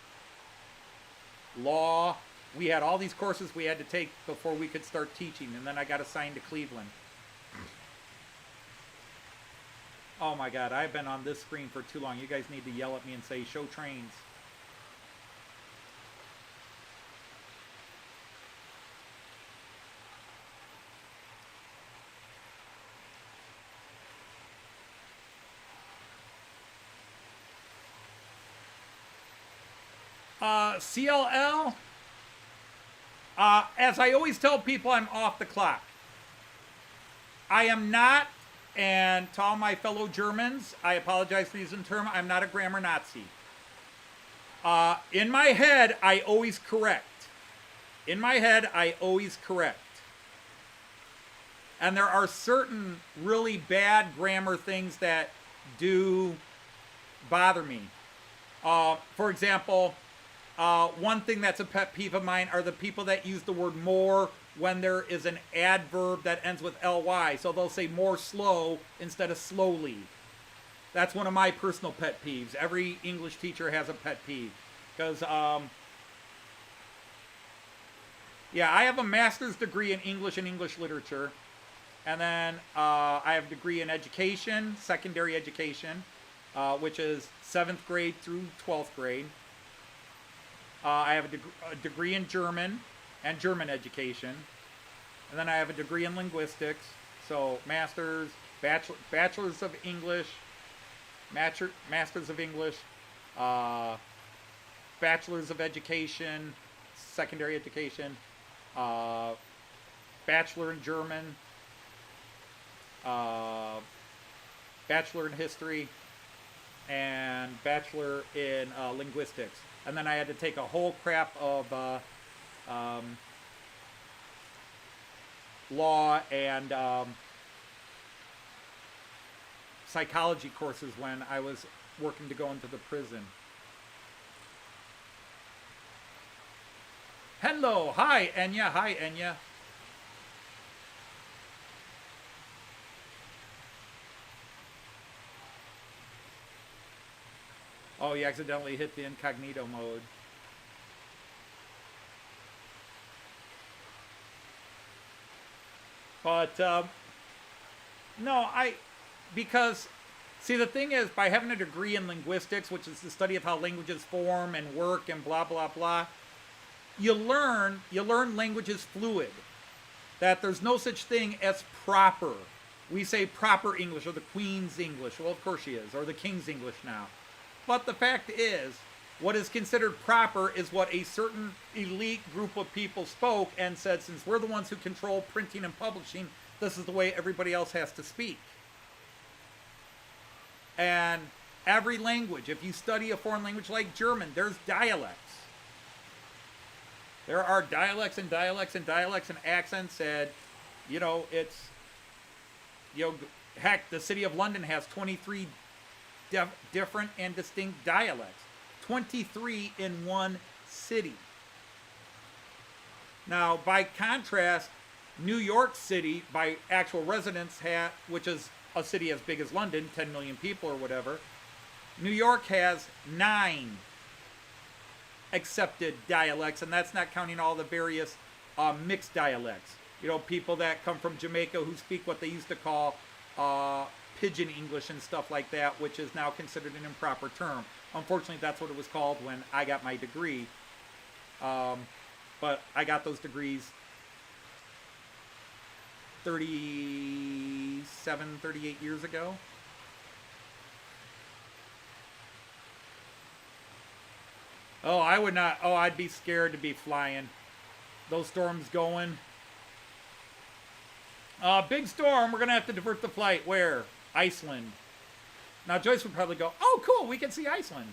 law. We had all these courses we had to take before we could start teaching, and then I got assigned to Cleveland. Oh my God, I've been on this screen for too long. You guys need to yell at me and say, show trains. CLL, as I always tell people, I'm off the clock. I am not, and to all my fellow Germans, I apologize for using the term, I'm not a grammar Nazi. In my head, I always correct. In my head, I always correct. And there are certain really bad grammar things that do bother me. For example, one thing that's a pet peeve of mine are the people that use the word more when there is an adverb that ends with ly. So they'll say more slow instead of slowly. That's one of my personal pet peeves. Every English teacher has a pet peeve. Because, yeah, I have a master's degree in English and English literature. And then I have a degree in education, secondary education, which is 7th grade through 12th grade. I have a degree in German and German education. And then I have a degree in linguistics. So master's, bachelor's of English, master's of English, bachelor's of education, secondary education, bachelor in German, bachelor in history, and bachelor in linguistics. And then I had to take a whole crap of law and psychology courses when I was working to go into the prison. Hello, hi Enya, hi Enya. Oh, you accidentally hit the incognito mode. But, no, because, see, the thing is, by having a degree in linguistics, which is the study of how languages form and work and blah, blah, blah, you learn language is fluid. That there's no such thing as proper. We say proper English or the Queen's English. Well, of course she is. Or the King's English now. But the fact is, what is considered proper is what a certain elite group of people spoke and said, since we're the ones who control printing and publishing, this is the way everybody else has to speak. And every language, if you study a foreign language like German, there's dialects. There are dialects and dialects and dialects and accents, and, you know, it's, you know, heck, the city of London has 23 different and distinct dialects. 23 in one city. Now, by contrast, New York City, by actual residents, which is a city as big as London, 10 million people or whatever, New York has 9 accepted dialects, and that's not counting all the various mixed dialects. You know, people that come from Jamaica who speak what they used to call Pidgin English and stuff like that, which is now considered an improper term. Unfortunately, that's what it was called when I got my degree. But I got those degrees 37, 38 years ago. Oh, I would not. Oh, I'd be scared to be flying. Those storms going. Big storm. We're going to have to divert the flight. Where? Iceland. Now, Joyce would probably go, oh, cool, we can see Iceland.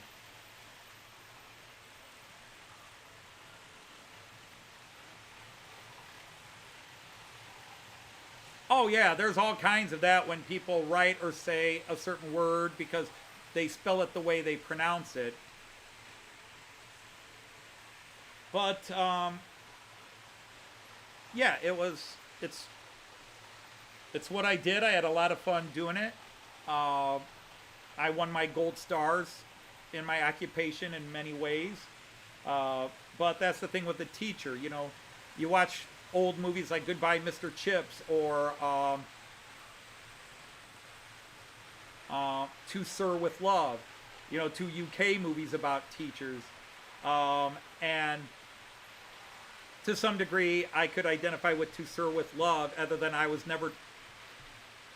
Oh, yeah, there's all kinds of that when people write or say a certain word because they spell it the way they pronounce it. But, yeah, it's what I did. I had a lot of fun doing it. I won my gold stars in my occupation in many ways. But that's the thing with the teacher, you know. You watch old movies like Goodbye, Mr. Chips, or To Sir with Love. You know, 2 UK movies about teachers. And to some degree, I could identify with To Sir with Love, other than I was never...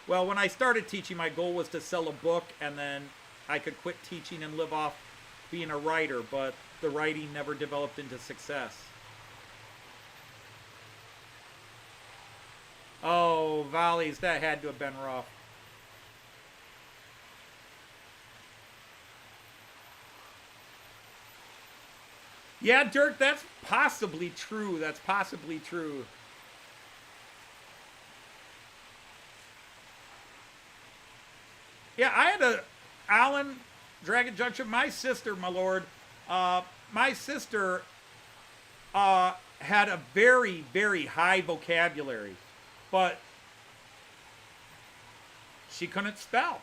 Well, when I started teaching, my goal was to sell a book, and then I could quit teaching and live off being a writer. But the writing never developed into success. Oh, volleys, that had to have been rough. Yeah, Dirk, that's possibly true. That's possibly true. Yeah, I had a Alan Dragon Junction. My sister, my lord, my sister had a very, very high vocabulary, but she couldn't spell.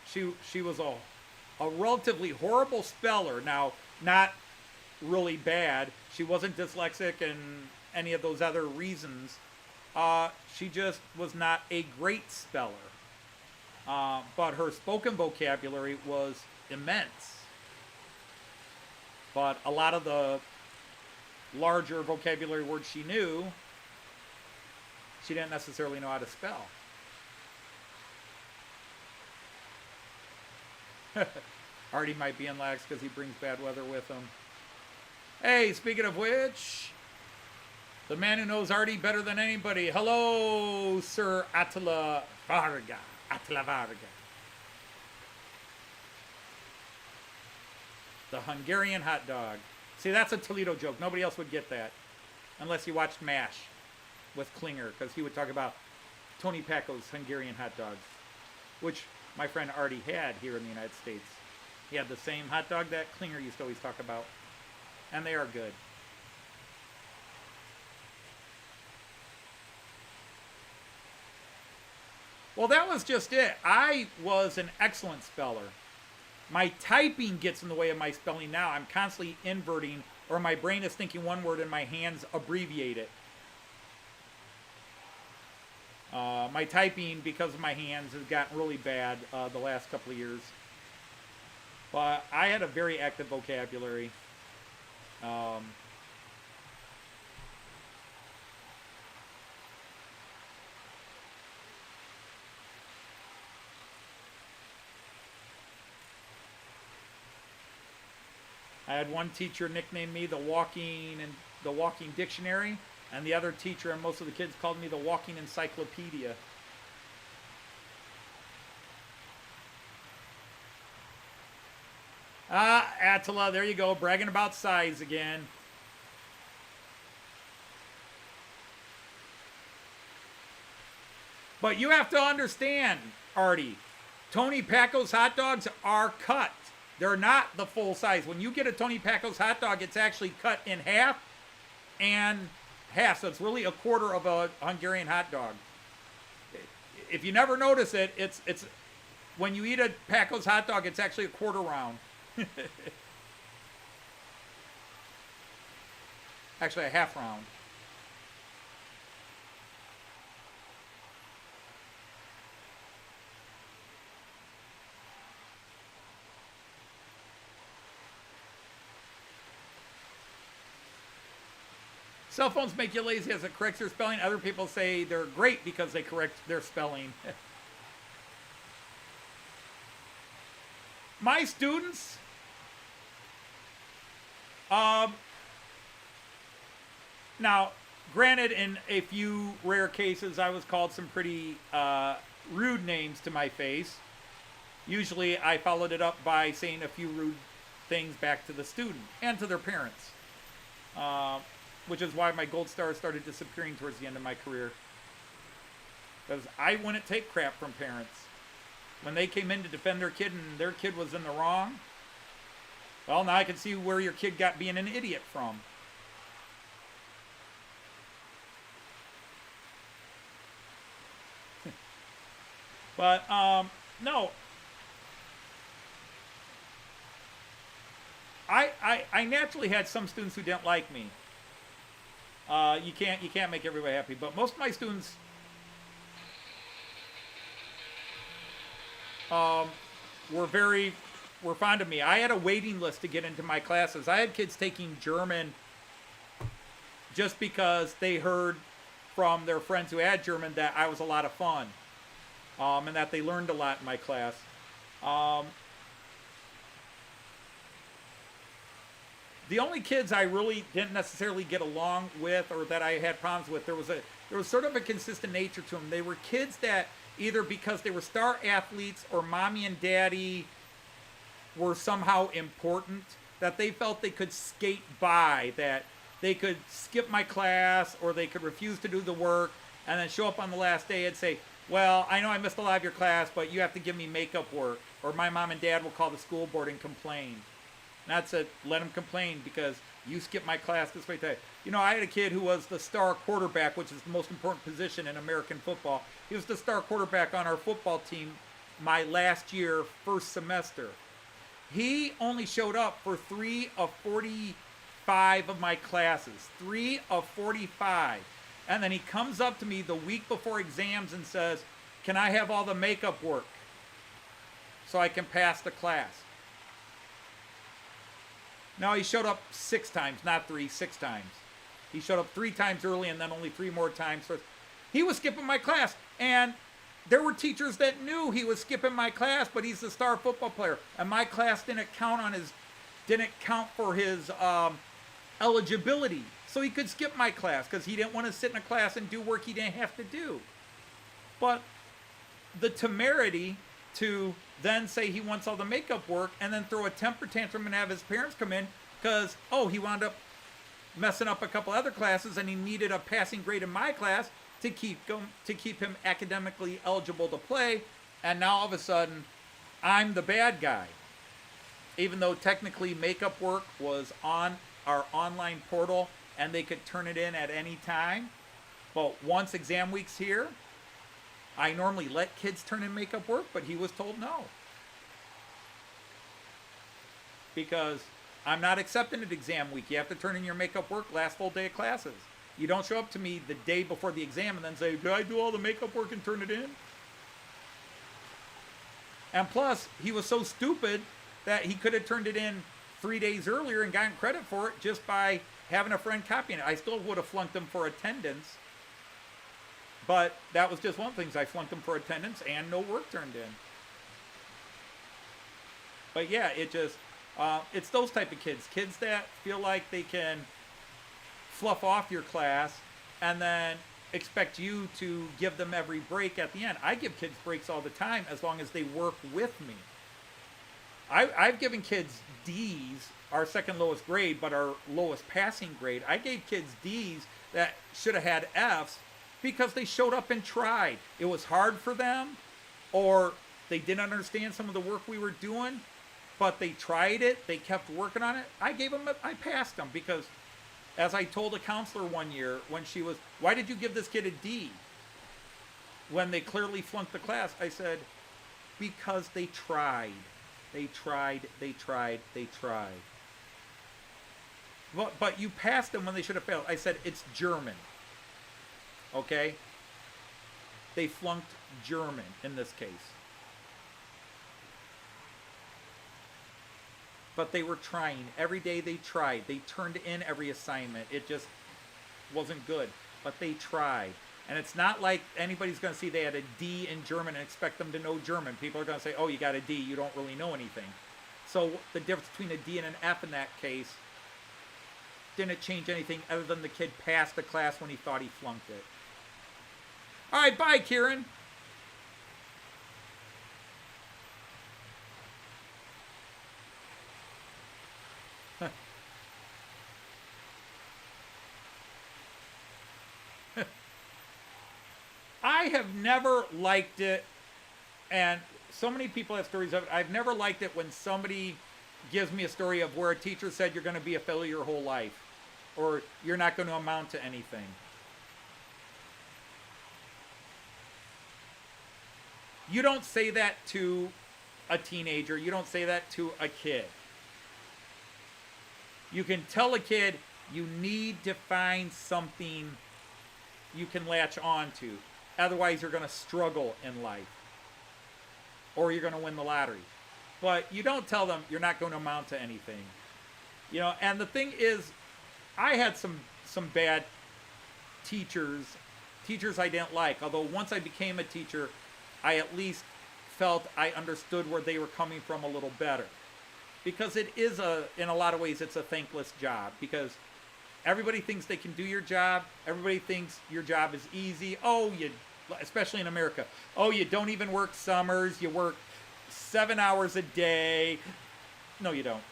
She was a relatively horrible speller. Now, not really bad. She wasn't dyslexic and any of those other reasons. She just was not a great speller. But her spoken vocabulary was immense. But a lot of the larger vocabulary words she knew, she didn't necessarily know how to spell. Artie might be in lax because he brings bad weather with him. Hey, speaking of which, the man who knows Artie better than anybody. Hello, Sir Attila Varga. Attila Varga. The Hungarian hot dog. See, that's a Toledo joke. Nobody else would get that. Unless you watched MASH with Klinger, because he would talk about Tony Paco's Hungarian hot dogs, which my friend Artie had here in the United States. He had the same hot dog that Klinger used to always talk about. And they are good. Well, that was just it. I was an excellent speller. My typing gets in the way of my spelling now. I'm constantly inverting, or my brain is thinking one word and my hands abbreviate it. My typing, because of my hands, has gotten really bad the last couple of years. But I had a very active vocabulary. I had one teacher nickname me the walking dictionary, and the other teacher and most of the kids called me the walking encyclopedia. Attila, there you go, bragging about size again. But you have to understand, Artie, Tony Paco's hot dogs are cut. They're not the full size. When you get a Tony Paco's hot dog, it's actually cut in half and half. So it's really a quarter of a Hungarian hot dog. If you never notice it, it's when you eat a Paco's hot dog, it's actually a quarter round. Actually, a half round. Cell phones make you lazy as it corrects your spelling. Other people say they're great because they correct their spelling. My students, now, granted, in a few rare cases, I was called some pretty rude names to my face. Usually, I followed it up by saying a few rude things back to the student and to their parents. Which is why my gold stars started disappearing towards the end of my career. Because I wouldn't take crap from parents. When they came in to defend their kid and their kid was in the wrong, well, now I can see where your kid got being an idiot from. But, no. I naturally had some students who didn't like me. You can't make everybody happy, but most of my students were fond of me. I had a waiting list to get into my classes. I had kids taking German just because they heard from their friends who had German that I was a lot of fun, and that they learned a lot in my class. The only kids I really didn't necessarily get along with, or that I had problems with, there was sort of a consistent nature to them. They were kids that either because they were star athletes or mommy and daddy were somehow important, that they felt they could skate by, that they could skip my class or they could refuse to do the work and then show up on the last day and say, well, I know I missed a lot of your class, but you have to give me makeup work, or my mom and dad will call the school board and complain. And that's it. Let them complain because you skipped my class this way. I had a kid who was the star quarterback, which is the most important position in American football. He was the star quarterback on our football team my last year, first semester. He only showed up for 3 of 45 of my classes. 3 of 45. And then he comes up to me the week before exams and says, can I have all the makeup work so I can pass the class? Now, he showed up 6 times, not 3, 6 times. He showed up 3 times early and then only 3 more times. So he was skipping my class. And there were teachers that knew he was skipping my class, but he's the star football player. And my class didn't count for his eligibility. So he could skip my class because he didn't want to sit in a class and do work he didn't have to do. But the temerity to then say he wants all the makeup work and then throw a temper tantrum and have his parents come in because, he wound up messing up a couple other classes and he needed a passing grade in my class to keep him academically eligible to play. And now all of a sudden, I'm the bad guy. Even though technically makeup work was on our online portal and they could turn it in at any time. But once exam week's here, I normally let kids turn in makeup work, but he was told no. Because I'm not accepting it exam week. You have to turn in your makeup work last full day of classes. You don't show up to me the day before the exam and then say, did I do all the makeup work and turn it in? And plus, he was so stupid that he could have turned it in 3 days earlier and gotten credit for it just by having a friend copying it. I still would have flunked him for attendance. But that was just one of the things. I flunked him for attendance and no work turned in. But yeah, it's those type of kids. Kids that feel like they can fluff off your class and then expect you to give them every break at the end. I give kids breaks all the time as long as they work with me. I've given kids D's, our second lowest grade, but our lowest passing grade. I gave kids D's that should have had F's because they showed up and tried. It was hard for them, or they didn't understand some of the work we were doing, but they tried it. They kept working on it. I passed them because, as I told a counselor one year when she was, why did you give this kid a D when they clearly flunked the class? I said, because they tried. They tried. But you passed them when they should have failed. I said, it's German. Okay? They flunked German in this case. But they were trying. Every day they tried. They turned in every assignment. It just wasn't good. But they tried. And it's not like anybody's going to see they had a D in German and expect them to know German. People are going to say, oh, you got a D. You don't really know anything. So the difference between a D and an F in that case didn't change anything other than the kid passed the class when he thought he flunked it. All right, bye, Kieran. I have never liked it, and so many people have stories of it. I've never liked it when somebody gives me a story of where a teacher said you're going to be a failure your whole life, or you're not going to amount to anything. You don't say that to a teenager. You don't say that to a kid. You can tell a kid you need to find something you can latch on to. Otherwise, you're going to struggle in life. Or you're going to win the lottery. But you don't tell them you're not going to amount to anything. You know, and the thing is, I had some bad teachers I didn't like. Although once I became a teacher, I at least felt I understood where they were coming from a little better. because it is in a lot of ways, it's a thankless job, because everybody thinks they can do your job. Everybody thinks your job is easy. Especially in America. Oh, you don't even work summers. You work 7 hours a day. No, you don't.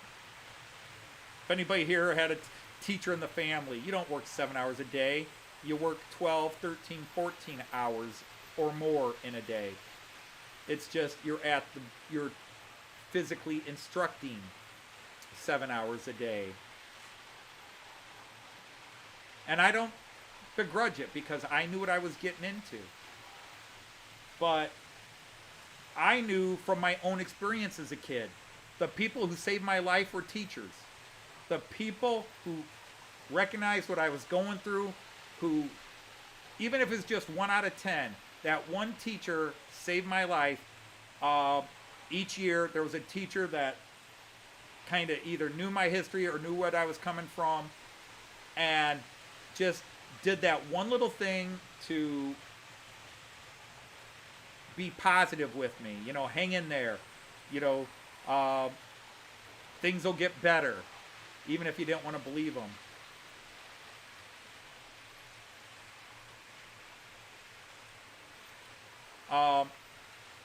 If anybody here had a teacher in the family, you don't work 7 hours a day. You work 12, 13, 14 hours or more in a day. It's just you're physically instructing 7 hours a day. And I don't begrudge it, because I knew what I was getting into. But I knew from my own experience as a kid, the people who saved my life were teachers. The people who recognized what I was going through, who, even if it's just 1 out of 10, that one teacher saved my life. Each year there was a teacher that kind of either knew my history or knew what I was coming from, and just did that one little thing to be positive with me. Hang in there. Things will get better, even if you didn't want to believe them.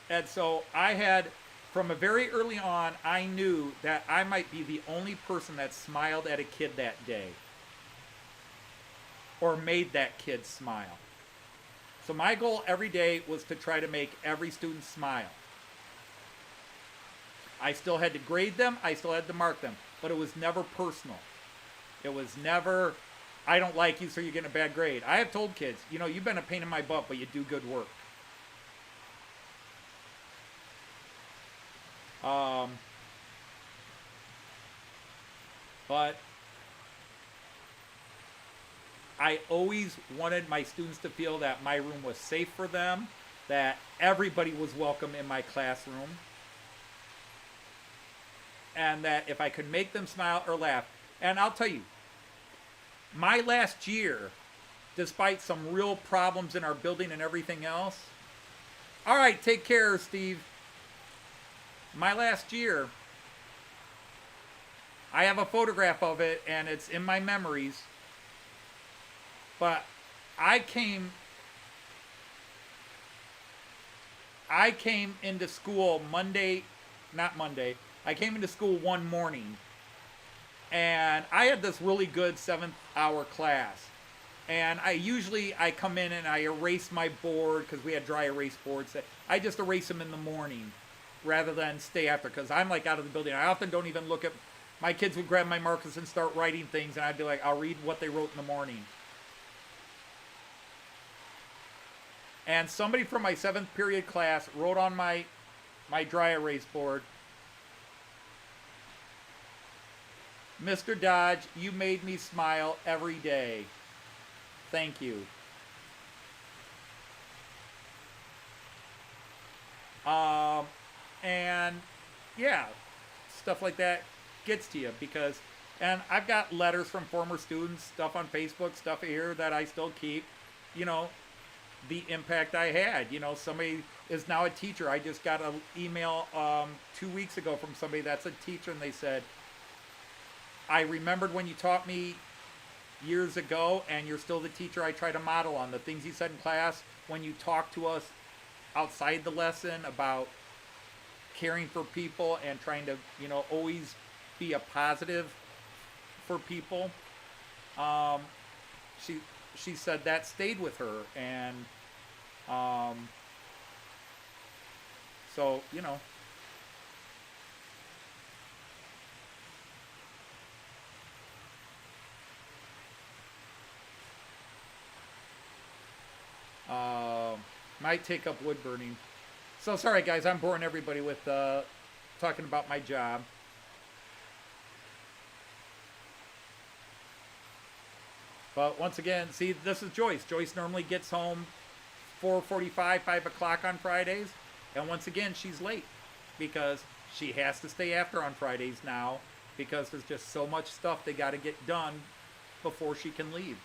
And so I had, from a very early on, I knew that I might be the only person that smiled at a kid that day, or made that kid smile. So my goal every day was to try to make every student smile. I still had to grade them, I still had to mark them, but it was never personal. It was never, I don't like you, so you're getting a bad grade. I have told kids, you've been a pain in my butt, but you do good work. But I always wanted my students to feel that my room was safe for them, that everybody was welcome in my classroom, and that if I could make them smile or laugh. And I'll tell you, my last year, despite some real problems in our building and everything else, all right, take care, Steve. My last year, I have a photograph of it, and it's in my memories. But I came into school I came into school one morning, and I had this really good 7th-hour class. And I come in and I erase my board, because we had dry erase boards. I just erase them in the morning rather than stay after, because I'm like out of the building. I often don't even look at, my kids would grab my markers and start writing things, and I'd be like, I'll read what they wrote in the morning. And somebody from my 7th period class wrote on my dry erase board, "Mr. Dodge, you made me smile every day. Thank you." And yeah, stuff like that gets to you, because, and I've got letters from former students, stuff on Facebook, stuff here that I still keep, the impact I had. Somebody is now a teacher. I just got an email 2 weeks ago from somebody that's a teacher, and they said, "I remembered when you taught me years ago, and you're still the teacher I try to model on. The things you said in class, when you talk to us outside the lesson about caring for people and trying to, always be a positive for people." She said that stayed with her, and so, might take up wood burning. So sorry guys, I'm boring everybody with talking about my job. But once again, see, this is Joyce. Joyce normally gets home 4:45, 5 o'clock on Fridays. And once again, she's late, because she has to stay after on Fridays now, because there's just so much stuff they got to get done before she can leave.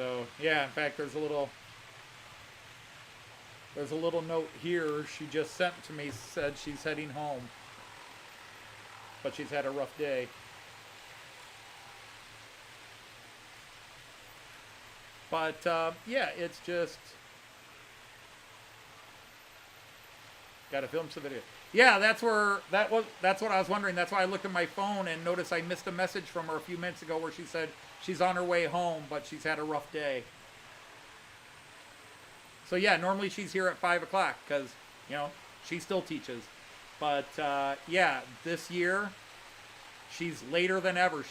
So yeah, in fact, there's a little note here she just sent to me, said she's heading home, but she's had a rough day. But yeah, it's just gotta film some video. Yeah, that's what I was wondering. That's why I looked at my phone and noticed I missed a message from her a few minutes ago where she said she's on her way home, but she's had a rough day. So yeah, normally she's here at 5 o'clock because, you know, she still teaches. But yeah, this year she's later than ever.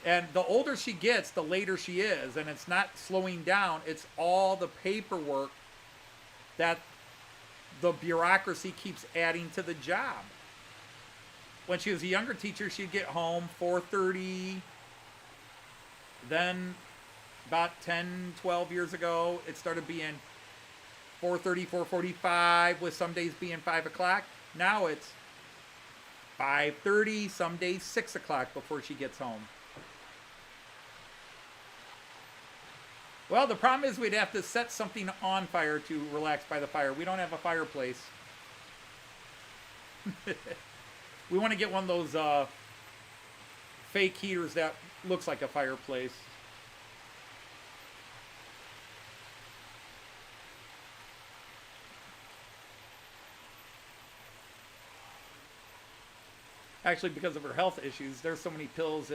And the older she gets, the later she is. And it's not slowing down. It's all the paperwork that the bureaucracy keeps adding to the job. When she was a younger teacher, she'd get home 4:30. Then about 10, 12 years ago, it started being 4:30, 4:45, with some days being 5 o'clock. Now it's 5:30, some days 6 o'clock before she gets home. Well, the problem is we'd have to set something on fire to relax by the fire. We don't have a fireplace. We want to get one of those fake heaters that looks like a fireplace. Actually, because of her health issues, there's so many pills,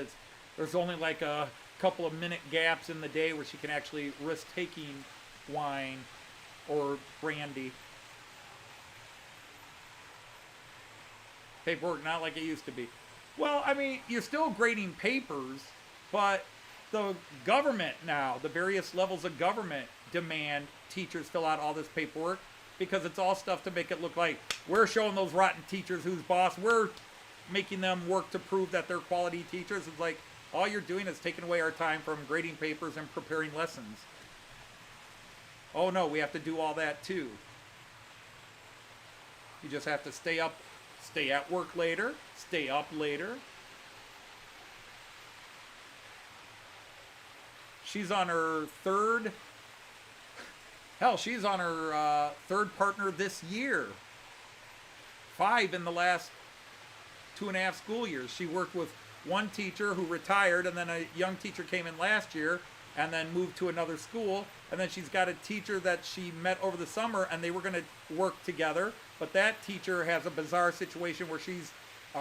there's only like a couple of minute gaps in the day where she can actually risk taking wine or brandy. Paperwork not like it used to be. Well, I mean, you're still grading papers, but the government now, the various levels of government demand teachers fill out all this paperwork because it's all stuff to make it look like we're showing those rotten teachers who's boss. We're making them work to prove that they're quality teachers. It's like, all you're doing is taking away our time from grading papers and preparing lessons. Oh no, we have to do all that too. You just have to stay up, stay at work later, stay up later. She's on her third partner this year. 5 in the last 2.5 school years. She worked with one teacher who retired, and then a young teacher came in last year and then moved to another school, and then she's got a teacher that she met over the summer and they were going to work together, but that teacher has a bizarre situation where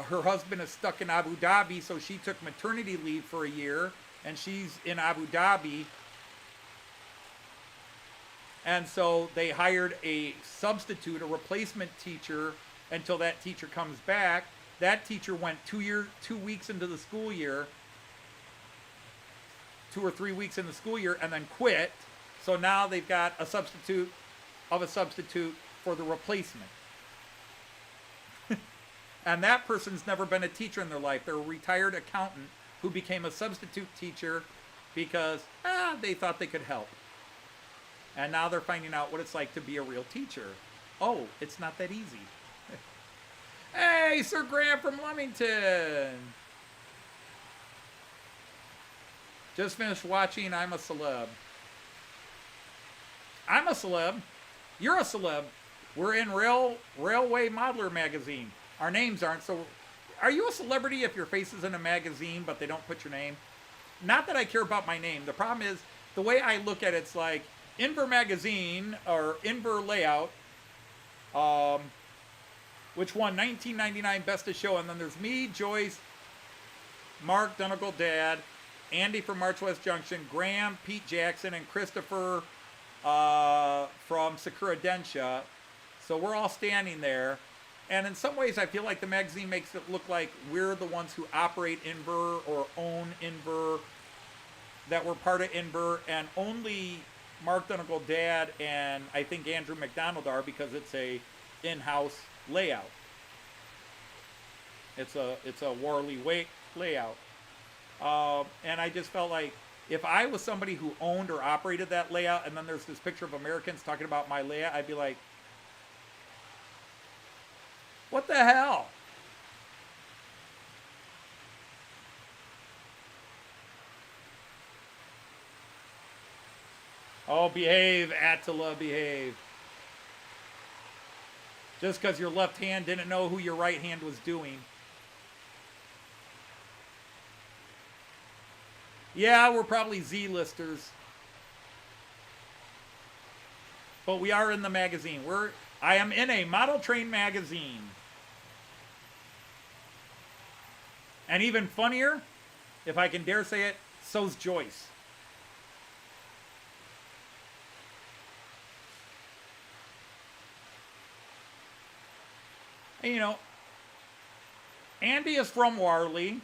her husband is stuck in Abu Dhabi, so she took maternity leave for a year and she's in Abu Dhabi, and so they hired a substitute, a replacement teacher, until that teacher comes back. That teacher went 2 weeks into the school year, 2 or 3 weeks in the school year, and then quit. So now they've got a substitute of a substitute for the replacement. And that person's never been a teacher in their life. They're a retired accountant who became a substitute teacher because they thought they could help. And now they're finding out what it's like to be a real teacher. Oh, it's not that easy. Hey, Sir Graham from Leamington. Just finished watching I'm a Celeb. I'm a celeb. You're a celeb. We're in Railway Modeler magazine. Our names aren't, so are you a celebrity if your face is in a magazine but they don't put your name? Not that I care about my name. The problem is, the way I look at it's like Inver Magazine or Inver Layout, which won 1999 Best of Show, and then there's me, Joyce, Mark, Donegal Dad, Andy from March West Junction, Graham, Pete Jackson, and Christopher from Sakura Densha. So we're all standing there, and in some ways I feel like the magazine makes it look like we're the ones who operate Inver or own Inver, that we're part of Inver, and only Mark Donegal Dad and I think Andrew McDonald are, because it's a in-house layout. It's a Warley Wake layout. And I just felt like if I was somebody who owned or operated that layout, and then there's this picture of Americans talking about my layout, I'd be like, what the hell? Oh, behave, Attila, behave. Just because your left hand didn't know who your right hand was doing. Yeah, we're probably Z-listers. But we are in the magazine. I am in a model train magazine. And even funnier, if I can dare say it, so's Joyce. And, you know, Andy is from Warley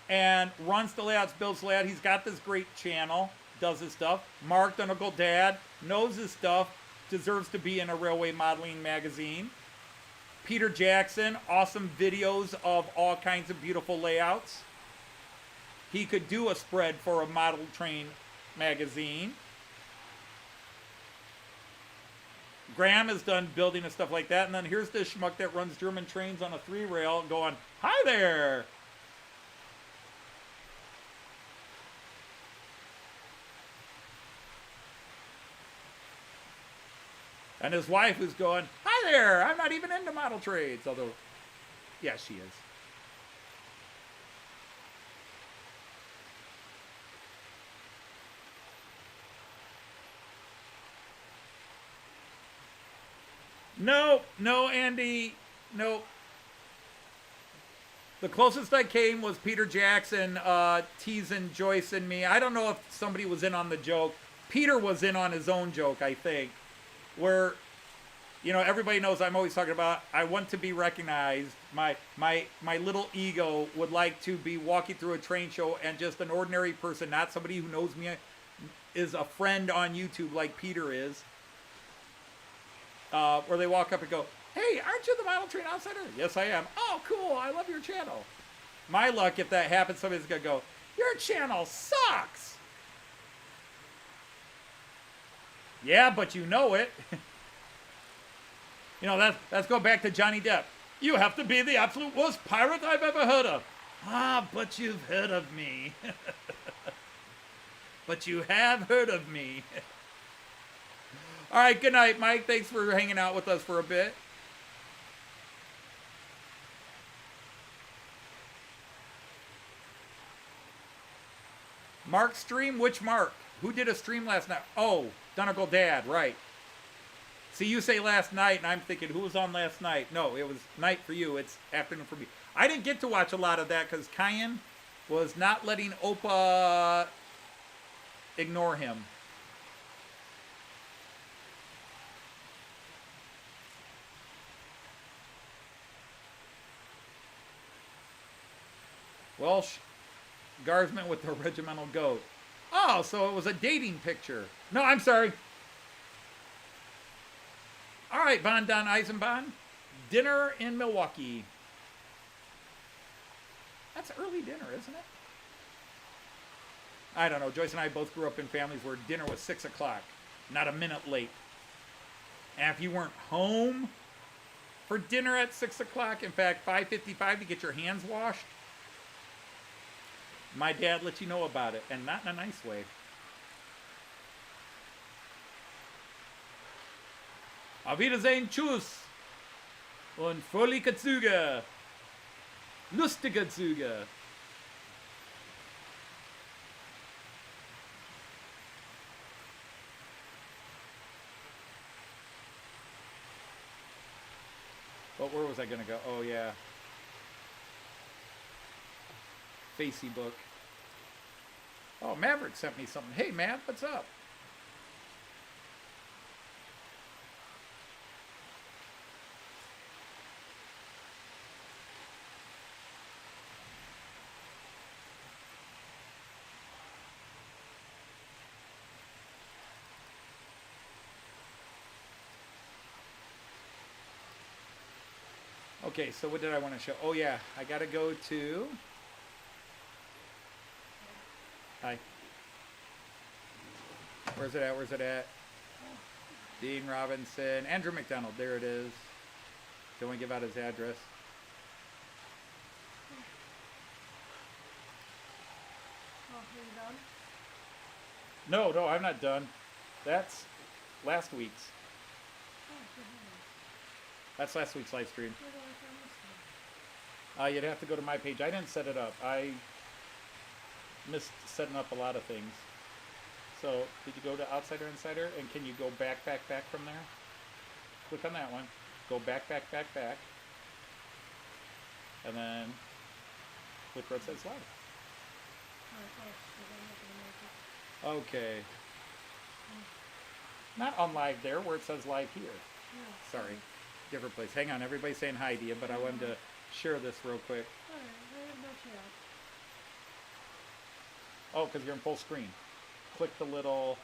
and runs the layouts, builds layout. He's got this great channel, does his stuff. Mark, the Uncle Dad, knows his stuff, deserves to be in a railway modeling magazine. Peter Jackson, awesome videos of all kinds of beautiful layouts. He could do a spread for a model train magazine. Graham has done building and stuff like that. And then here's this schmuck that runs German trains on a 3-rail going, hi there. And his wife who's going, hi there, I'm not even into model trades. Although, yeah, she is. No, Andy, no. The closest I came was Peter Jackson teasing Joyce and me. I don't know if somebody was in on the joke. Peter was in on his own joke, I think. Where, you know, everybody knows I'm always talking about, I want to be recognized. My little ego would like to be walking through a train show and just an ordinary person, not somebody who knows me, is a friend on YouTube like Peter is. Where they walk up and go, hey, aren't you the Model Train Outsider? Yes, I am. Oh, cool. I love your channel. My luck, if that happens, somebody's going to go, your channel sucks. Yeah, but you know it. You know, let's go back to Johnny Depp. You have to be the absolute worst pirate I've ever heard of. Ah, but you've heard of me. But you have heard of me. All right, good night, Mike. Thanks for hanging out with us for a bit. Mark stream? Which Mark? Who did a stream last night? Oh, Donegal Dad, right. See, you say last night, and I'm thinking, who was on last night? No, it was night for you. It's afternoon for me. I didn't get to watch a lot of that because Kyan was not letting Opa ignore him. Welsh guardsman with the regimental goat. Oh, so it was a dating picture. No, I'm sorry. All right, Von Don Eisenbahn. Dinner in Milwaukee. That's early dinner, isn't it? I don't know. Joyce and I both grew up in families where dinner was 6 o'clock, not a minute late. And if you weren't home for dinner at 6 o'clock, in fact, 5:55 to get your hands washed, my dad let you know about it, and not in a nice way. Auf Wiedersehen, tschüss. Und fröhliche Züge. Lustige Züge. But where was I going to go? Oh, yeah. Facebook. Oh, Maverick sent me something. Hey, Mav, what's up? Okay, so what did I want to show? Oh, yeah, I got to go to... Hi. Where's it at? Where's it at? Dean Robinson. Andrew McDonald. There it is. Don't want to give out his address. Oh, are you done? No, I'm not done. That's last week's. That's last week's live stream. You'd have to go to my page. I didn't set it up. I missed setting up a lot of things. So, did you go to Outsider Insider? And can you go back from there? Click on that one. Go back. And then click where it says live. Okay. Not on live there, where it says live here. Sorry. Different place. Hang on, everybody's saying hi to you, but I wanted to share this real quick. Oh, because you're in full screen. Click the little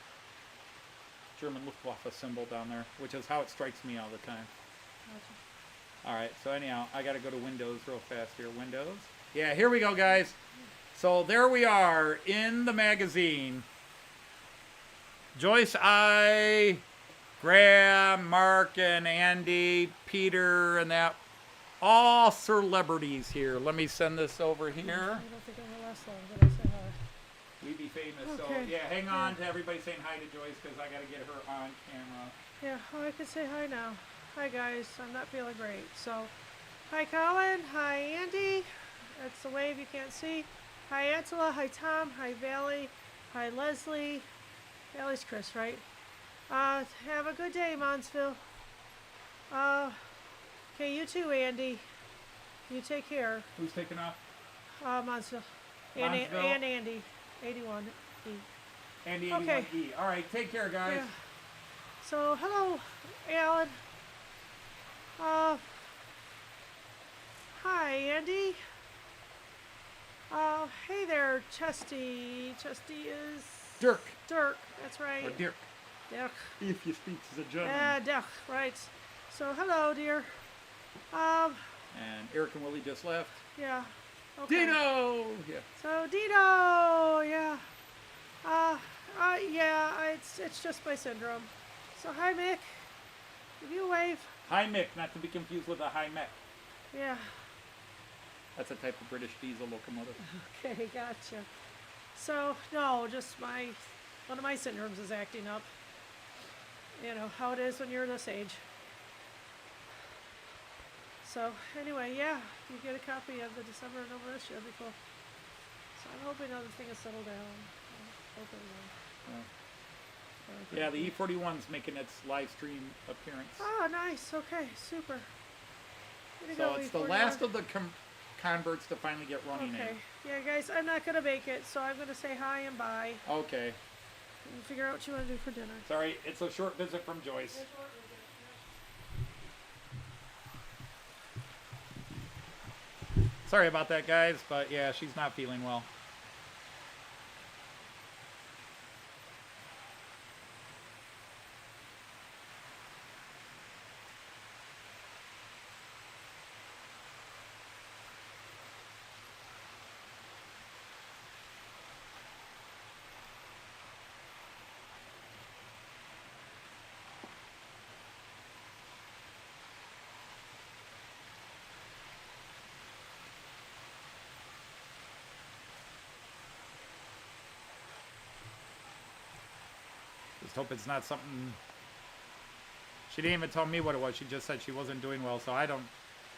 German Luftwaffe symbol down there, which is how it strikes me all the time. Alright, so anyhow, I gotta go to Windows real fast here. Windows. Yeah, here we go, guys. So there we are in the magazine. Joyce, Graham, Mark, and Andy, Peter, and that. All celebrities here. Let me send this over here. I don't think I'm the last one, but I say hi. We be famous. Okay. So, yeah, hang on to everybody saying hi to Joyce because I got to get her on camera. Yeah, oh, I can say hi now. Hi guys, I'm not feeling great. So, hi Colin, hi Andy. That's the wave you can't see. Hi Angela, hi Tom, hi Valley, hi Leslie. Valley's Chris, right? Have a good day, Monsville. Okay, you too, Andy. You take care. Who's taking off? Monsville. And Andy. 81E. Andy 81E. Okay. All right, take care, guys. Yeah. So, hello, Alan. Hi, Andy. Hey there, Chesty. Chesty is... Dirk. Dirk, that's right. Or Dirk. Dirk. If you speak to the German. Yeah, Dirk, right. So, hello, dear. And Eric and Willie just left. Yeah. Okay. Dino! Yeah. So, Dino, yeah. It's just my syndrome. So, hi, Mick. Give you a wave. Hi, Mick, not to be confused with a high mech. Yeah. That's a type of British diesel locomotive. Okay, gotcha. So, no, just one of my syndromes is acting up. You know, how it is when you're this age. So, anyway, yeah, you get a copy of the December and November issue, that'd be cool. So, I'm hoping everything has settled down. Yeah, the E41's making its live stream appearance. Oh, nice. Okay, super. Way to So go, it's the E41. last of the converts to finally get running Okay. Yeah, guys, I'm not going to make it, so I'm going to say hi and bye. in. Okay. And figure out what you want to do for dinner. Sorry, it's a short visit from Joyce. Sorry about that, guys, but yeah, she's not feeling well. Just hope it's not something... She didn't even tell me what it was. She just said she wasn't doing well, so I don't...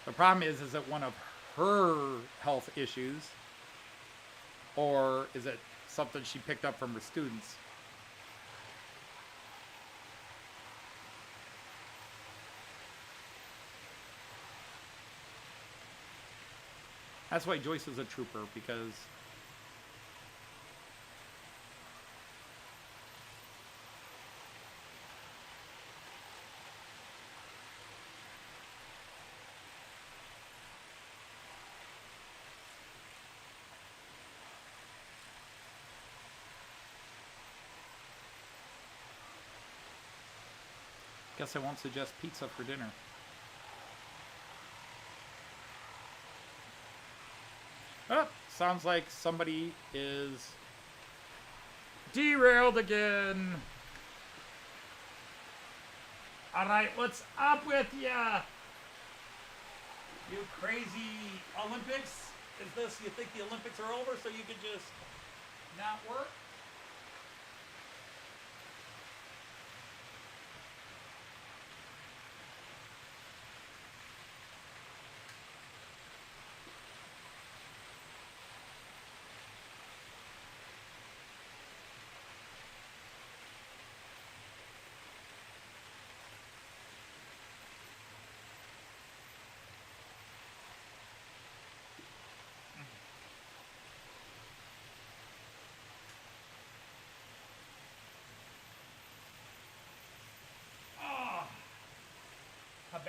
The problem is it one of her health issues? Or is it something she picked up from her students? That's why Joyce is a trooper, because... Guess I won't suggest pizza for dinner. Oh, sounds like somebody is derailed again. All right, what's up with ya? You crazy Olympics? Is this, you think the Olympics are over so you could just not work?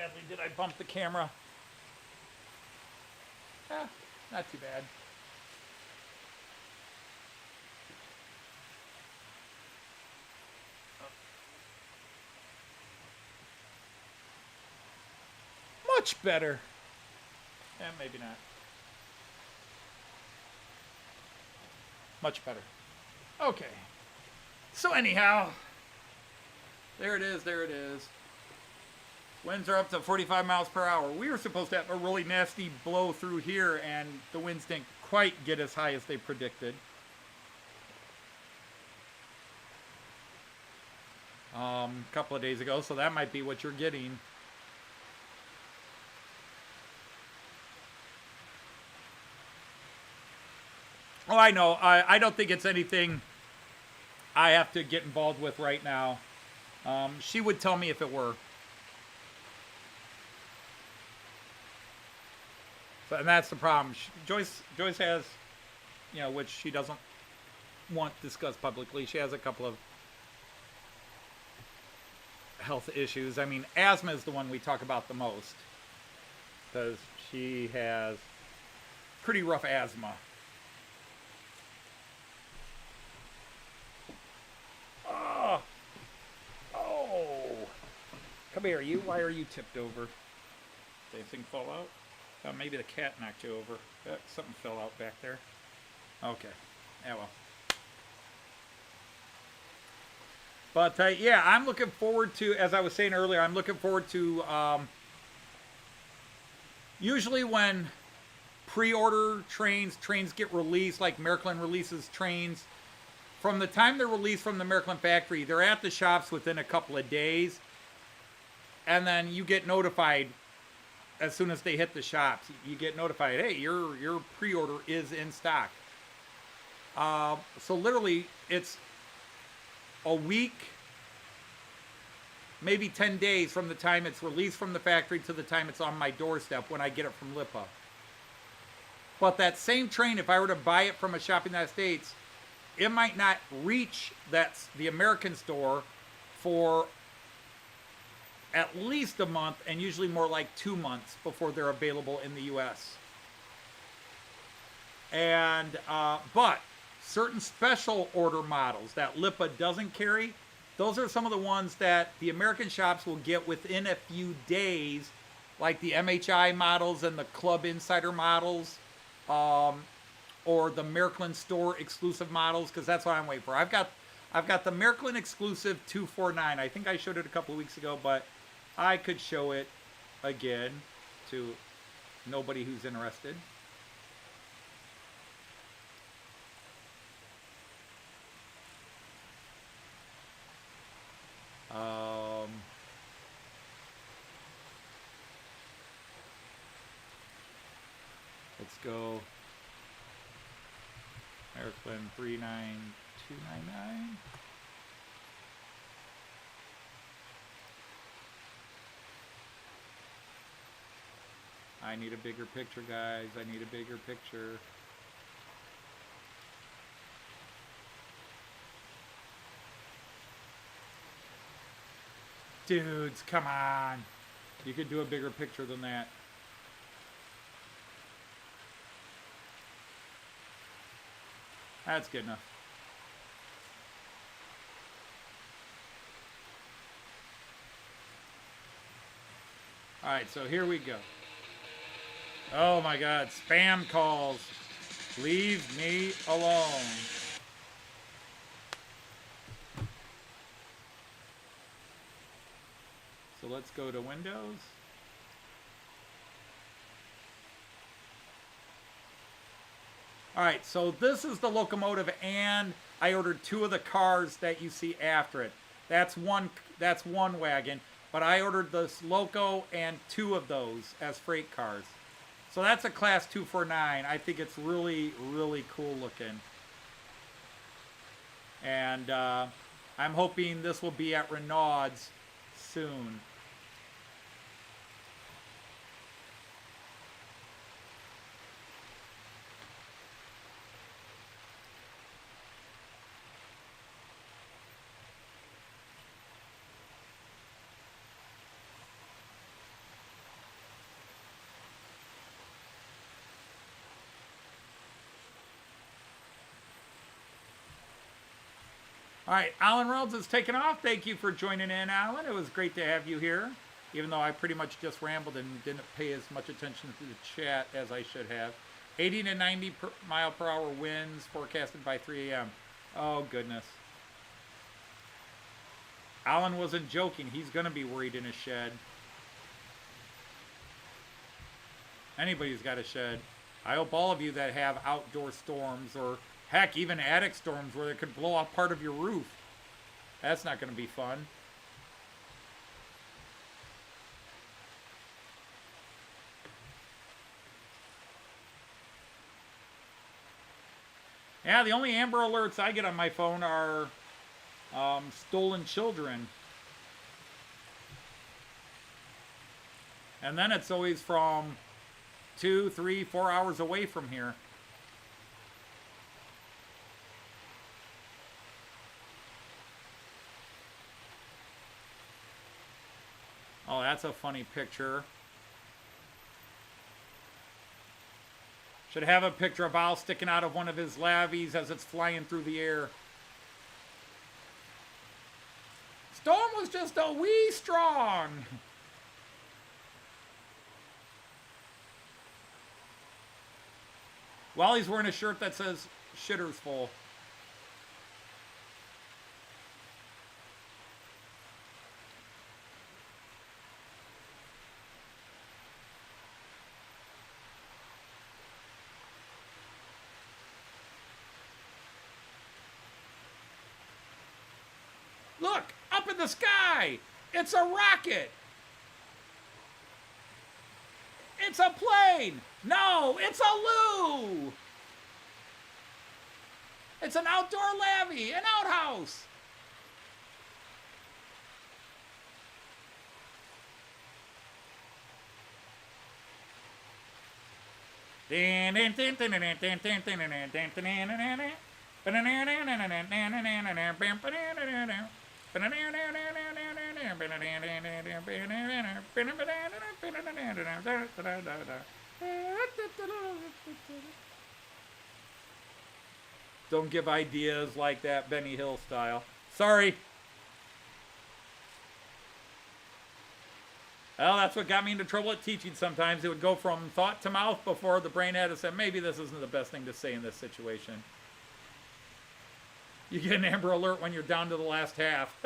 badly did I bump the camera? Not too bad. Much better. Maybe not. Much better. Okay. So anyhow, there it is, there it is. Winds are up to 45 miles per hour. We were supposed to have a really nasty blow through here, and the winds didn't quite get as high as they predicted. A couple of days ago, so that might be what you're getting. Oh, I know. I don't think it's anything I have to get involved with right now. She would tell me if it were. So, and that's the problem. Joyce has, you know, which she doesn't want discussed publicly. She has a couple of health issues. I mean, asthma is the one we talk about the most, because she has pretty rough asthma. Come here, you. Why are you tipped over? Did anything fall out? Maybe the cat knocked you over. Something fell out back there. Okay. Yeah, well. But, yeah, I'm looking forward to, as I was saying earlier, I'm looking forward to, usually when pre-order trains get released, like Märklin releases trains, from the time they're released from the Märklin factory, they're at the shops within a couple of days. And then you get notified as soon as they hit the shops. You get notified, hey, your pre-order is in stock. So literally, it's a week, maybe 10 days from the time it's released from the factory to the time it's on my doorstep when I get it from Lipa. But that same train, if I were to buy it from a shop in the United States, it might not reach the American store for at least a month, and usually more like 2 months before they're available in the U.S. And, but certain special order models that Lipa doesn't carry, those are some of the ones that the American shops will get within a few days, like the MHI models and the Club Insider models, or the Märklin store exclusive models, because that's what I'm waiting for. I've got the Märklin exclusive 249. I think I showed it a couple of weeks ago, but I could show it again to nobody who's interested. Let's go. Märklin 39299. I need a bigger picture, guys. I need a bigger picture. Dudes, come on. You could do a bigger picture than that. That's good enough. All right, so here we go. Oh my God, spam calls. Leave me alone. So let's go to Windows. All right, so this is the locomotive, and I ordered 2 of the cars that you see after it. That's one wagon, but I ordered this loco and 2 of those as freight cars. So that's a Class 249. I think it's really, really cool looking. And I'm hoping this will be at Renaud's soon. All right, Alan Reynolds is taking off. Thank you for joining in, Alan. It was great to have you here, even though I pretty much just rambled and didn't pay as much attention to the chat as I should have. 80 to 90 mile per hour winds forecasted by 3 a.m. Oh, goodness. Alan wasn't joking. He's going to be worried in his shed. Anybody's got a shed. I hope all of you that have outdoor storms, or heck, even attic storms where it could blow off part of your roof. That's not going to be fun. Yeah, the only Amber Alerts I get on my phone are stolen children. And then it's always from 2, 3, 4 hours away from here. Oh, that's a funny picture. Should have a picture of Al sticking out of one of his lavies as it's flying through the air. Storm was just a wee strong. Wally's wearing a shirt that says "Shitter's full." Look, up in the sky! It's a rocket! It's a plane! No, it's a loo! It's an outdoor lavvy, an outhouse! Don't give ideas like that, Benny Hill style. Sorry. Well, that's what got me into trouble at teaching sometimes. It would go from thought to mouth before the brain had to say, maybe this isn't the best thing to say in this situation. You get an Amber Alert when you're down to the last half.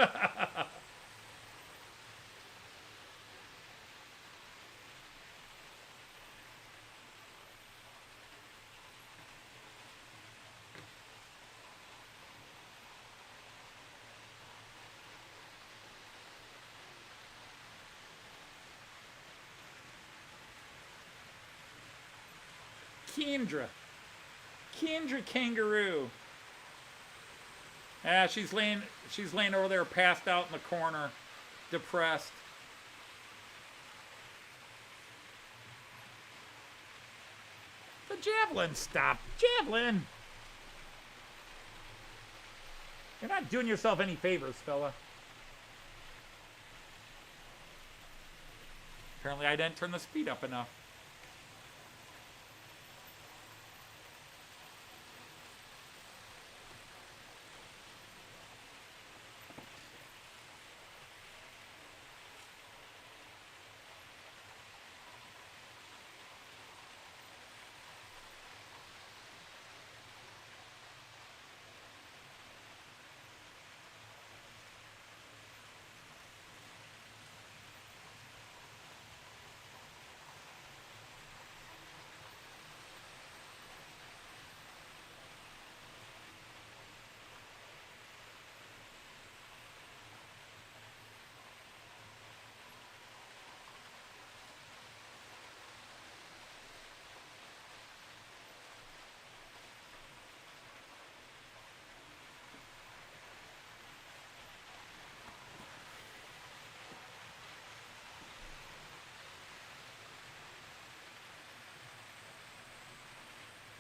Kendra Kangaroo. Ah, she's laying over there passed out in the corner, depressed. The Javelin stopped. Javelin! You're not doing yourself any favors, fella. Apparently I didn't turn the speed up enough.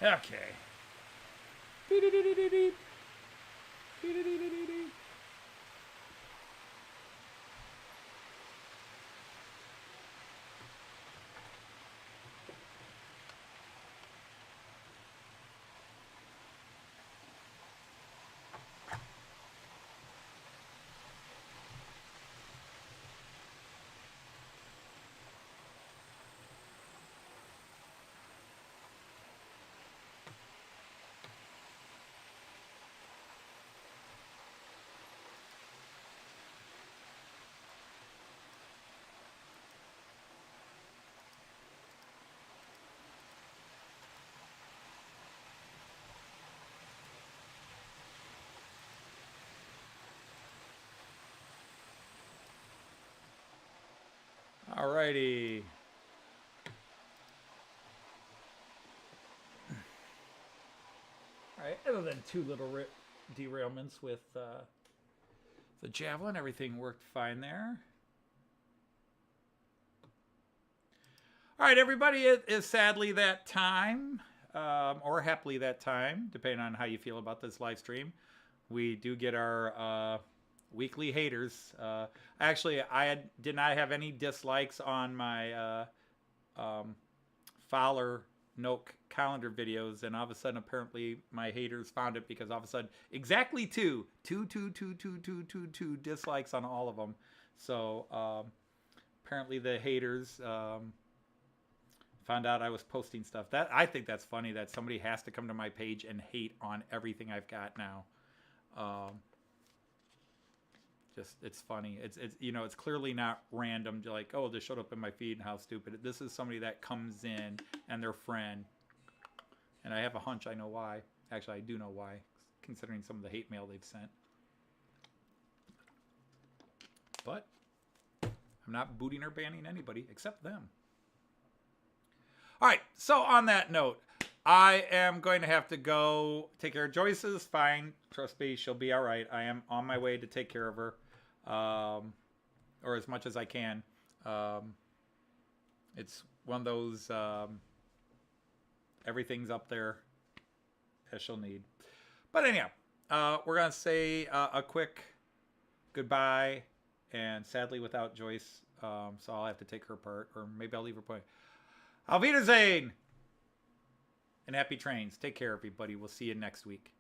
Okay. Alrighty. Alright, other than two little derailments with the Javelin, everything worked fine there. Alright, everybody, it is sadly that time, or happily that time, depending on how you feel about this live stream. We do get our weekly haters. Actually, did not have any dislikes on my Fowler Noak calendar videos, and all of a sudden, apparently, my haters found it because all of a sudden, exactly two dislikes on all of them. So apparently, the haters found out I was posting stuff. I think that's funny that somebody has to come to my page and hate on everything I've got now. Just it's funny. It's you know, it's clearly not random. Like, oh, this showed up in my feed and how stupid. This is somebody that comes in and their friend. And I have a hunch I know why. Actually, I do know why, considering some of the hate mail they've sent. But I'm not booting or banning anybody except them. All right, so on that note, I am going to have to go take care of Joyce. Is fine. Trust me, she'll be all right. I am on my way to take care of her, or as much as I can. It's one of those, everything's up there as she'll need. But anyhow, we're going to say a quick goodbye, and sadly without Joyce, so I'll have to take her part, or maybe I'll leave her point. Auf Wiedersehen! And happy trains. Take care, everybody. We'll see you next week.